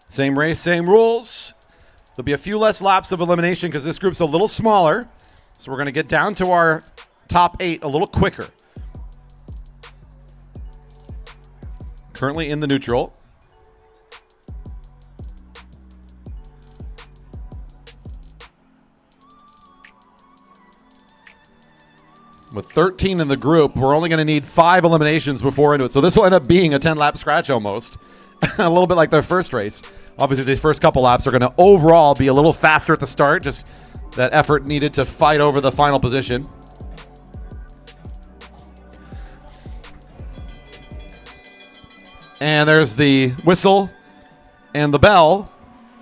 Same race, same rules. There'll be a few less laps of elimination because this group's a little smaller. So we're going to get down to our top 8 a little quicker. Currently in the neutral. With 13 in the group, we're only going to need 5 eliminations before into it. So this will end up being a 10-lap scratch almost. A little bit like their first race. Obviously, these first couple laps are going to overall be a little faster at the start. Just that effort needed to fight over the final position. And there's the whistle and the bell.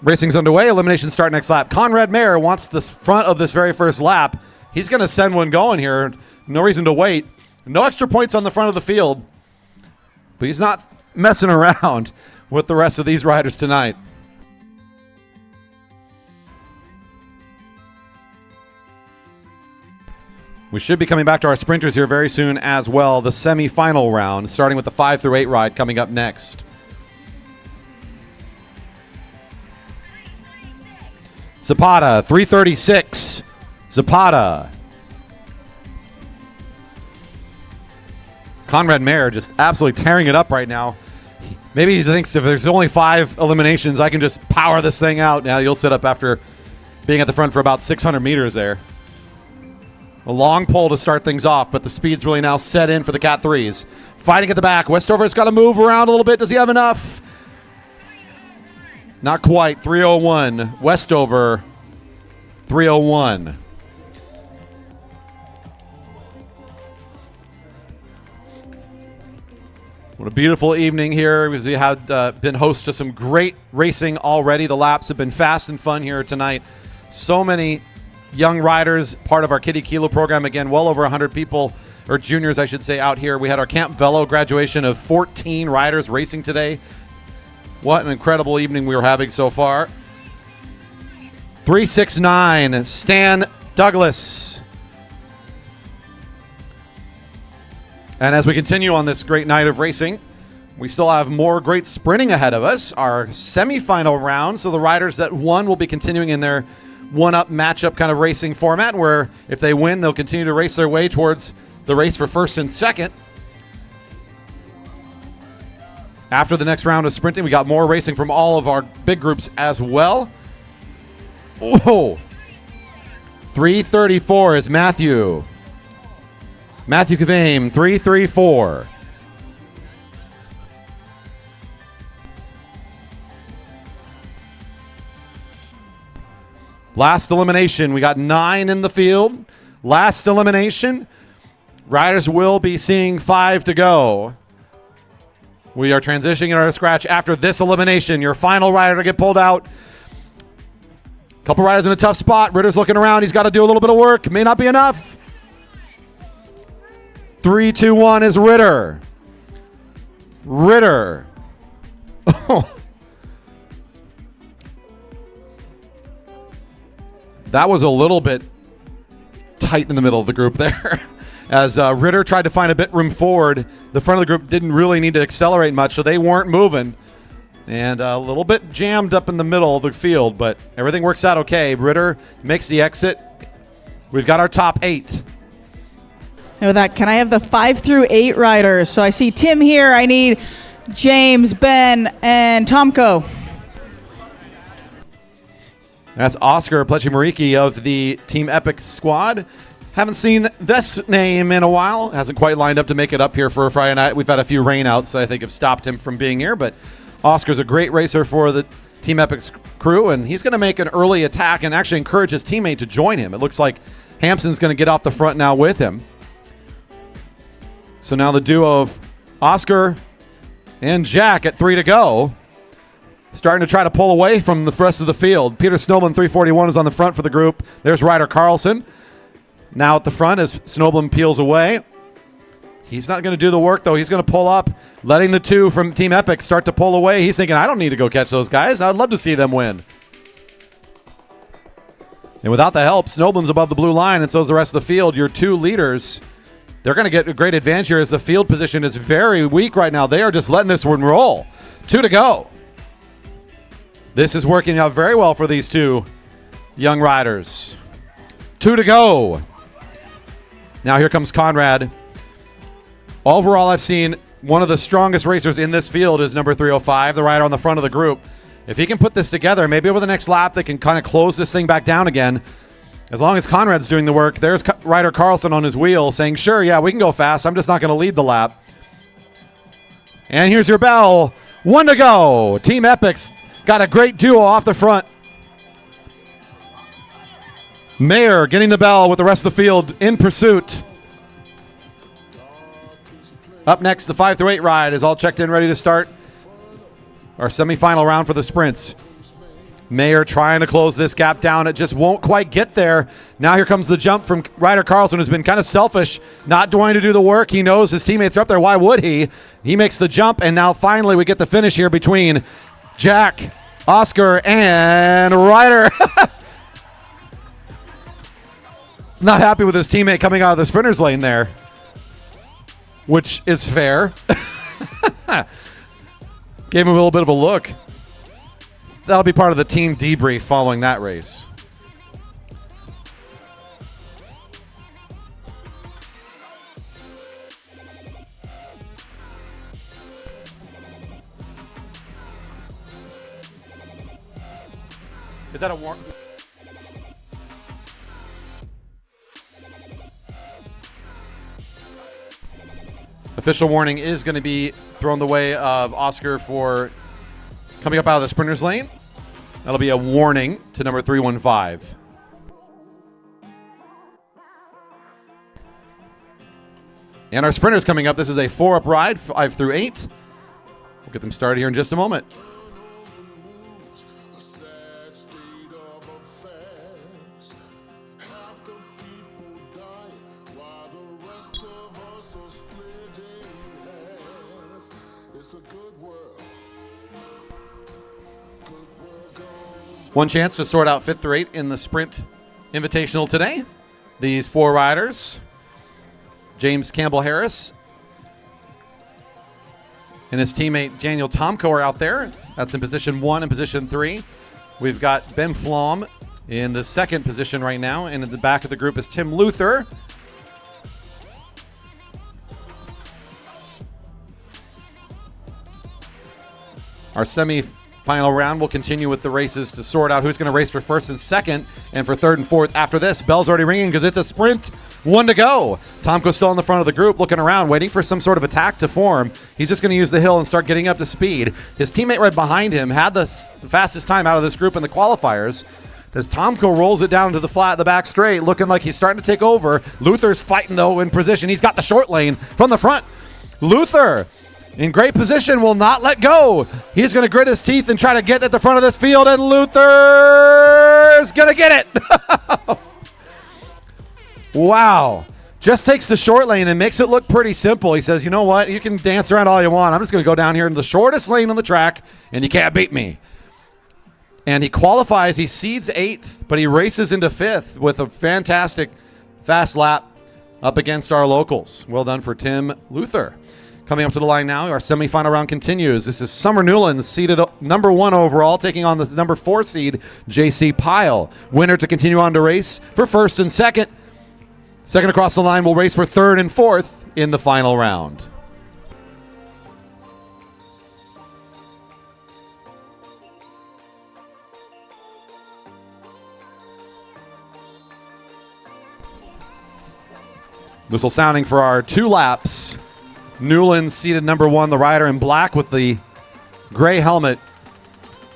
Racing's underway. Elimination start next lap. Conrad Mayer wants the front of this very first lap. He's going to send one going here. No reason to wait. No extra points on the front of the field. But he's not messing around with the rest of these riders tonight. We should be coming back to our sprinters here very soon as well. The semi-final round, starting with the 5 through 8 ride coming up next. Zapata, 336. Zapata. Conrad Mayer just absolutely tearing it up right now. Maybe he thinks if there's only 5 eliminations, I can just power this thing out. Now you'll sit up after being at the front for about 600 meters there. A long pole to start things off, but the speed's really now set in for the Cat 3s. Fighting at the back. Westover's got to move around a little bit. Does he have enough? Not quite. 301. Westover, 301. What a beautiful evening here. We had been host to some great racing already. The laps have been fast and fun here tonight. So many young riders, part of our Kiddie Kilo program. Again, well over 100 people, or juniors, I should say, out here. We had our camp Velo graduation of 14 riders racing today. What an incredible evening we were having so far. 369, Stan Douglas. And as we continue on this great night of racing, we still have more great sprinting ahead of us. Our semifinal round, so the riders that won will be continuing in their one-up matchup kind of racing format, where if they win, they'll continue to race their way towards the race for first and second. After the next round of sprinting, we got more racing from all of our big groups as well. Whoa! 334 is Matthew. Matthew Cavame, 334. Last elimination. We got 9 in the field. Last elimination. Riders will be seeing 5 to go. We are transitioning in our scratch after this elimination. Your final rider to get pulled out. Couple riders in a tough spot. Ritter's looking around. He's got to do a little bit of work. May not be enough. 3, 2, 1 is Ritter. Ritter. Oh. That was a little bit tight in the middle of the group there. As Ritter tried to find a bit room forward, the front of the group didn't really need to accelerate much, so they weren't moving. And a little bit jammed up in the middle of the field, but everything works out okay. Ritter makes the exit. We've got our top 8. And with that, can I have the 5 through 8 riders? So I see Tim here. I need James, Ben, and Tomko. That's Oscar Plechi-Mariki of the Team Epic squad. Haven't seen this name in a while. Hasn't quite lined up to make it up here for a Friday night. We've had a few rainouts that I think have stopped him from being here, but Oscar's a great racer for the Team Epic's crew, and he's going to make an early attack and actually encourage his teammate to join him. It looks like Hampson's going to get off the front now with him. So now the duo of Oscar and Jack at 3 to go, starting to try to pull away from the rest of the field. Peter Snowblom, 341, is on the front for the group. There's Ryder Carlson. Now at the front as Snowblom peels away. He's not going to do the work, though. He's going to pull up, letting the two from Team Epic start to pull away. He's thinking, I don't need to go catch those guys. I'd love to see them win. And without the help, Snowblom's above the blue line, and so is the rest of the field. Your two leaders, they're going to get a great advantage here as the field position is very weak right now. They are just letting this one roll. 2 to go. This is working out very well for these two young riders. 2 to go. Now here comes Conrad. Overall, I've seen one of the strongest racers in this field is number 305, the rider on the front of the group. If he can put this together, maybe over the next lap, they can kind of close this thing back down again. As long as Conrad's doing the work, there's Ryder Carlson on his wheel saying, sure, yeah, we can go fast. I'm just not going to lead the lap. And here's your bell. 1 to go. Team Epic's got a great duo off the front. Mayer getting the bell with the rest of the field in pursuit. Up next, the 5 through 8 ride is all checked in, ready to start our semifinal round for the sprints. Mayer trying to close this gap down. It just won't quite get there. Now here comes the jump from Ryder Carlson, who's been kind of selfish, not going to do the work. He knows his teammates are up there. Why would he? He makes the jump, and now finally we get the finish here between Jack, Oscar, and Ryder. Not happy with his teammate coming out of the sprinter's lane there, which is fair. Gave him a little bit of a look. That'll be part of the team debrief following that race. Is that a warm? Official warning is going to be thrown the way of Oscar for coming up out of the sprinter's lane. That'll be a warning to number 315. And our sprinters coming up. This is a 4-up ride, 5 through 8. We'll get them started here in just a moment. One chance to sort out 5th through 8 in the Sprint Invitational today. These 4 riders, James Campbell-Harris and his teammate Daniel Tomko are out there. That's in position 1 and position 3. We've got Ben Flom in the 2nd position right now, and in the back of the group is Tim Luther. Our semi-final round will continue with the races to sort out who's going to race for 1st and 2nd and for 3rd and 4th. After this, bell's already ringing because it's a sprint. 1 to go. Tomko's still in the front of the group looking around, waiting for some sort of attack to form. He's just going to use the hill and start getting up to speed. His teammate right behind him had the fastest time out of this group in the qualifiers. As Tomko rolls it down to the flat, the back straight, looking like he's starting to take over. Luther's fighting, though, in position. He's got the short lane from the front. Luther in great position, will not let go. He's going to grit his teeth and try to get at the front of this field, and Luther's going to get it. Wow. Just takes the short lane and makes it look pretty simple. He says, you know what? You can dance around all you want. I'm just going to go down here in the shortest lane on the track, and you can't beat me. And he qualifies. He seeds 8th, but he races into 5th with a fantastic fast lap up against our locals. Well done for Tim Luther. Coming up to the line now, our semifinal round continues. This is Summer Newlands, seeded number 1 overall, taking on the number 4 seed, JC Pyle. Winner to continue on to race for 1st and 2nd. Second across the line will race for 3rd and 4th in the final round. Whistle sounding for our 2 laps. Newlands seated number 1, the rider in black with the gray helmet.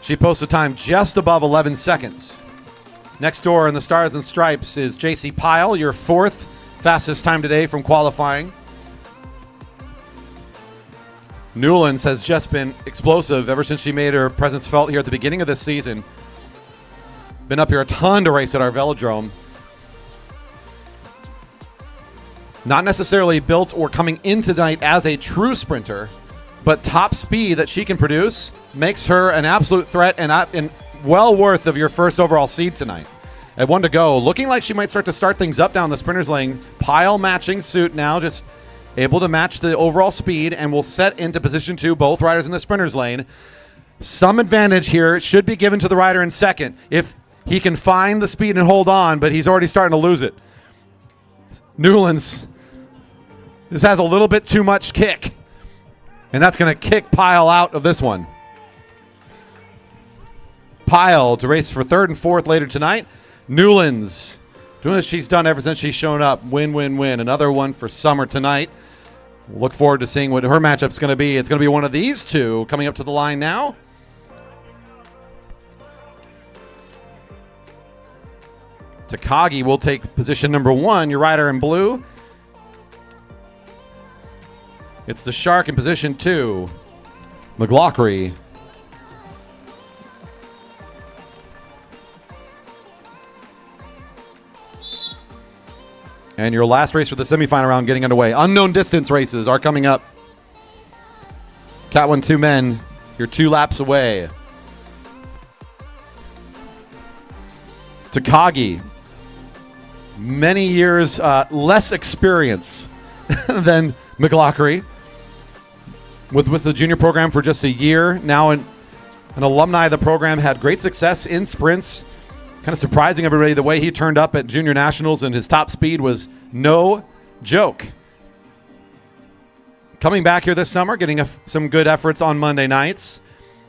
She posted time just above 11 seconds. Next door in the Stars and Stripes is JC Pyle, your 4th fastest time today from qualifying. Newlands has just been explosive ever since she made her presence felt here at the beginning of this season. Been up here a ton to race at our velodrome. Not necessarily built or coming in tonight as a true sprinter, but top speed that she can produce makes her an absolute threat and well worth of your first overall seed tonight. At 1 to go, looking like she might start things up down the sprinter's lane. Pile matching suit now, just able to match the overall speed, and will set into position 2, both riders in the sprinter's lane. Some advantage here should be given to the rider in second if he can find the speed and hold on, but he's already starting to lose it. Newlands, this has a little bit too much kick, and that's going to kick Pyle out of this one. Pyle to race for 3rd and 4th later tonight. Newlands doing what she's done ever since she's shown up. Win, win, win. Another one for Summer tonight. We'll look forward to seeing what her matchup's going to be. It's going to be one of these two coming up to the line now. Takagi will take position number 1, your rider in blue. It's the Shark in position 2, McLaughlin. And your last race for the semifinal round getting underway. Unknown distance races are coming up. Cat 1, 2 men, you're 2 laps away. Takagi, many years less experience than McLaughlin. With the junior program for just a year. Now an alumni of the program, had great success in sprints. Kind of surprising everybody the way he turned up at junior nationals, and his top speed was no joke. Coming back here this summer, getting some good efforts on Monday nights.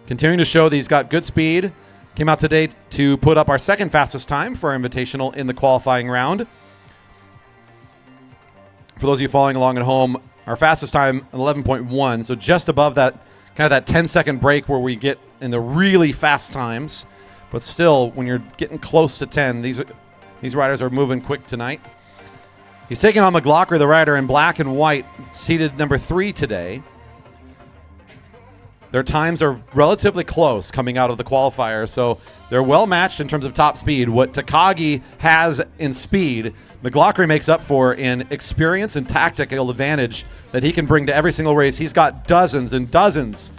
Continuing to show that he's got good speed. Came out today to put up our 2nd fastest time for our invitational in the qualifying round. For those of you following along at home, our fastest time, 11.1, so just above that kind of that 10-second break where we get in the really fast times. But still, when you're getting close to 10, these riders are moving quick tonight. He's taking on McLaughlin, the rider in black and white, seated number 3 today. Their times are relatively close coming out of the qualifier, so they're well matched in terms of top speed. What Takagi has in speed, McLaughlin makes up for in experience and tactical advantage that he can bring to every single race. He's got dozens and dozens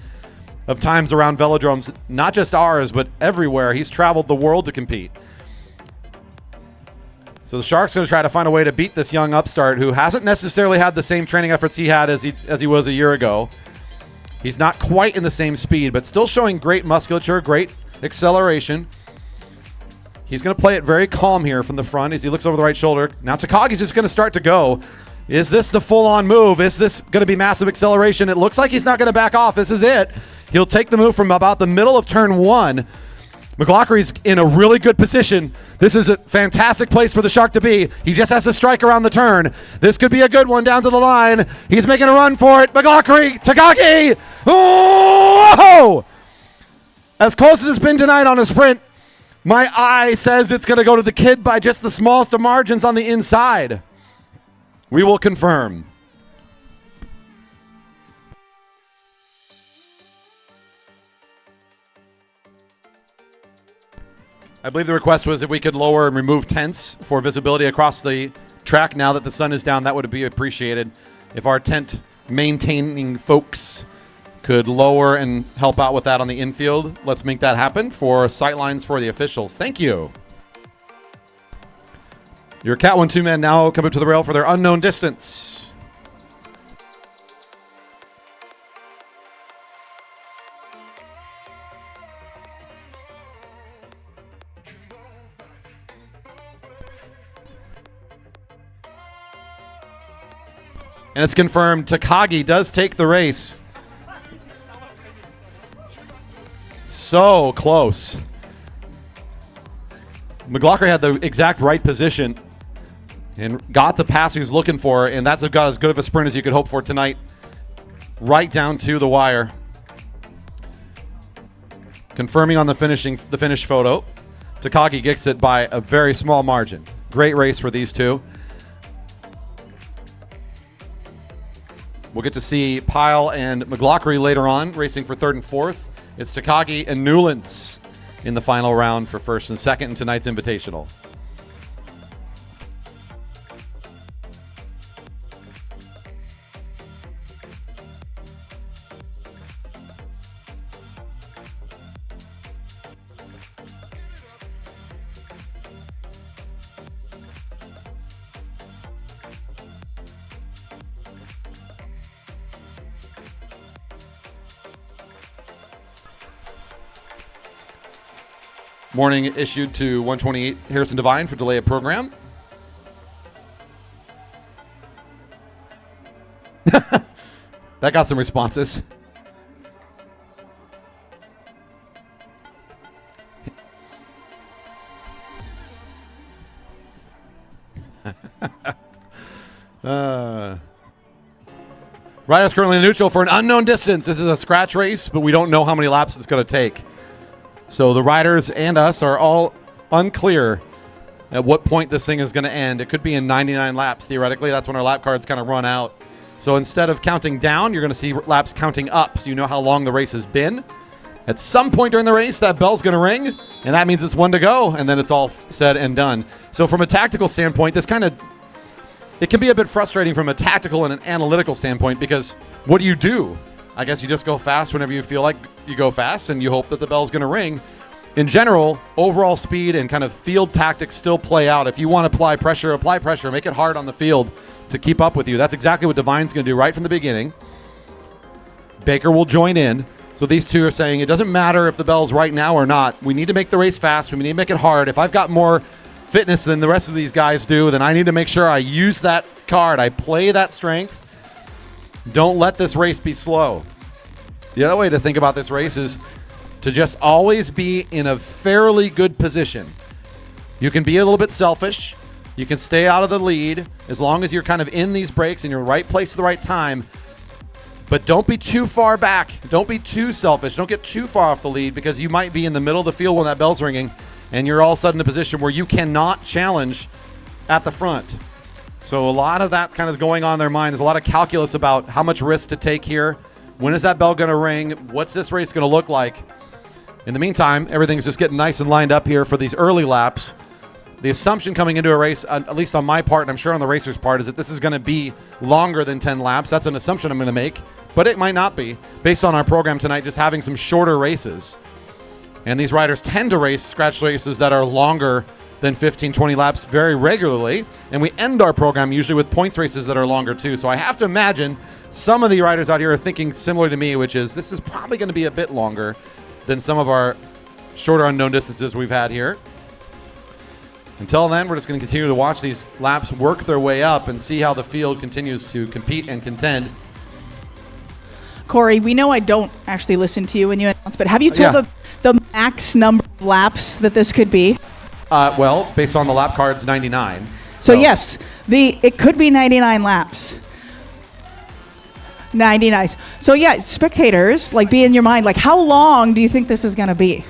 of times around velodromes, not just ours, but everywhere. He's traveled the world to compete. So the Shark's going to try to find a way to beat this young upstart who hasn't necessarily had the same training efforts he had as he was a year ago. He's not quite in the same speed, but still showing great musculature, great acceleration. He's going to play it very calm here from the front as he looks over the right shoulder. Now Takagi's just going to start to go. Is this the full-on move? Is this going to be massive acceleration? It looks like he's not going to back off. This is it. He'll take the move from about the middle of turn 1. McLaughlin's in a really good position. This is a fantastic place for the Shark to be. He just has to strike around the turn. This could be a good one down to the line. He's making a run for it. McLaughlin, Takagi. Oh! As close as it's been tonight on a sprint, my eye says it's going to go to the kid by just the smallest of margins on the inside. We will confirm. I believe the request was if we could lower and remove tents for visibility across the track now that the sun is down. That would be appreciated. If our tent maintaining folks could lower and help out with that on the infield, let's make that happen for sightlines for the officials. Thank you. Your Cat 1 2 men now come up to the rail for their unknown distance. And it's confirmed Takagi does take the race. So close. McLaughlin had the exact right position and got the pass he was looking for, and that's got as good of a sprint as you could hope for tonight. Right down to the wire. Confirming on the finish photo. Takagi gets it by a very small margin. Great race for these two. We'll get to see Pyle and McLaughlin later on, racing for third and fourth. It's Takagi and Newlands in the final round for first and second in tonight's Invitational. Warning issued to 128 Harrison Devine for delay of program. That got some responses. Riders currently in neutral for an unknown distance. This is a scratch race, but we don't know how many laps it's going to take. So the riders and us are all unclear at what point this thing is going to end. It could be in 99 laps, theoretically. That's when our lap cards kind of run out. So instead of counting down, you're going to see laps counting up, so you know how long the race has been. At some point during the race, that bell's going to ring, and that means it's one to go, and then it's all said and done. So from a tactical standpoint, it can be a bit frustrating from a tactical and an analytical standpoint, because what do? I guess you just go fast whenever you feel like you go fast, and you hope that the bell's going to ring. In general, overall speed and kind of field tactics still play out. If you want to apply pressure, make it hard on the field to keep up with you. That's exactly what Devine's going to do right from the beginning. Baker will join in. So these two are saying it doesn't matter if the bell's right now or not. We need to make the race fast. We need to make it hard. If I've got more fitness than the rest of these guys do, then I need to make sure I use that card. I play that strength. Don't let this race be slow. The other way to think about this race is to just always be in a fairly good position. You can be a little bit selfish. You can stay out of the lead as long as you're kind of in these breaks in your right place at the right time. But don't be too far back. Don't be too selfish. Don't get too far off the lead, because you might be in the middle of the field when that bell's ringing and you're all of a sudden in a position where you cannot challenge at the front. So a lot of that kind of going on in their mind. There's a lot of calculus about how much risk to take here. When is that bell going to ring? What's this race going to look like? In the meantime, everything's just getting nice and lined up here for these early laps. The assumption coming into a race, at least on my part, and I'm sure on the racer's part, is that this is going to be longer than 10 laps. That's an assumption I'm going to make, but it might not be, based on our program tonight, just having some shorter races. And these riders tend to race scratch races that are longer than 15, 20 laps very regularly, and we end our program usually with points races that are longer too. So I have to imagine some of the riders out here are thinking similar to me, which is this is probably going to be a bit longer than some of our shorter unknown distances we've had here. Until then, we're just going to continue to watch these laps work their way up and see how the field continues to compete and contend. Corey, we know I don't actually listen to you when you announce, but have you told the max number of laps that this could be? Well, based on the lap cards, 99. So yes, it could be 99 laps. 99. So yeah, spectators, like, be in your mind, like, how long do you think this is going to be?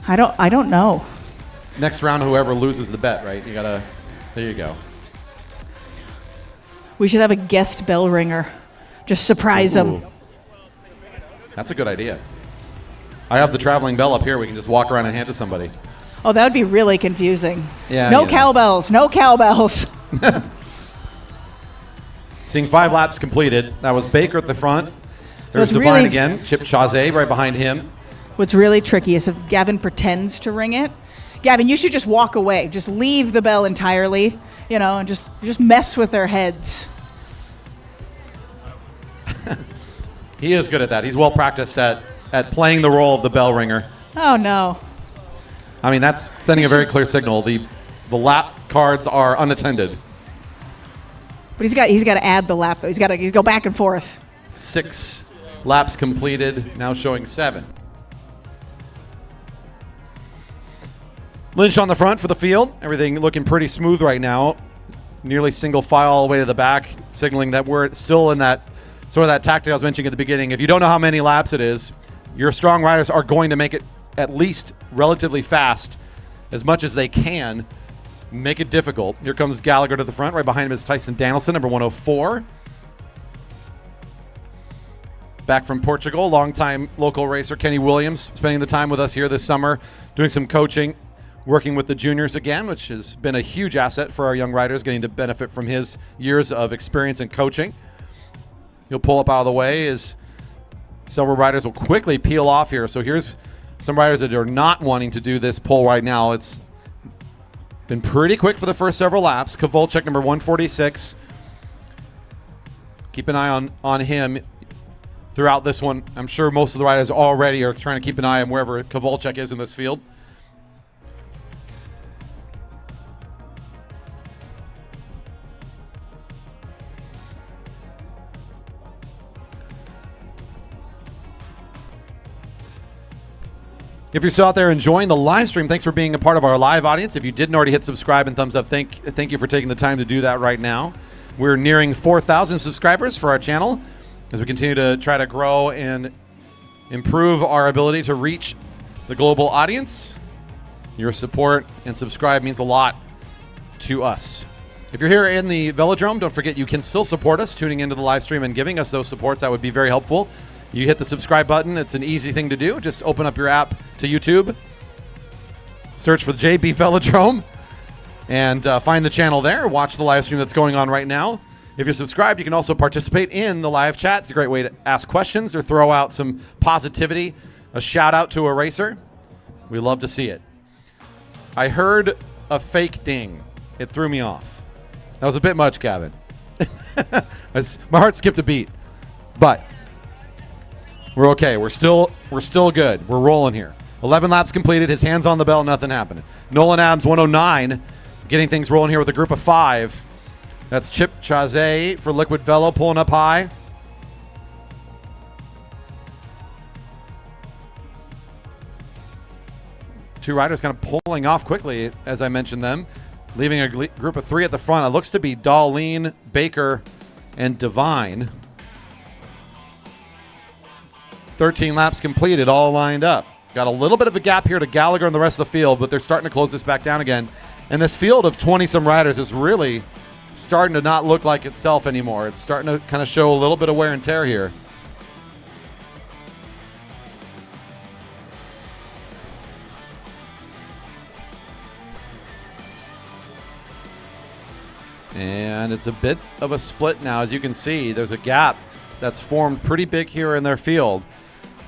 I don't know. Next round, whoever loses the bet, right? There you go. We should have a guest bell ringer. Just surprise them. That's a good idea. I have the traveling bell up here. We can just walk around and hand it to somebody. Oh, that would be really confusing. Yeah. No cowbells. No cowbells. Seeing 5 laps completed. That was Baker at the front. There's it's Devine really again. Chip Chazé right behind him. What's really tricky is if Gavin pretends to ring it. Gavin, you should just walk away. Just leave the bell entirely, and just mess with their heads. He is good at that. He's well practiced at playing the role of the bell ringer. Oh, no. I mean, that's sending a very clear signal. The lap cards are unattended. But he's got to add the lap, though. He's got to go back and forth. 6 laps completed, now showing 7. Lynch on the front for the field. Everything looking pretty smooth right now. Nearly single file all the way to the back, signaling that we're still in that sort of that tactic I was mentioning at the beginning. If you don't know how many laps it is, your strong riders are going to make it at least relatively fast, as much as they can. Make it difficult. Here comes Gallagher to the front. Right behind him is Tyson Danielson, number 104. Back from Portugal, longtime local racer Kenny Williams, spending the time with us here this summer, doing some coaching, working with the juniors again, which has been a huge asset for our young riders, getting to benefit from his years of experience in coaching. He'll pull up out of the way as several riders will quickly peel off here. So here's some riders that are not wanting to do this pull right now. It's been pretty quick for the first several laps. Kovalchuk, number 146. Keep an eye on him throughout this one. I'm sure most of the riders already are trying to keep an eye on wherever Kovalchuk is in this field. If you're still out there enjoying the live stream, thanks for being a part of our live audience. If you didn't already hit subscribe and thumbs up, thank you for taking the time to do that right now. We're nearing 4,000 subscribers for our channel as we continue to try to grow and improve our ability to reach the global audience. Your support and subscribe means a lot to us. If you're here in the Velodrome, don't forget you can still support us tuning into the live stream and giving us those supports. That would be very helpful. You hit the subscribe button. It's an easy thing to do. Just open up your app to YouTube, search for the JB Velodrome, and find the channel there. Watch the live stream that's going on right now. If you're subscribed, you can also participate in the live chat. It's a great way to ask questions or throw out some positivity, a shout out to a racer. We love to see it. I heard a fake ding. It threw me off. That was a bit much, Gavin. My heart skipped a beat, but we're okay. We're still good. We're rolling here. 11 laps completed. His hands on the bell. Nothing happening. Nolan Adams, 109, getting things rolling here with a group of 5. That's Chip Chazé for Liquid Velo pulling up high. Two riders kind of pulling off quickly, as I mentioned them, leaving a group of 3 at the front. It looks to be Darlene, Baker, and Divine. 13 laps completed, all lined up. Got a little bit of a gap here to Gallagher and the rest of the field, but they're starting to close this back down again. And this field of 20-some riders is really starting to not look like itself anymore. It's starting to kind of show a little bit of wear and tear here. And it's a bit of a split now. As you can see, there's a gap that's formed pretty big here in their field.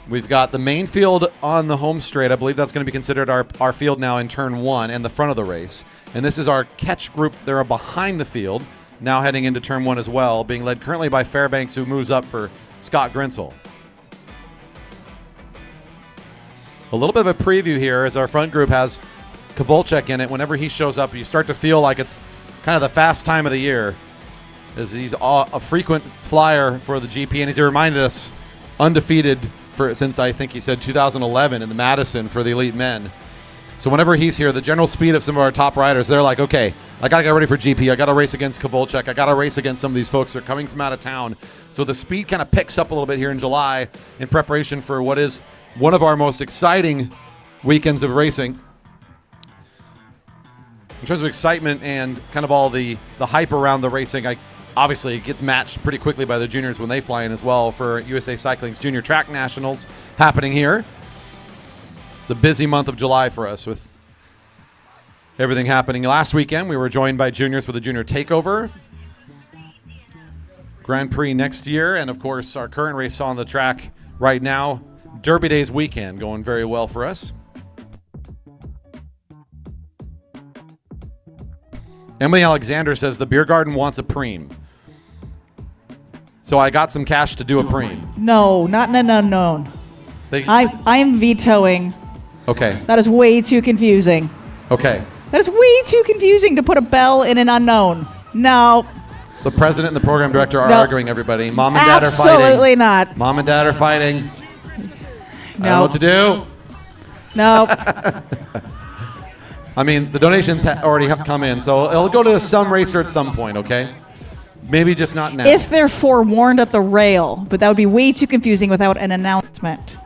We've got the main field on the home straight. I believe that's going to be considered our field now in turn 1 and the front of the race. And this is our catch group. They're behind the field, now heading into turn 1 as well, being led currently by Fairbanks, who moves up for Scott Grinsell. A little bit of a preview here as our front group has Kovalchuk in it. Whenever he shows up, you start to feel like it's kind of the fast time of the year, as he's a frequent flyer for the GP, and he's reminded us undefeated since I think he said 2011 in the Madison for the elite men. So whenever he's here, the general speed of some of our top riders, they're like, okay, I got to get ready for GP. I got to race against Kovalchuk. I got to race against some of these folks that are coming from out of town. So the speed kind of picks up a little bit here in July in preparation for what is one of our most exciting weekends of racing. In terms of excitement and kind of all the hype around the racing, obviously it gets matched pretty quickly by the juniors when they fly in as well for USA Cycling's Junior Track Nationals happening here. It's a busy month of July for us with everything happening. Last weekend we were joined by juniors for the Junior Takeover Grand Prix next year, and of course our current race on the track right now, Derby Days weekend, going very well for us. Emily Alexander says the beer garden wants a preem. So I got some cash to do a preem. No, not in an unknown. I'm vetoing. Okay. That is way too confusing. Okay. That is way too confusing to put a bell in an unknown. No. The president and the program director are arguing, everybody. Mom and dad are fighting. Absolutely not. Mom and dad are fighting. No. I don't know what to do. No. I mean, the donations already have come in, so it'll go to some racer at some point, okay? Maybe just not now. If they're forewarned at the rail, but that would be way too confusing without an announcement.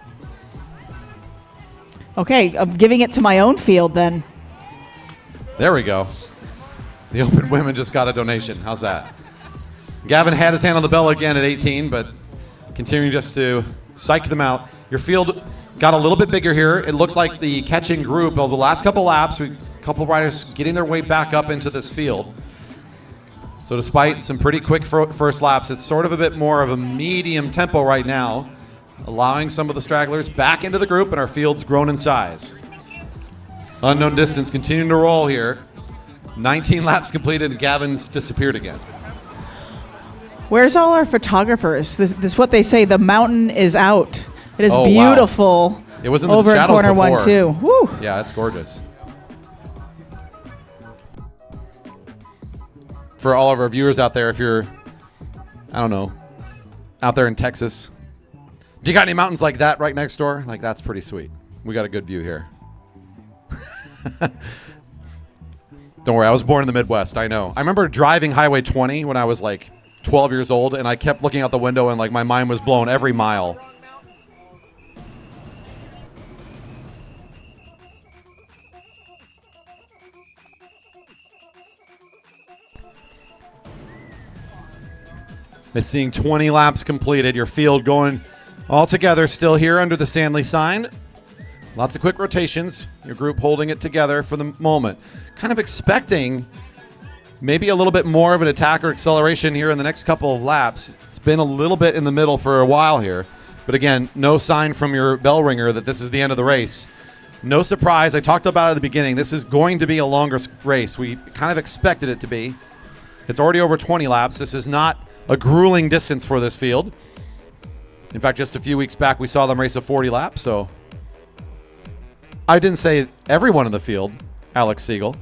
Okay, I'm giving it to my own field then. There we go. The Open Women just got a donation. How's that? Gavin had his hand on the bell again at 18, but continuing just to psych them out. Your field got a little bit bigger here. It looked like the catching group over the last couple laps, a couple of riders getting their way back up into this field. So despite some pretty quick first laps, it's sort of a bit more of a medium tempo right now, allowing some of the stragglers back into the group, and our field's grown in size. Unknown distance continuing to roll here. 19 laps completed, and Gavin's disappeared again. Where's all our photographers? This is what they say. The mountain is out. It is Oh, wow. beautiful. It was in the over in shadows corner before. 1, 2. Woo. Yeah, it's gorgeous. For all of our viewers out there, if you're, I don't know, out there in Texas, do you got any mountains like that right next door? Like, that's pretty sweet. We got a good view here. Don't worry, I was born in the Midwest, I know. I remember driving Highway 20 when I was like 12 years old, and I kept looking out the window and like my mind was blown every mile. Seeing 20 laps completed, your field going all together still here under the Stanley sign. Lots of quick rotations, your group holding it together for the moment. Kind of expecting maybe a little bit more of an attack or acceleration here in the next couple of laps. It's been a little bit in the middle for a while here. But again, no sign from your bell ringer that this is the end of the race. No surprise, I talked about it at the beginning. This is going to be a longer race. We kind of expected it to be. It's already over 20 laps. This is not a grueling distance for this field. In fact, just a few weeks back, we saw them race a 40 lap, so I didn't say everyone in the field, Alex Siegel.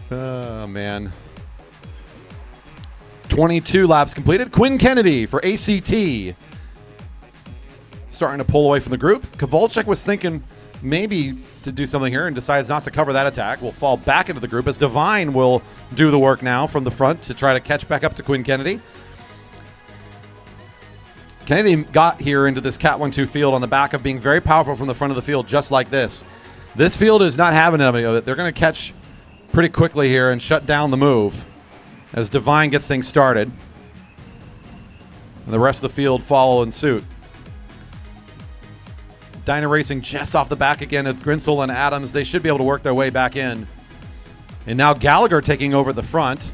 Oh, man. 22 laps completed. Quinn Kennedy for ACT. Starting to pull away from the group. Kowalczyk was thinking maybe to do something here and decides not to cover that attack. Will fall back into the group as Devine will do the work now from the front to try to catch back up to Quinn Kennedy. Kennedy got here into this Cat 1-2 field on the back of being very powerful from the front of the field, just like this. This field is not having any of it. They're going to catch pretty quickly here and shut down the move as Devine gets things started. And the rest of the field follow in suit. Dyna Racing just off the back again with Grinsell and Adams. They should be able to work their way back in. And now Gallagher taking over at the front.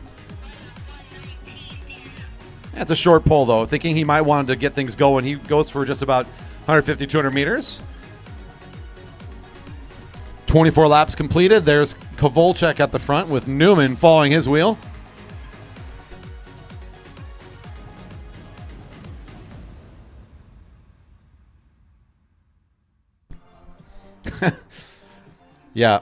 That's a short pole, though. Thinking he might want to get things going. He goes for just about 150, 200 meters. 24 laps completed. There's Kowalczyk at the front with Newman following his wheel. Yeah,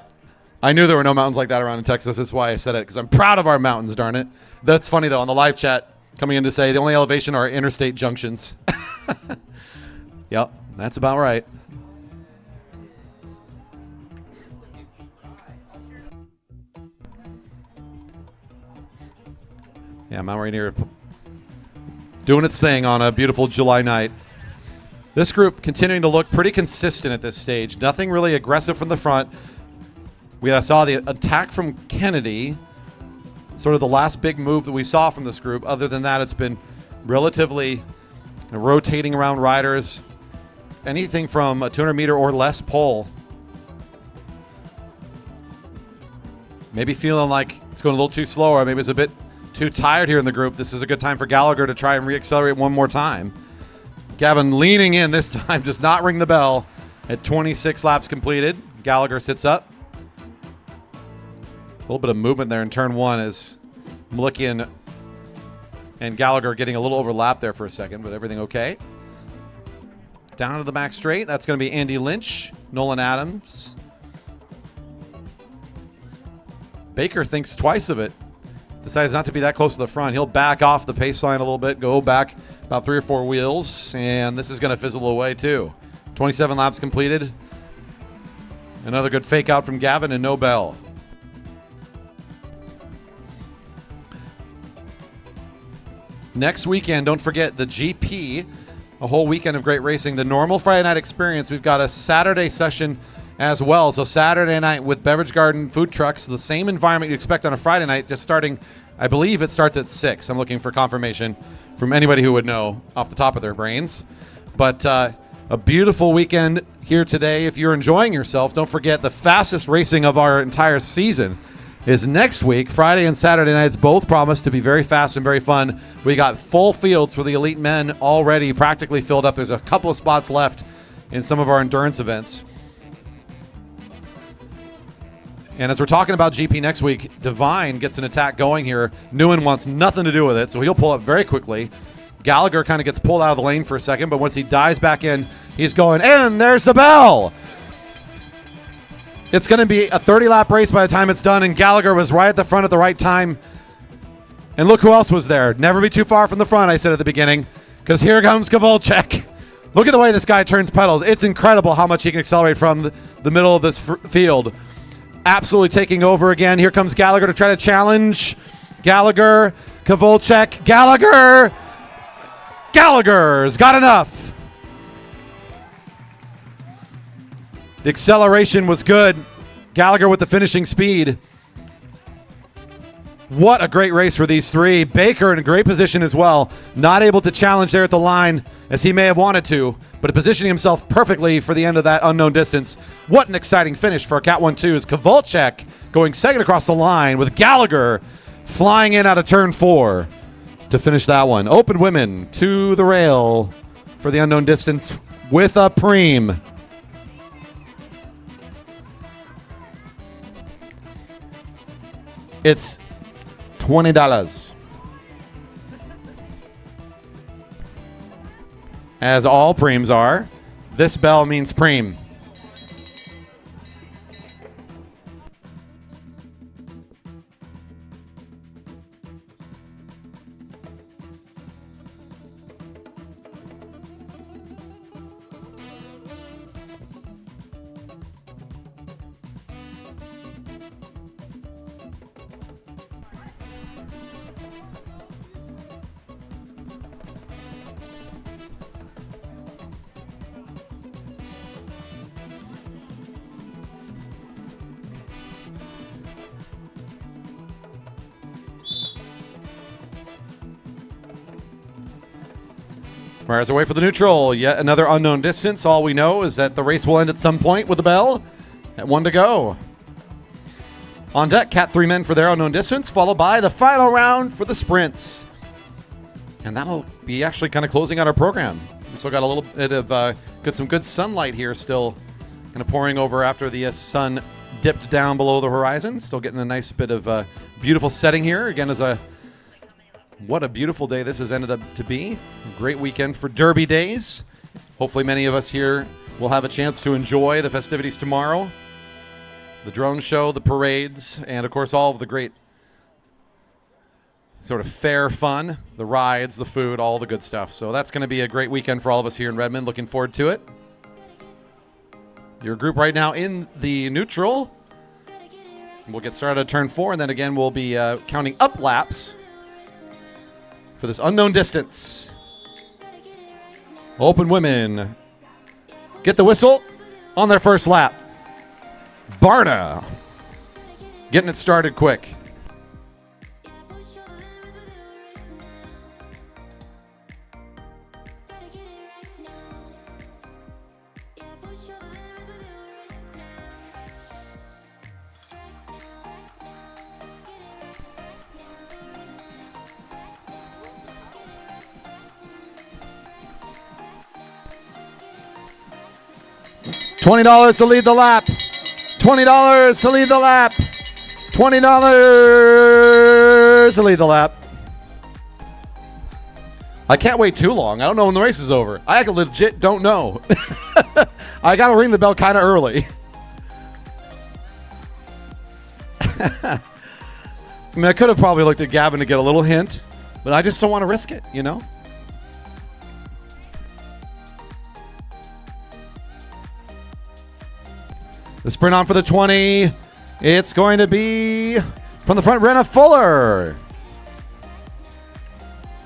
I knew there were no mountains like that around in Texas. That's why I said it, because I'm proud of our mountains, darn it. That's funny, though, on the live chat, coming in to say the only elevation are interstate junctions. Yep, that's about right. Yeah, Mount Rainier doing its thing on a beautiful July night. This group continuing to look pretty consistent at this stage. Nothing really aggressive from the front. We saw the attack from Kennedy, sort of the last big move that we saw from this group. Other than that, it's been relatively rotating around riders. Anything from a 200 meter or less pole. Maybe feeling like it's going a little too slow, or maybe it's a bit too tired here in the group. This is a good time for Gallagher to try and reaccelerate one more time. Gavin leaning in this time, does not ring the bell at 26 laps completed. Gallagher sits up. A little bit of movement there in turn one as Malikian and Gallagher getting a little overlapped there for a second, but everything okay. Down to the back straight. That's going to be Andy Lynch, Nolan Adams. Baker thinks twice of it. Decides not to be that close to the front. He'll back off the pace line a little bit, go back about 3 or 4 wheels, and this is going to fizzle away too. 27 laps completed. Another good fake out from Gavin and no bell. Next weekend, don't forget the GP, a whole weekend of great racing. The normal Friday night experience, we've got a Saturday session as well. So Saturday night with Beverage Garden food trucks, the same environment you expect on a Friday night, just starting I believe it starts at 6. I'm looking for confirmation from anybody who would know off the top of their brains. But a beautiful weekend here today. If you're enjoying yourself, don't forget the fastest racing of our entire season is next week. Friday and Saturday nights both promise to be very fast and very fun. We got full fields for the elite men already practically filled up. There's a couple of spots left in some of our endurance events. And as we're talking about GP next week, Devine gets an attack going here. Newen wants nothing to do with it, so he'll pull up very quickly. Gallagher kind of gets pulled out of the lane for a second, but once he dives back in, he's going, and there's the bell. It's going to be a 30-lap race by the time it's done, and Gallagher was right at the front at the right time. And look who else was there. Never be too far from the front, I said at the beginning, because here comes Kowalczyk. Look at the way this guy turns pedals. It's incredible how much he can accelerate from the middle of this field. Absolutely taking over again. Here comes Gallagher to try to challenge. Gallagher, Kowalczyk, Gallagher. Gallagher's got enough. The acceleration was good. Gallagher with the finishing speed. What a great race for these three. Baker in a great position as well. Not able to challenge there at the line as he may have wanted to, but positioning himself perfectly for the end of that unknown distance. What an exciting finish for a Cat 1-2 is Kowalczyk going second across the line with Gallagher flying in out of turn 4 to finish that one. Open women to the rail for the unknown distance with a preem. It's $20. As all preems are, this bell means preem. Whereas away for the neutral, yet another unknown distance. All we know is that the race will end at some point with the bell at 1 to go. On deck, Cat 3 men for their unknown distance, followed by the final round for the sprints. And that'll be actually kind of closing out our program. We still got a little bit of got some good sunlight here still kind of pouring over after the sun dipped down below the horizon. Still getting a nice bit of beautiful setting here. Again, what a beautiful day this has ended up to be. A great weekend for Derby days. Hopefully many of us here will have a chance to enjoy the festivities tomorrow. The drone show, the parades, and of course all of the great sort of fair fun, the rides, the food, all the good stuff. So that's going to be a great weekend for all of us here in Redmond. Looking forward to it. Your group right now in the neutral. We'll get started at turn 4, and then again we'll be counting up laps for this unknown distance. Open women get the whistle on their first lap. Barna getting it started quick. $20 to lead the lap. $20 to lead the lap. $20 to lead the lap. I can't wait too long. I don't know when the race is over. I legit don't know. I got to ring the bell kind of early. I mean, I could have probably looked at Gavin to get a little hint, but I just don't want to risk it, you know? The sprint on for the 20. It's going to be from the front, Renna Fuller.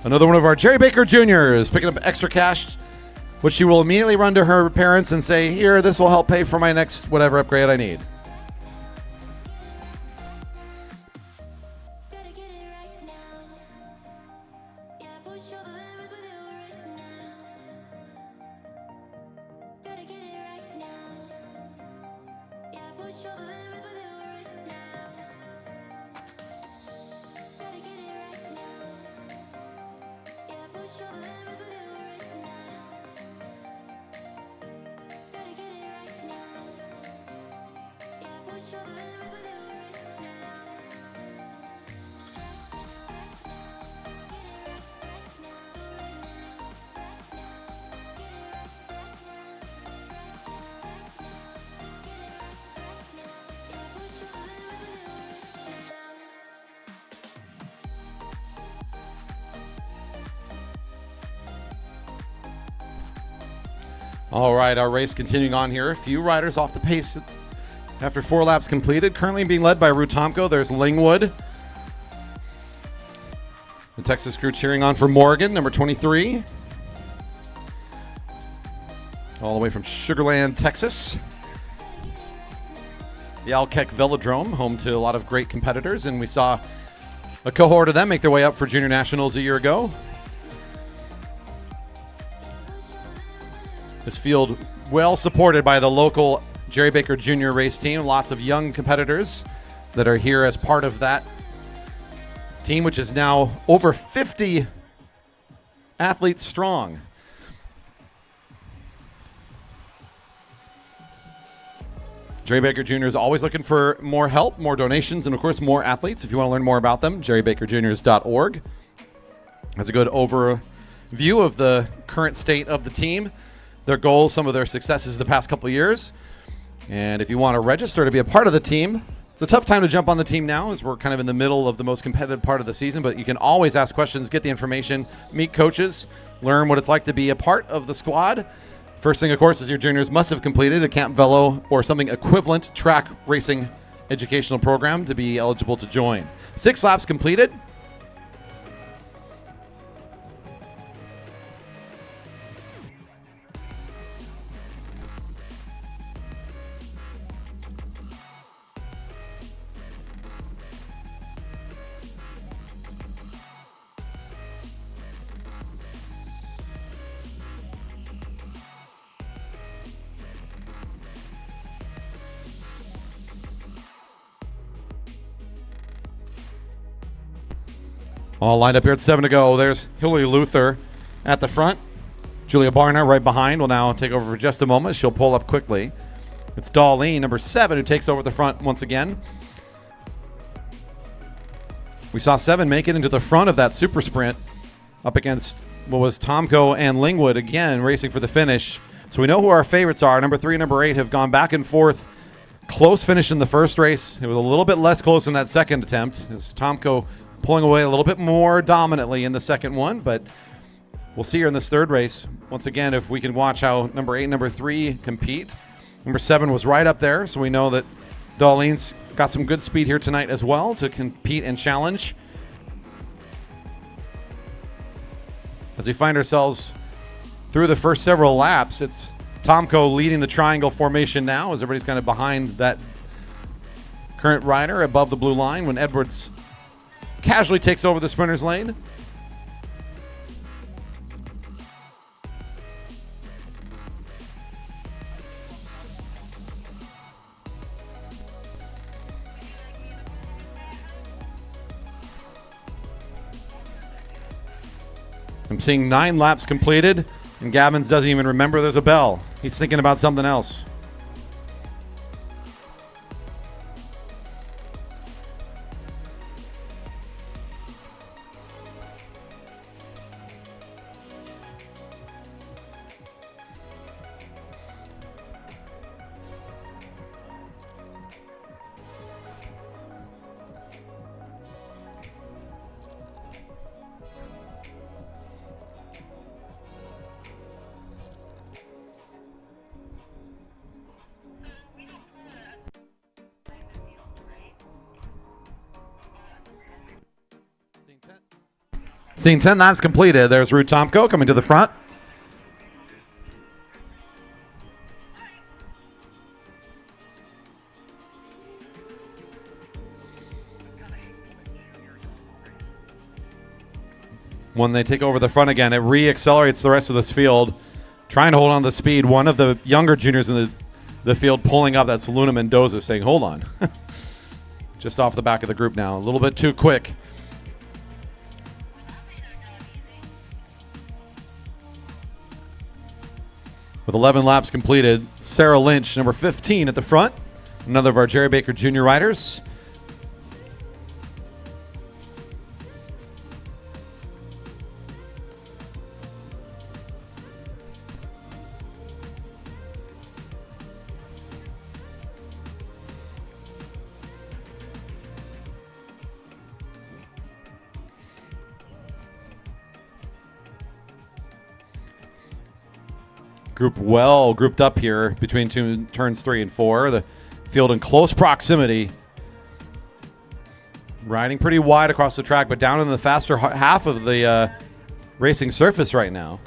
Another one of our Jerry Baker Juniors picking up extra cash, which she will immediately run to her parents and say, here, this will help pay for my next whatever upgrade I need. All right, our race continuing on here. A few riders off the pace after 4 laps completed. Currently being led by Rutomko. There's Lingwood. The Texas crew cheering on for Morgan, number 23. All the way from Sugar Land, Texas. The Alkek Velodrome, home to a lot of great competitors, and we saw a cohort of them make their way up for Junior Nationals a year ago. This field well supported by the local Jerry Baker Jr. race team. Lots of young competitors that are here as part of that team, which is now over 50 athletes strong. Jerry Baker Jr. is always looking for more help, more donations, and of course more athletes. If you want to learn more about them, jerrybakerjuniors.org has a good overview of the current state of the team, their goals, some of their successes the past couple of years. And if you want to register to be a part of the team, it's a tough time to jump on the team now as we're kind of in the middle of the most competitive part of the season, but you can always ask questions, get the information, meet coaches, learn what it's like to be a part of the squad. First thing, of course, is your juniors must have completed a Camp Velo or something equivalent track racing educational program to be eligible to join. 6 laps completed. All lined up here at 7 to go. There's Hillary Luther at the front. Julia Barner right behind will now take over for just a moment. She'll pull up quickly. It's Darlene, number 7, who takes over the front once again. We saw 7 make it into the front of that super sprint up against what was Tomko and Lingwood again racing for the finish. So we know who our favorites are. Number 3 and number 8 have gone back and forth. Close finish in the first race. It was a little bit less close in that second attempt as Tomko pulling away a little bit more dominantly in the second one, but we'll see here in this third race. Once again, if we can watch how number 8 and number 3 compete. Number 7 was right up there, so we know that Darlene's got some good speed here tonight as well to compete and challenge. As we find ourselves through the first several laps, it's Tomko leading the triangle formation now as everybody's kind of behind that current rider above the blue line when Edwards casually takes over the sprinter's lane. I'm seeing 9 laps completed, and Gabbins doesn't even remember there's a bell. He's thinking about something else. Seeing 10 laps completed, there's Rutomko coming to the front. When they take over the front again, it re-accelerates the rest of this field, trying to hold on to the speed. One of the younger juniors in the the field pulling up. That's Luna Mendoza saying, hold on. Just off the back of the group now. A little bit too quick. With 11 laps completed, Sarah Lynch, number 15 at the front. Another of our Jerry Baker Jr. riders. Group well grouped up here between turns 3 and 4. The field in close proximity. Riding pretty wide across the track, but down in the faster half of the racing surface right now.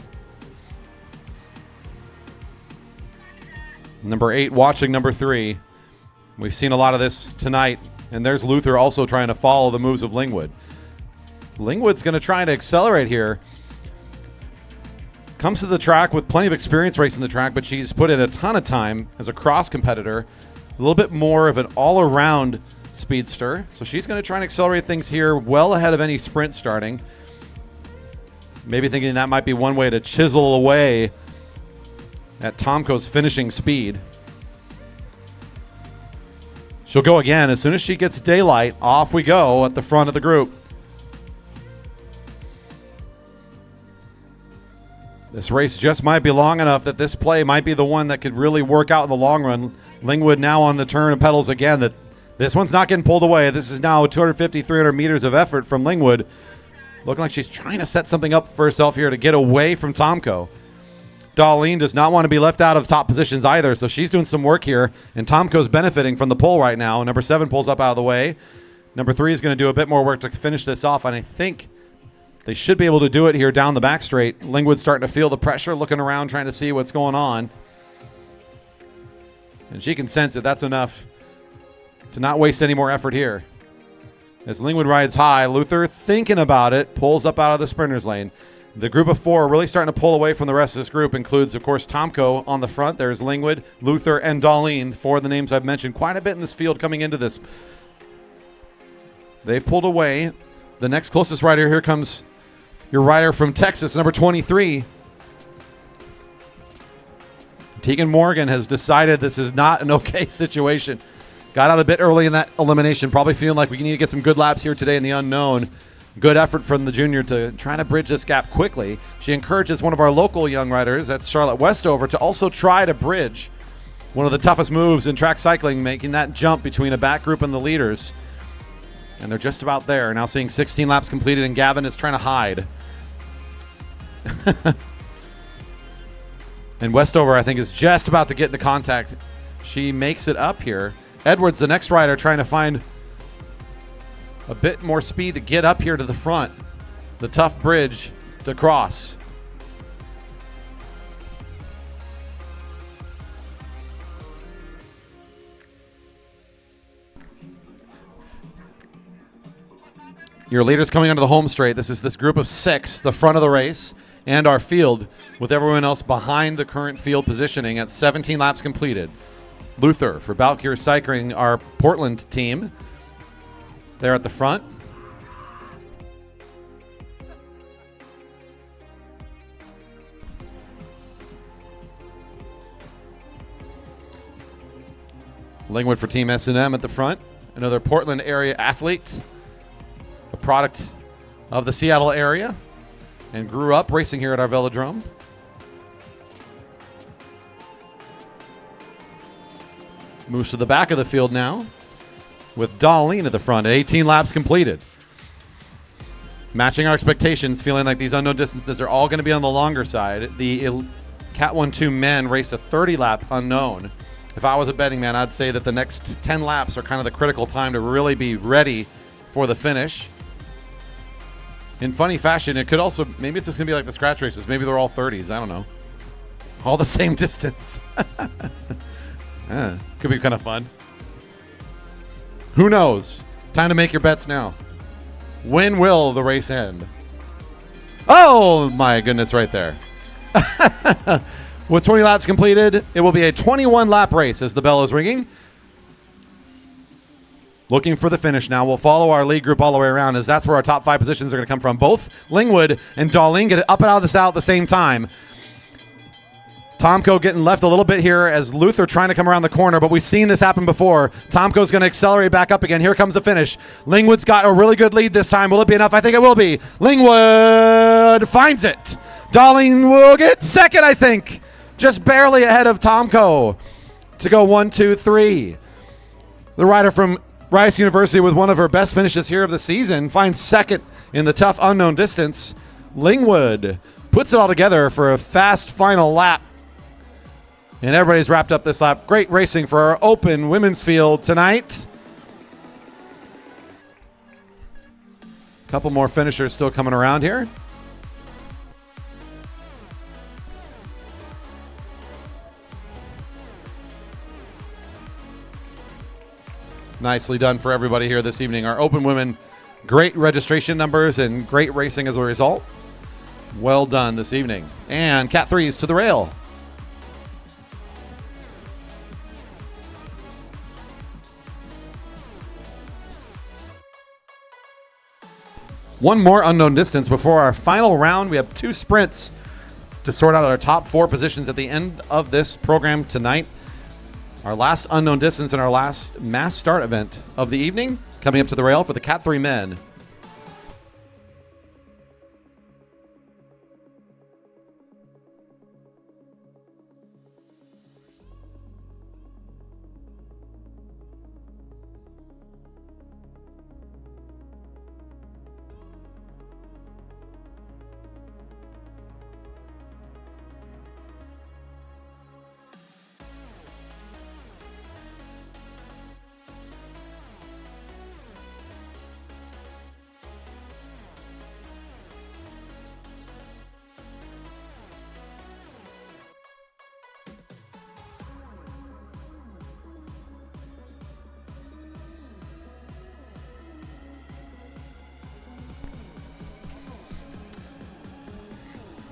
Number 8 watching number 3. We've seen a lot of this tonight, and there's Luther also trying to follow the moves of Lingwood. Lingwood's going to try to accelerate here. Comes to the track with plenty of experience racing the track, but she's put in a ton of time as a cross competitor. A little bit more of an all-around speedster. So she's going to try and accelerate things here well ahead of any sprint starting. Maybe thinking that might be one way to chisel away at Tomko's finishing speed. She'll go again. As soon as she gets daylight, off we go at the front of the group. This race just might be long enough that this play might be the one that could really work out in the long run. Lingwood now on the turn and pedals again. That this one's not getting pulled away. This is now 250, 300 meters of effort from Lingwood. Looking like she's trying to set something up for herself here to get away from Tomko. Darlene does not want to be left out of top positions either, so she's doing some work here, and Tomko's benefiting from the pull right now. Number 7 pulls up out of the way. Number 3 is going to do a bit more work to finish this off, and I think they should be able to do it here down the back straight. Lingwood's starting to feel the pressure, looking around, trying to see what's going on. And she can sense that that's enough to not waste any more effort here. As Lingwood rides high, Luther, thinking about it, pulls up out of the sprinter's lane. The group of 4 really starting to pull away from the rest of this group. Includes, of course, Tomko on the front. There's Lingwood, Luther, and Darlene. 4 of the names I've mentioned quite a bit in this field coming into this. They've pulled away. The next closest rider, here comes your rider from Texas, number 23. Tegan Morgan has decided this is not an okay situation. Got out a bit early in that elimination, probably feeling like we need to get some good laps here today in the unknown. Good effort from the junior to try to bridge this gap quickly. She encourages one of our local young riders, that's Charlotte Westover, to also try to bridge one of the toughest moves in track cycling, making that jump between a back group and the leaders. And they're just about there. Now seeing 16 laps completed, and Gavin is trying to hide. And Westover, I think, is just about to get into contact. She makes it up here. Edwards, the next rider, trying to find a bit more speed to get up here to the front. The tough bridge to cross. Your leaders coming onto the home straight. This is this group of 6, the front of the race, and our field, with everyone else behind the current field positioning at 17 laps completed. Luther for Balkyr Cycling, our Portland team. They're at the front. Lingwood for Team S&M at the front. Another Portland area athlete. A product of the Seattle area and grew up racing here at our velodrome. Moves to the back of the field now with Darlene at the front at 18 laps completed. Matching our expectations, feeling like these unknown distances are all going to be on the longer side. The Cat 1-2 men race a 30-lap unknown. If I was a betting man, I'd say that the next 10 laps are kind of the critical time to really be ready for the finish. In funny fashion, it could also, maybe it's just going to be like the scratch races. Maybe they're all 30s. I don't know. All the same distance. Could be kind of fun. Who knows? Time to make your bets now. When will the race end? Oh, my goodness, right there. With 20 laps completed, it will be a 21-lap race as the bell is ringing. Looking for the finish now. We'll follow our lead group all the way around as that's where our top 5 positions are going to come from. Both Lingwood and Darlene get it up and out of the saddle at the same time. Tomko getting left a little bit here as Luther trying to come around the corner, but we've seen this happen before. Tomko's going to accelerate back up again. Here comes the finish. Lingwood's got a really good lead this time. Will it be enough? I think it will be. Lingwood finds it. Darlene will get second, I think. Just barely ahead of Tomko to go 1, 2, 3. The rider from Rice University with one of her best finishes here of the season finds second in the tough unknown distance. Lingwood puts it all together for a fast final lap. And everybody's wrapped up this lap. Great racing for our open women's field tonight. A couple more finishers still coming around here. Nicely done for everybody here this evening. Our open women, great registration numbers and great racing as a result. Well done this evening. And Cat 3s to the rail. One more unknown distance before our final round. We have 2 sprints to sort out our top 4 positions at the end of this program tonight. Our last unknown distance and our last mass start event of the evening coming up to the rail for the Cat 3 men.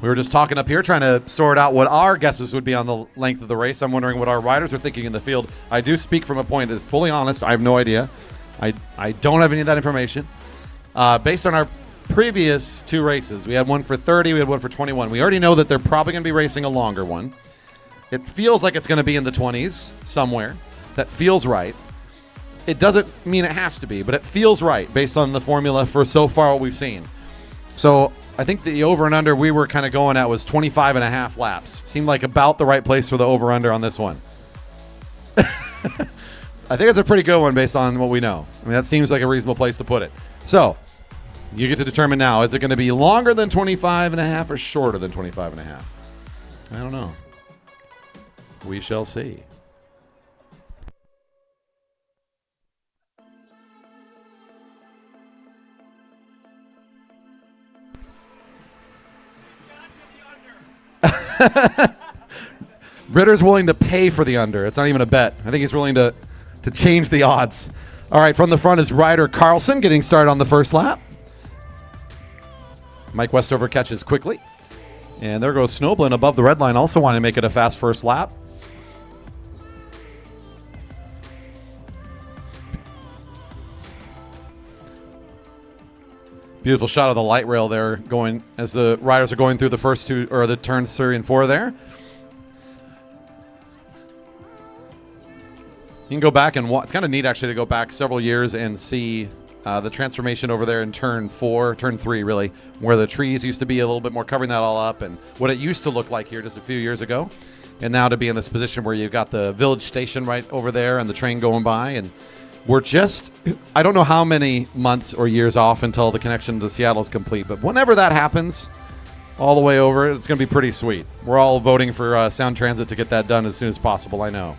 We were just talking up here trying to sort out what our guesses would be on the length of the race. I'm wondering what our riders are thinking in the field. I do speak from a point that is fully honest. I have no idea. I don't have any of that information. Based on our previous 2 races, we had one for 30, we had one for 21. We already know that they're probably going to be racing a longer one. It feels like it's going to be in the 20s somewhere. That feels right. It doesn't mean it has to be, but it feels right based on the formula for so far what we've seen. So I think the over and under we were kind of going at was 25 and a half laps. Seemed like about the right place for the over under on this one. I think it's a pretty good one based on what we know. I mean, that seems like a reasonable place to put it. So you get to determine now, is it going to be longer than 25 and a half or shorter than 25 and a half? I don't know. We shall see. Ritter's willing to pay for the under. It's not even a bet. I think he's willing to change the odds. All right, from the front is Ryder Carlson getting started on the first lap. Mike Westover catches quickly. And there goes Snowblin above the red line, also wanting to make it a fast first lap. Beautiful shot of the light rail there going as the riders are going through the first 2, or the turns 3 and 4 there. You can go back and watch. It's kind of neat actually to go back several years and see the transformation over there in turn 3 really, where the trees used to be a little bit more, covering that all up, and what it used to look like here just a few years ago. And now to be in this position where you've got the village station right over there and the train going by, and we're just, I don't know how many months or years off until the connection to Seattle is complete, but whenever that happens, all the way over, it's going to be pretty sweet. We're all voting for Sound Transit to get that done as soon as possible, I know.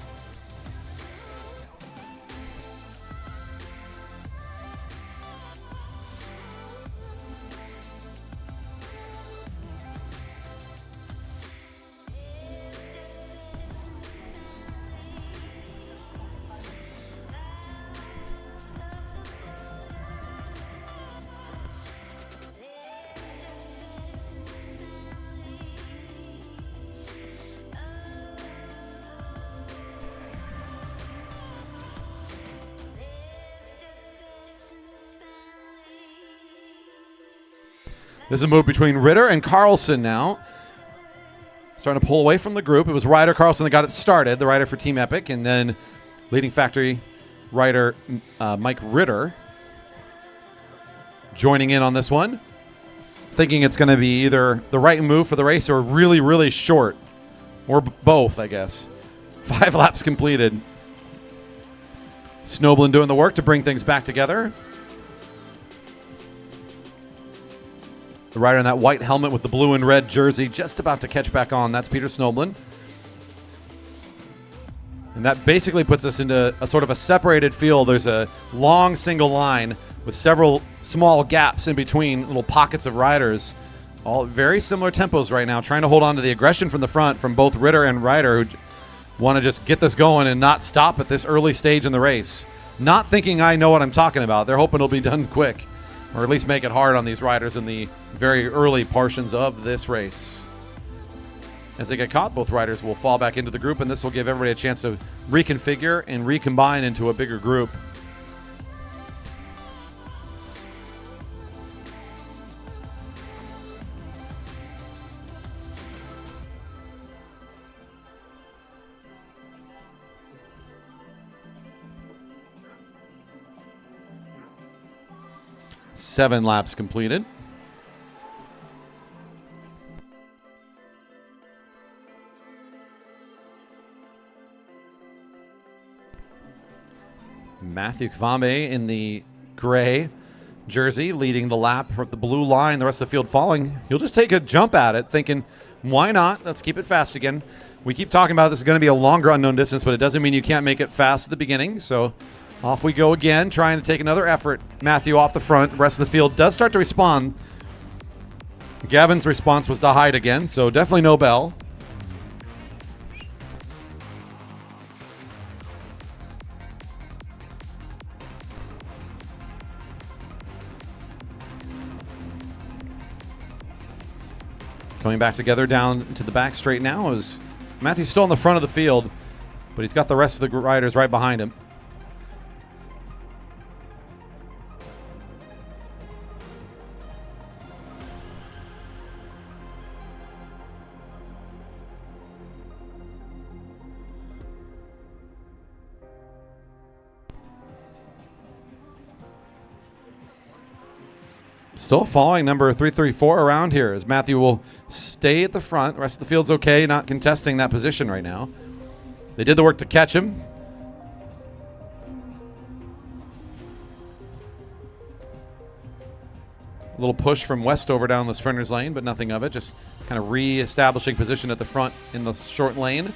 This is a move between Ritter and Carlson now. Starting to pull away from the group. It was Ryder Carlson that got it started, the rider for Team Epic, and then leading factory rider Mike Ritter joining in on this one, thinking it's going to be either the right move for the race or really, really short, or both, I guess. 5 laps completed. Snoblin doing the work to bring things back together. The rider in that white helmet with the blue and red jersey just about to catch back on. That's Peter Snoblin. And that basically puts us into a sort of a separated field. There's a long single line with several small gaps in between, little pockets of riders. All very similar tempos right now, trying to hold on to the aggression from the front from both Ritter and Ryder, who want to just get this going and not stop at this early stage in the race. Not thinking I know what I'm talking about. They're hoping it'll be done quick, or at least make it hard on these riders in the very early portions of this race. As they get caught, both riders will fall back into the group, and this will give everybody a chance to reconfigure and recombine into a bigger group. Seven laps completed. Matthew Kvambe in the gray jersey leading the lap with the blue line, the rest of the field following. He'll just take a jump at it, thinking, why not? Let's keep it fast again. We keep talking about this is going to be a longer unknown distance, but it doesn't mean you can't make it fast at the beginning. So off we go again, trying to take another effort. Matthew off the front. The rest of the field does start to respond. Gavin's response was to hide again, so definitely no bell. Coming back together down to the back straight now is Matthew's still in the front of the field, but he's got the rest of the riders right behind him. Still following number 334 around here as Matthew will stay at the front. The rest of the field's okay, not contesting that position right now. They did the work to catch him. A little push from Westover down the sprinter's lane, but nothing of it. Just kind of re-establishing position at the front in the short lane.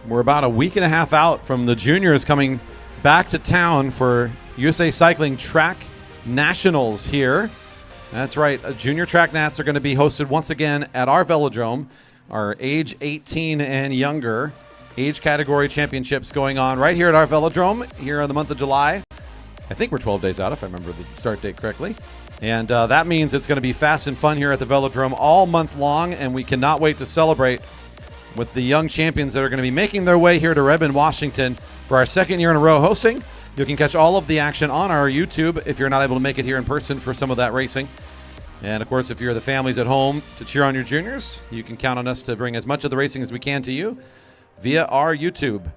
We're about a week and a half out from the juniors coming back to town for USA Cycling Track Nationals here. That's right. Junior Track Nats are going to be hosted once again at our velodrome. Our age 18 and younger age category championships going on right here at our velodrome here in the month of July. I think we're 12 days out if I remember the start date correctly. And that means it's going to be fast and fun here at the velodrome all month long, and we cannot wait to celebrate with the young champions that are going to be making their way here to Redmond, Washington for our second year in a row hosting. You can catch all of the action on our YouTube if you're not able to make it here in person for some of that racing. And, of course, if you're the families at home to cheer on your juniors, you can count on us to bring as much of the racing as we can to you via our YouTube.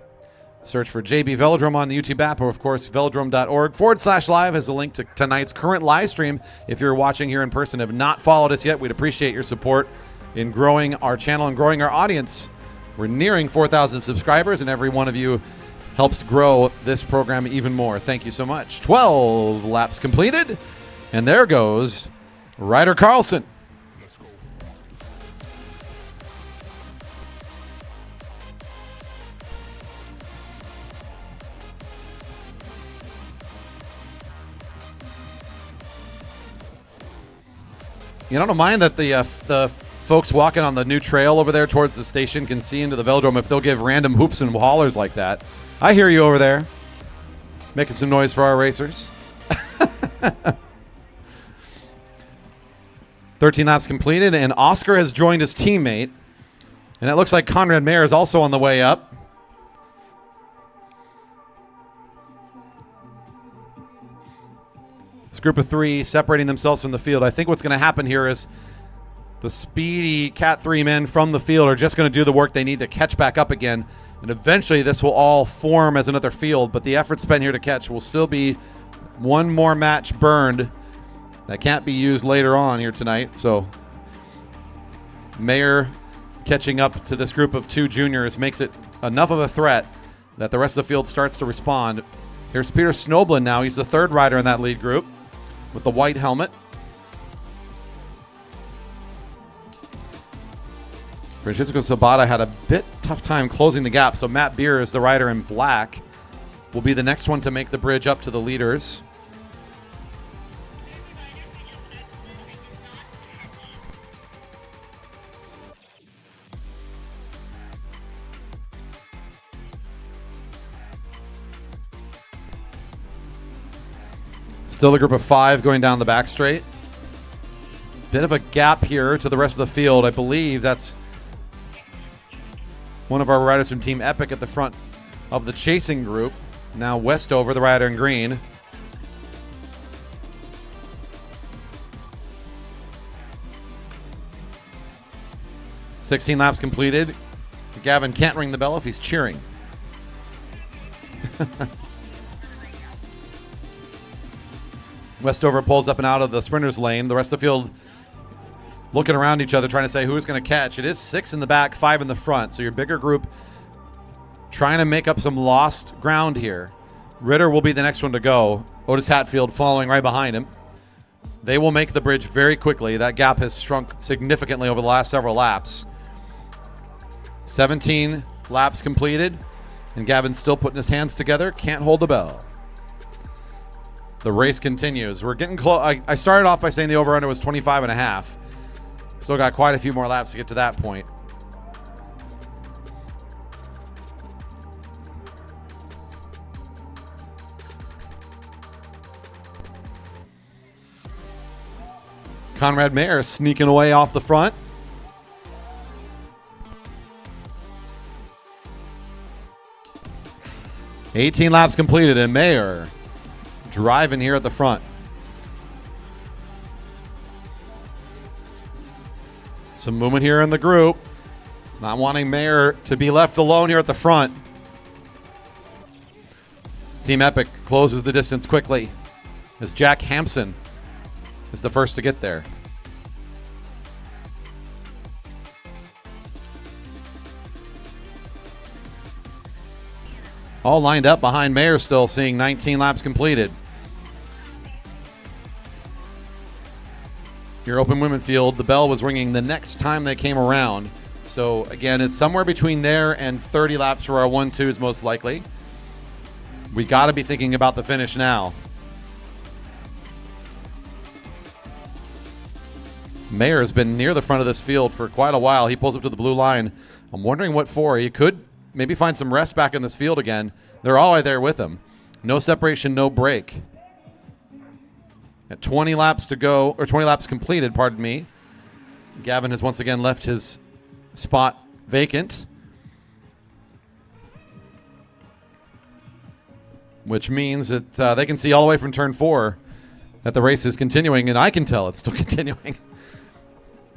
Search for JB Velodrome on the YouTube app, or, of course, velodrome.org/live has a link to tonight's current live stream. If you're watching here in person and have not followed us yet, we'd appreciate your support in growing our channel and growing our audience. We're nearing 4,000 subscribers, and every one of you helps grow this program even more. Thank you so much. 12 laps completed, and there goes Ryder Carlson. You don't mind that the folks walking on the new trail over there towards the station can see into the velodrome if they'll give random hoops and hollers like that. I hear you over there, making some noise for our racers. 13 laps completed, and Oscar has joined his teammate. And it looks like Conrad Mayer is also on the way up. This group of 3 separating themselves from the field. I think what's going to happen here is the speedy Cat 3 men from the field are just going to do the work they need to catch back up again. And eventually this will all form as another field, but the effort spent here to catch will still be one more match burned that can't be used later on here tonight. So Mayer catching up to this group of 2 juniors makes it enough of a threat that the rest of the field starts to respond. Here's Peter Snoblin now. He's the 3rd rider in that lead group with the white helmet. Francisco Sabata had a bit tough time closing the gap, so Matt Beers, the rider in black, will be the next one to make the bridge up to the leaders. Still a group of 5 going down the back straight. Bit of a gap here to the rest of the field. I believe that's one of our riders from Team Epic at the front of the chasing group. Now Westover, the rider in green. "16 laps completed." Gavin can't ring the bell if he's cheering. Westover pulls up and out of the sprinter's lane. The rest of the field looking around each other, trying to say who's going to catch. It is 6 in the back, 5 in the front. So your bigger group trying to make up some lost ground here. Ritter will be the next one to go. Otis Hatfield following right behind him. They will make the bridge very quickly. That gap has shrunk significantly over the last several laps. 17 laps completed, and Gavin's still putting his hands together. Can't hold the bell. The race continues. We're getting close. I started off by saying the over-under was 25 and a half. Still got quite a few more laps to get to that point. Conrad Mayer sneaking away off the front. "18 laps completed, and Mayer driving here at the front. Some movement here in the group. Not wanting Mayer to be left alone here at the front. Team Epic closes the distance quickly as Jack Hampson is the first to get there. All lined up behind Mayer still, seeing 19 laps completed. Your open women field, the bell was ringing the next time they came around. So again, it's somewhere between there and 30 laps for our 1-2s most likely. We got to be thinking about the finish now. Mayer has been near the front of this field for quite a while. He pulls up to the blue line. I'm wondering what for. He could maybe find some rest back in this field again. They're all right there with him. No separation, no break. At 20 laps to go, or 20 laps completed, pardon me. Gavin has once again left his spot vacant, which means that they can see all the way from turn 4 that the race is continuing, and I can tell it's still continuing.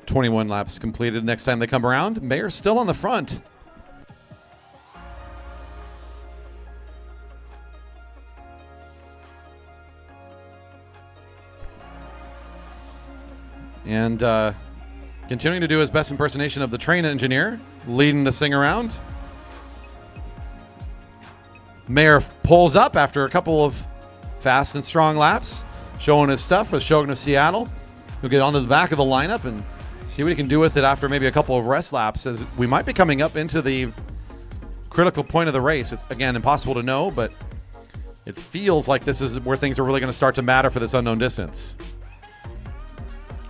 21 laps completed. Next time they come around, Mayer's still on the front. And continuing to do his best impersonation of the train engineer, leading the thing around. Mayer pulls up after a couple of fast and strong laps, showing his stuff with Shogun of Seattle. He'll get onto the back of the lineup and see what he can do with it after maybe a couple of rest laps, as we might be coming up into the critical point of the race. It's, again, impossible to know, but it feels like this is where things are really going to start to matter for this unknown distance.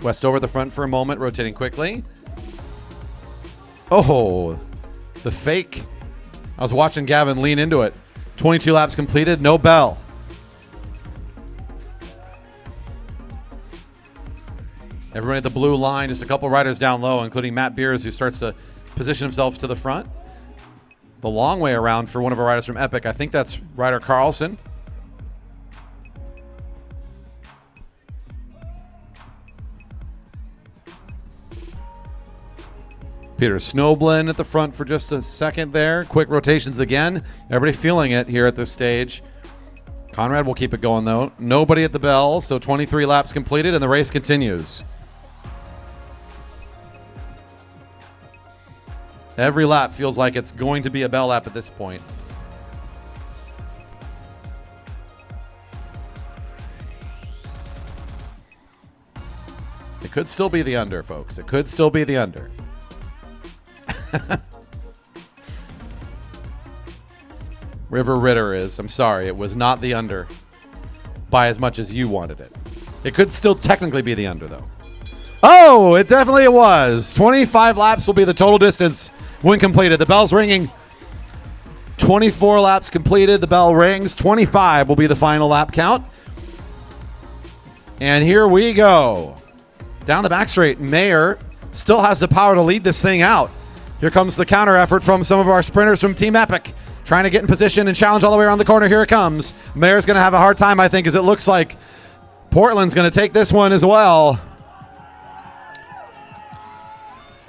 Westover at the front for a moment, rotating quickly. Oh, the fake. I was watching Gavin lean into it. 22 laps completed, no bell. Everybody at the blue line, just a couple riders down low, including Matt Beers, who starts to position himself to the front. The long way around for one of our riders from Epic. I think that's rider Carlson. Peter Snowblin at the front for just a second there. Quick rotations again. Everybody feeling it here at this stage. Conrad will keep it going, though. Nobody at the bell, so 23 laps completed, and the race continues. Every lap feels like it's going to be a bell lap at this point. It could still be the under, folks. It could still be the under. River Ritter is. I'm sorry. It was not the under by as much as you wanted it. It could still technically be the under, though. Oh, it definitely was. 25 laps will be the total distance when completed. The bell's ringing. 24 laps completed. The bell rings. 25 will be the final lap count. And here we go. Down the back straight, Mayer still has the power to lead this thing out. Here comes the counter effort from some of our sprinters from Team Epic. Trying to get in position and challenge all the way around the corner. Here it comes. Mayer's going to have a hard time, I think, as it looks like Portland's going to take this one as well.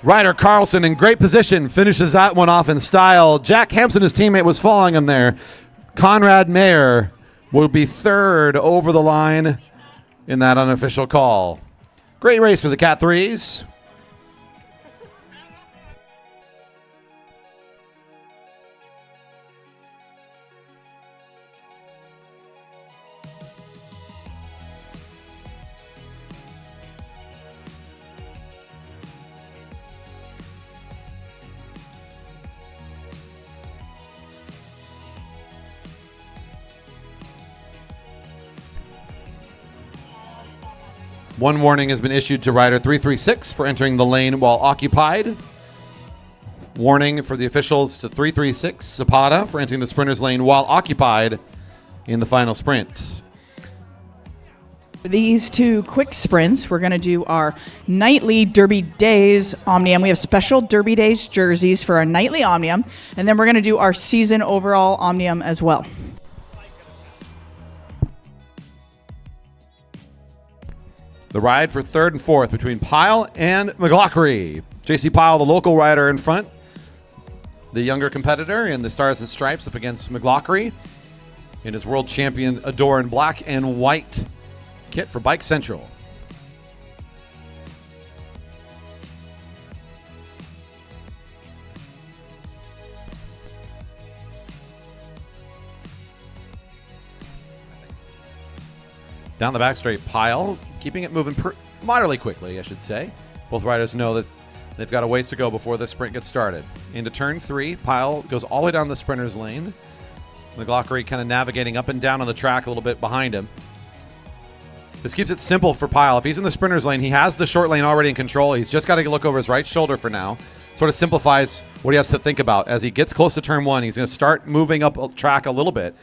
Ryder Carlson in great position finishes that one off in style. Jack Hampson, his teammate, was following him there. Conrad Mayer will be third over the line in that unofficial call. Great race for the Cat 3s. One warning has been issued to rider 336 for entering the lane while occupied. Warning for the officials to 336 Zapata for entering the sprinter's lane while occupied in the final sprint. For these two quick sprints, we're going to do our nightly Derby Days Omnium. We have special Derby Days jerseys for our nightly Omnium, and then we're going to do our season overall Omnium as well. The ride for third and fourth between Pyle and McLaughlin. JC Pyle, the local rider in front. The younger competitor in the Stars and Stripes up against McLaughlin in his world champion Adore in black and white kit for Bike Central. Down the back straight, Pyle keeping it moving moderately quickly, I should say. Both riders know that they've got a ways to go before the sprint gets started. Into turn 3, Pyle goes all the way down the sprinter's lane. McLaughlin kind of navigating up and down on the track a little bit behind him. This keeps it simple for Pyle. If he's in the sprinter's lane, he has the short lane already in control. He's just got to look over his right shoulder for now. Sort of simplifies what he has to think about. As he gets close to turn 1, he's going to start moving up track a little bit.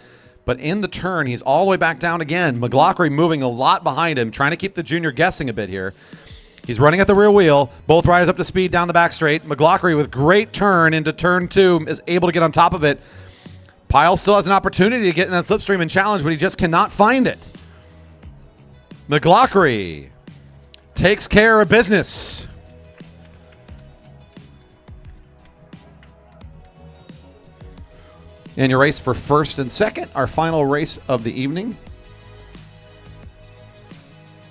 But in the turn, he's all the way back down again. McLaughlin moving a lot behind him, trying to keep the junior guessing a bit here. He's running at the rear wheel. Both riders up to speed down the back straight. McLaughlin with great turn into turn 2 is able to get on top of it. Pyle still has an opportunity to get in that slipstream and challenge, but he just cannot find it. McLaughlin takes care of business. And your race for first and second, our final race of the evening.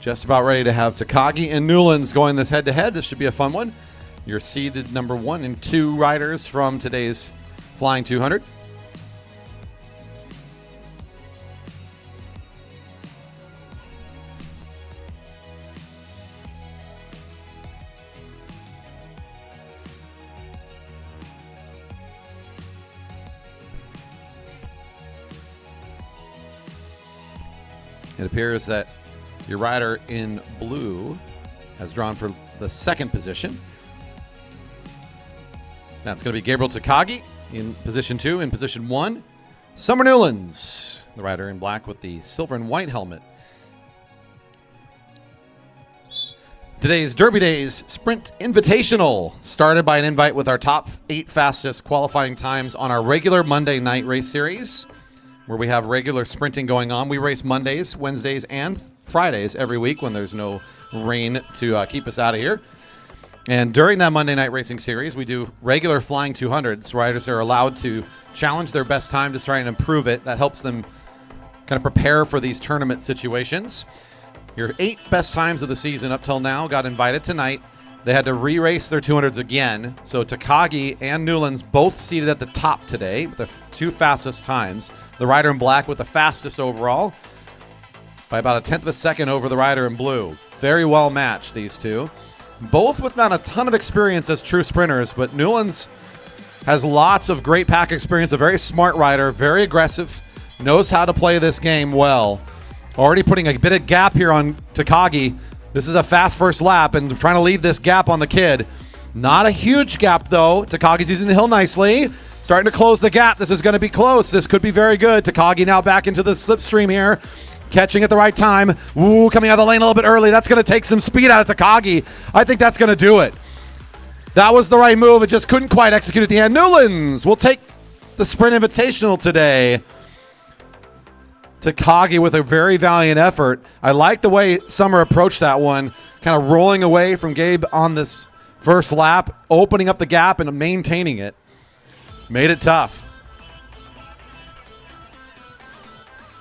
Just about ready to have Takagi and Newlands going this head-to-head. This should be a fun one. Your seeded number 1 and 2 riders from today's Flying 200. It appears that your rider in blue has drawn for the second position. That's going to be Gabriel Takagi in position 2. In position 1, Summer Newlands, the rider in black with the silver and white helmet. Today's Derby Days Sprint Invitational started by an invite with our top 8 fastest qualifying times on our regular Monday night race series, where we have regular sprinting going on. We race Mondays, Wednesdays, and Fridays every week when there's no rain to keep us out of here. And during that Monday night racing series, we do regular flying 200s. Riders are allowed to challenge their best time to try and improve it. That helps them kind of prepare for these tournament situations. Your 8 best times of the season up till now got invited tonight. They had to re-race their 200s again. So Takagi and Newlands both seated at the top today with the 2 fastest times. The rider in black with the fastest overall by about a 1/10 of a second over the rider in blue. Very well matched, these two. Both with not a ton of experience as true sprinters, but Newlands has lots of great pack experience, a very smart rider, very aggressive, knows how to play this game well. Already putting a bit of gap here on Takagi. This is a fast first lap and trying to leave this gap on the kid. Not a huge gap, though. Takagi's using the hill nicely. Starting to close the gap. This is going to be close. This could be very good. Takagi now back into the slipstream here. Catching at the right time. Ooh, coming out of the lane a little bit early. That's going to take some speed out of Takagi. I think that's going to do it. That was the right move. It just couldn't quite execute at the end. Newlands will take the Sprint Invitational today. Takagi with a very valiant effort. I like the way Summer approached that one, kind of rolling away from Gabe on this first lap, opening up the gap and maintaining it. Made it tough.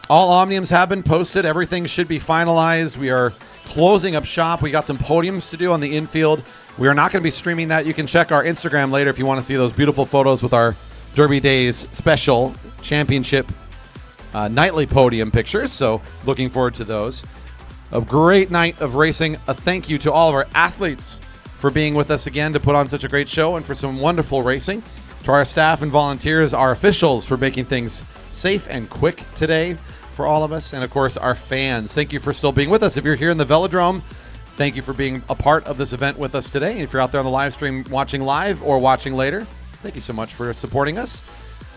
All omniums have been posted. Everything should be finalized. We are closing up shop. We got some podiums to do on the infield. We are not going to be streaming that. You can check our Instagram later if you want to see those beautiful photos with our Derby Days special championship nightly podium pictures, so looking forward to those. A great night of racing. A thank you to all of our athletes for being with us again to put on such a great show and for some wonderful racing. To our staff and volunteers, our officials for making things safe and quick today for all of us, and of course our fans. Thank you for still being with us. If you're here in the Velodrome, thank you for being a part of this event with us today. And if you're out there on the live stream watching live or watching later, thank you so much for supporting us.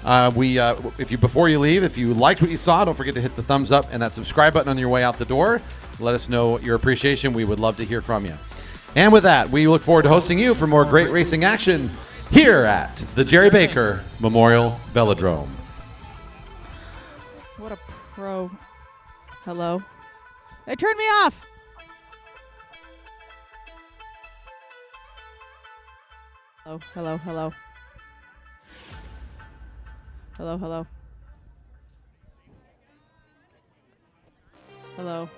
Before you leave, if you liked what you saw, don't forget to hit the thumbs up and that subscribe button on your way out the door. Let us know your appreciation. We would love to hear from you. And with that, we look forward to hosting you for more great racing action here at the Jerry Baker Memorial Velodrome. What a pro. Hello. They turned me off. Hello, hello, hello. Hello, hello. Hello.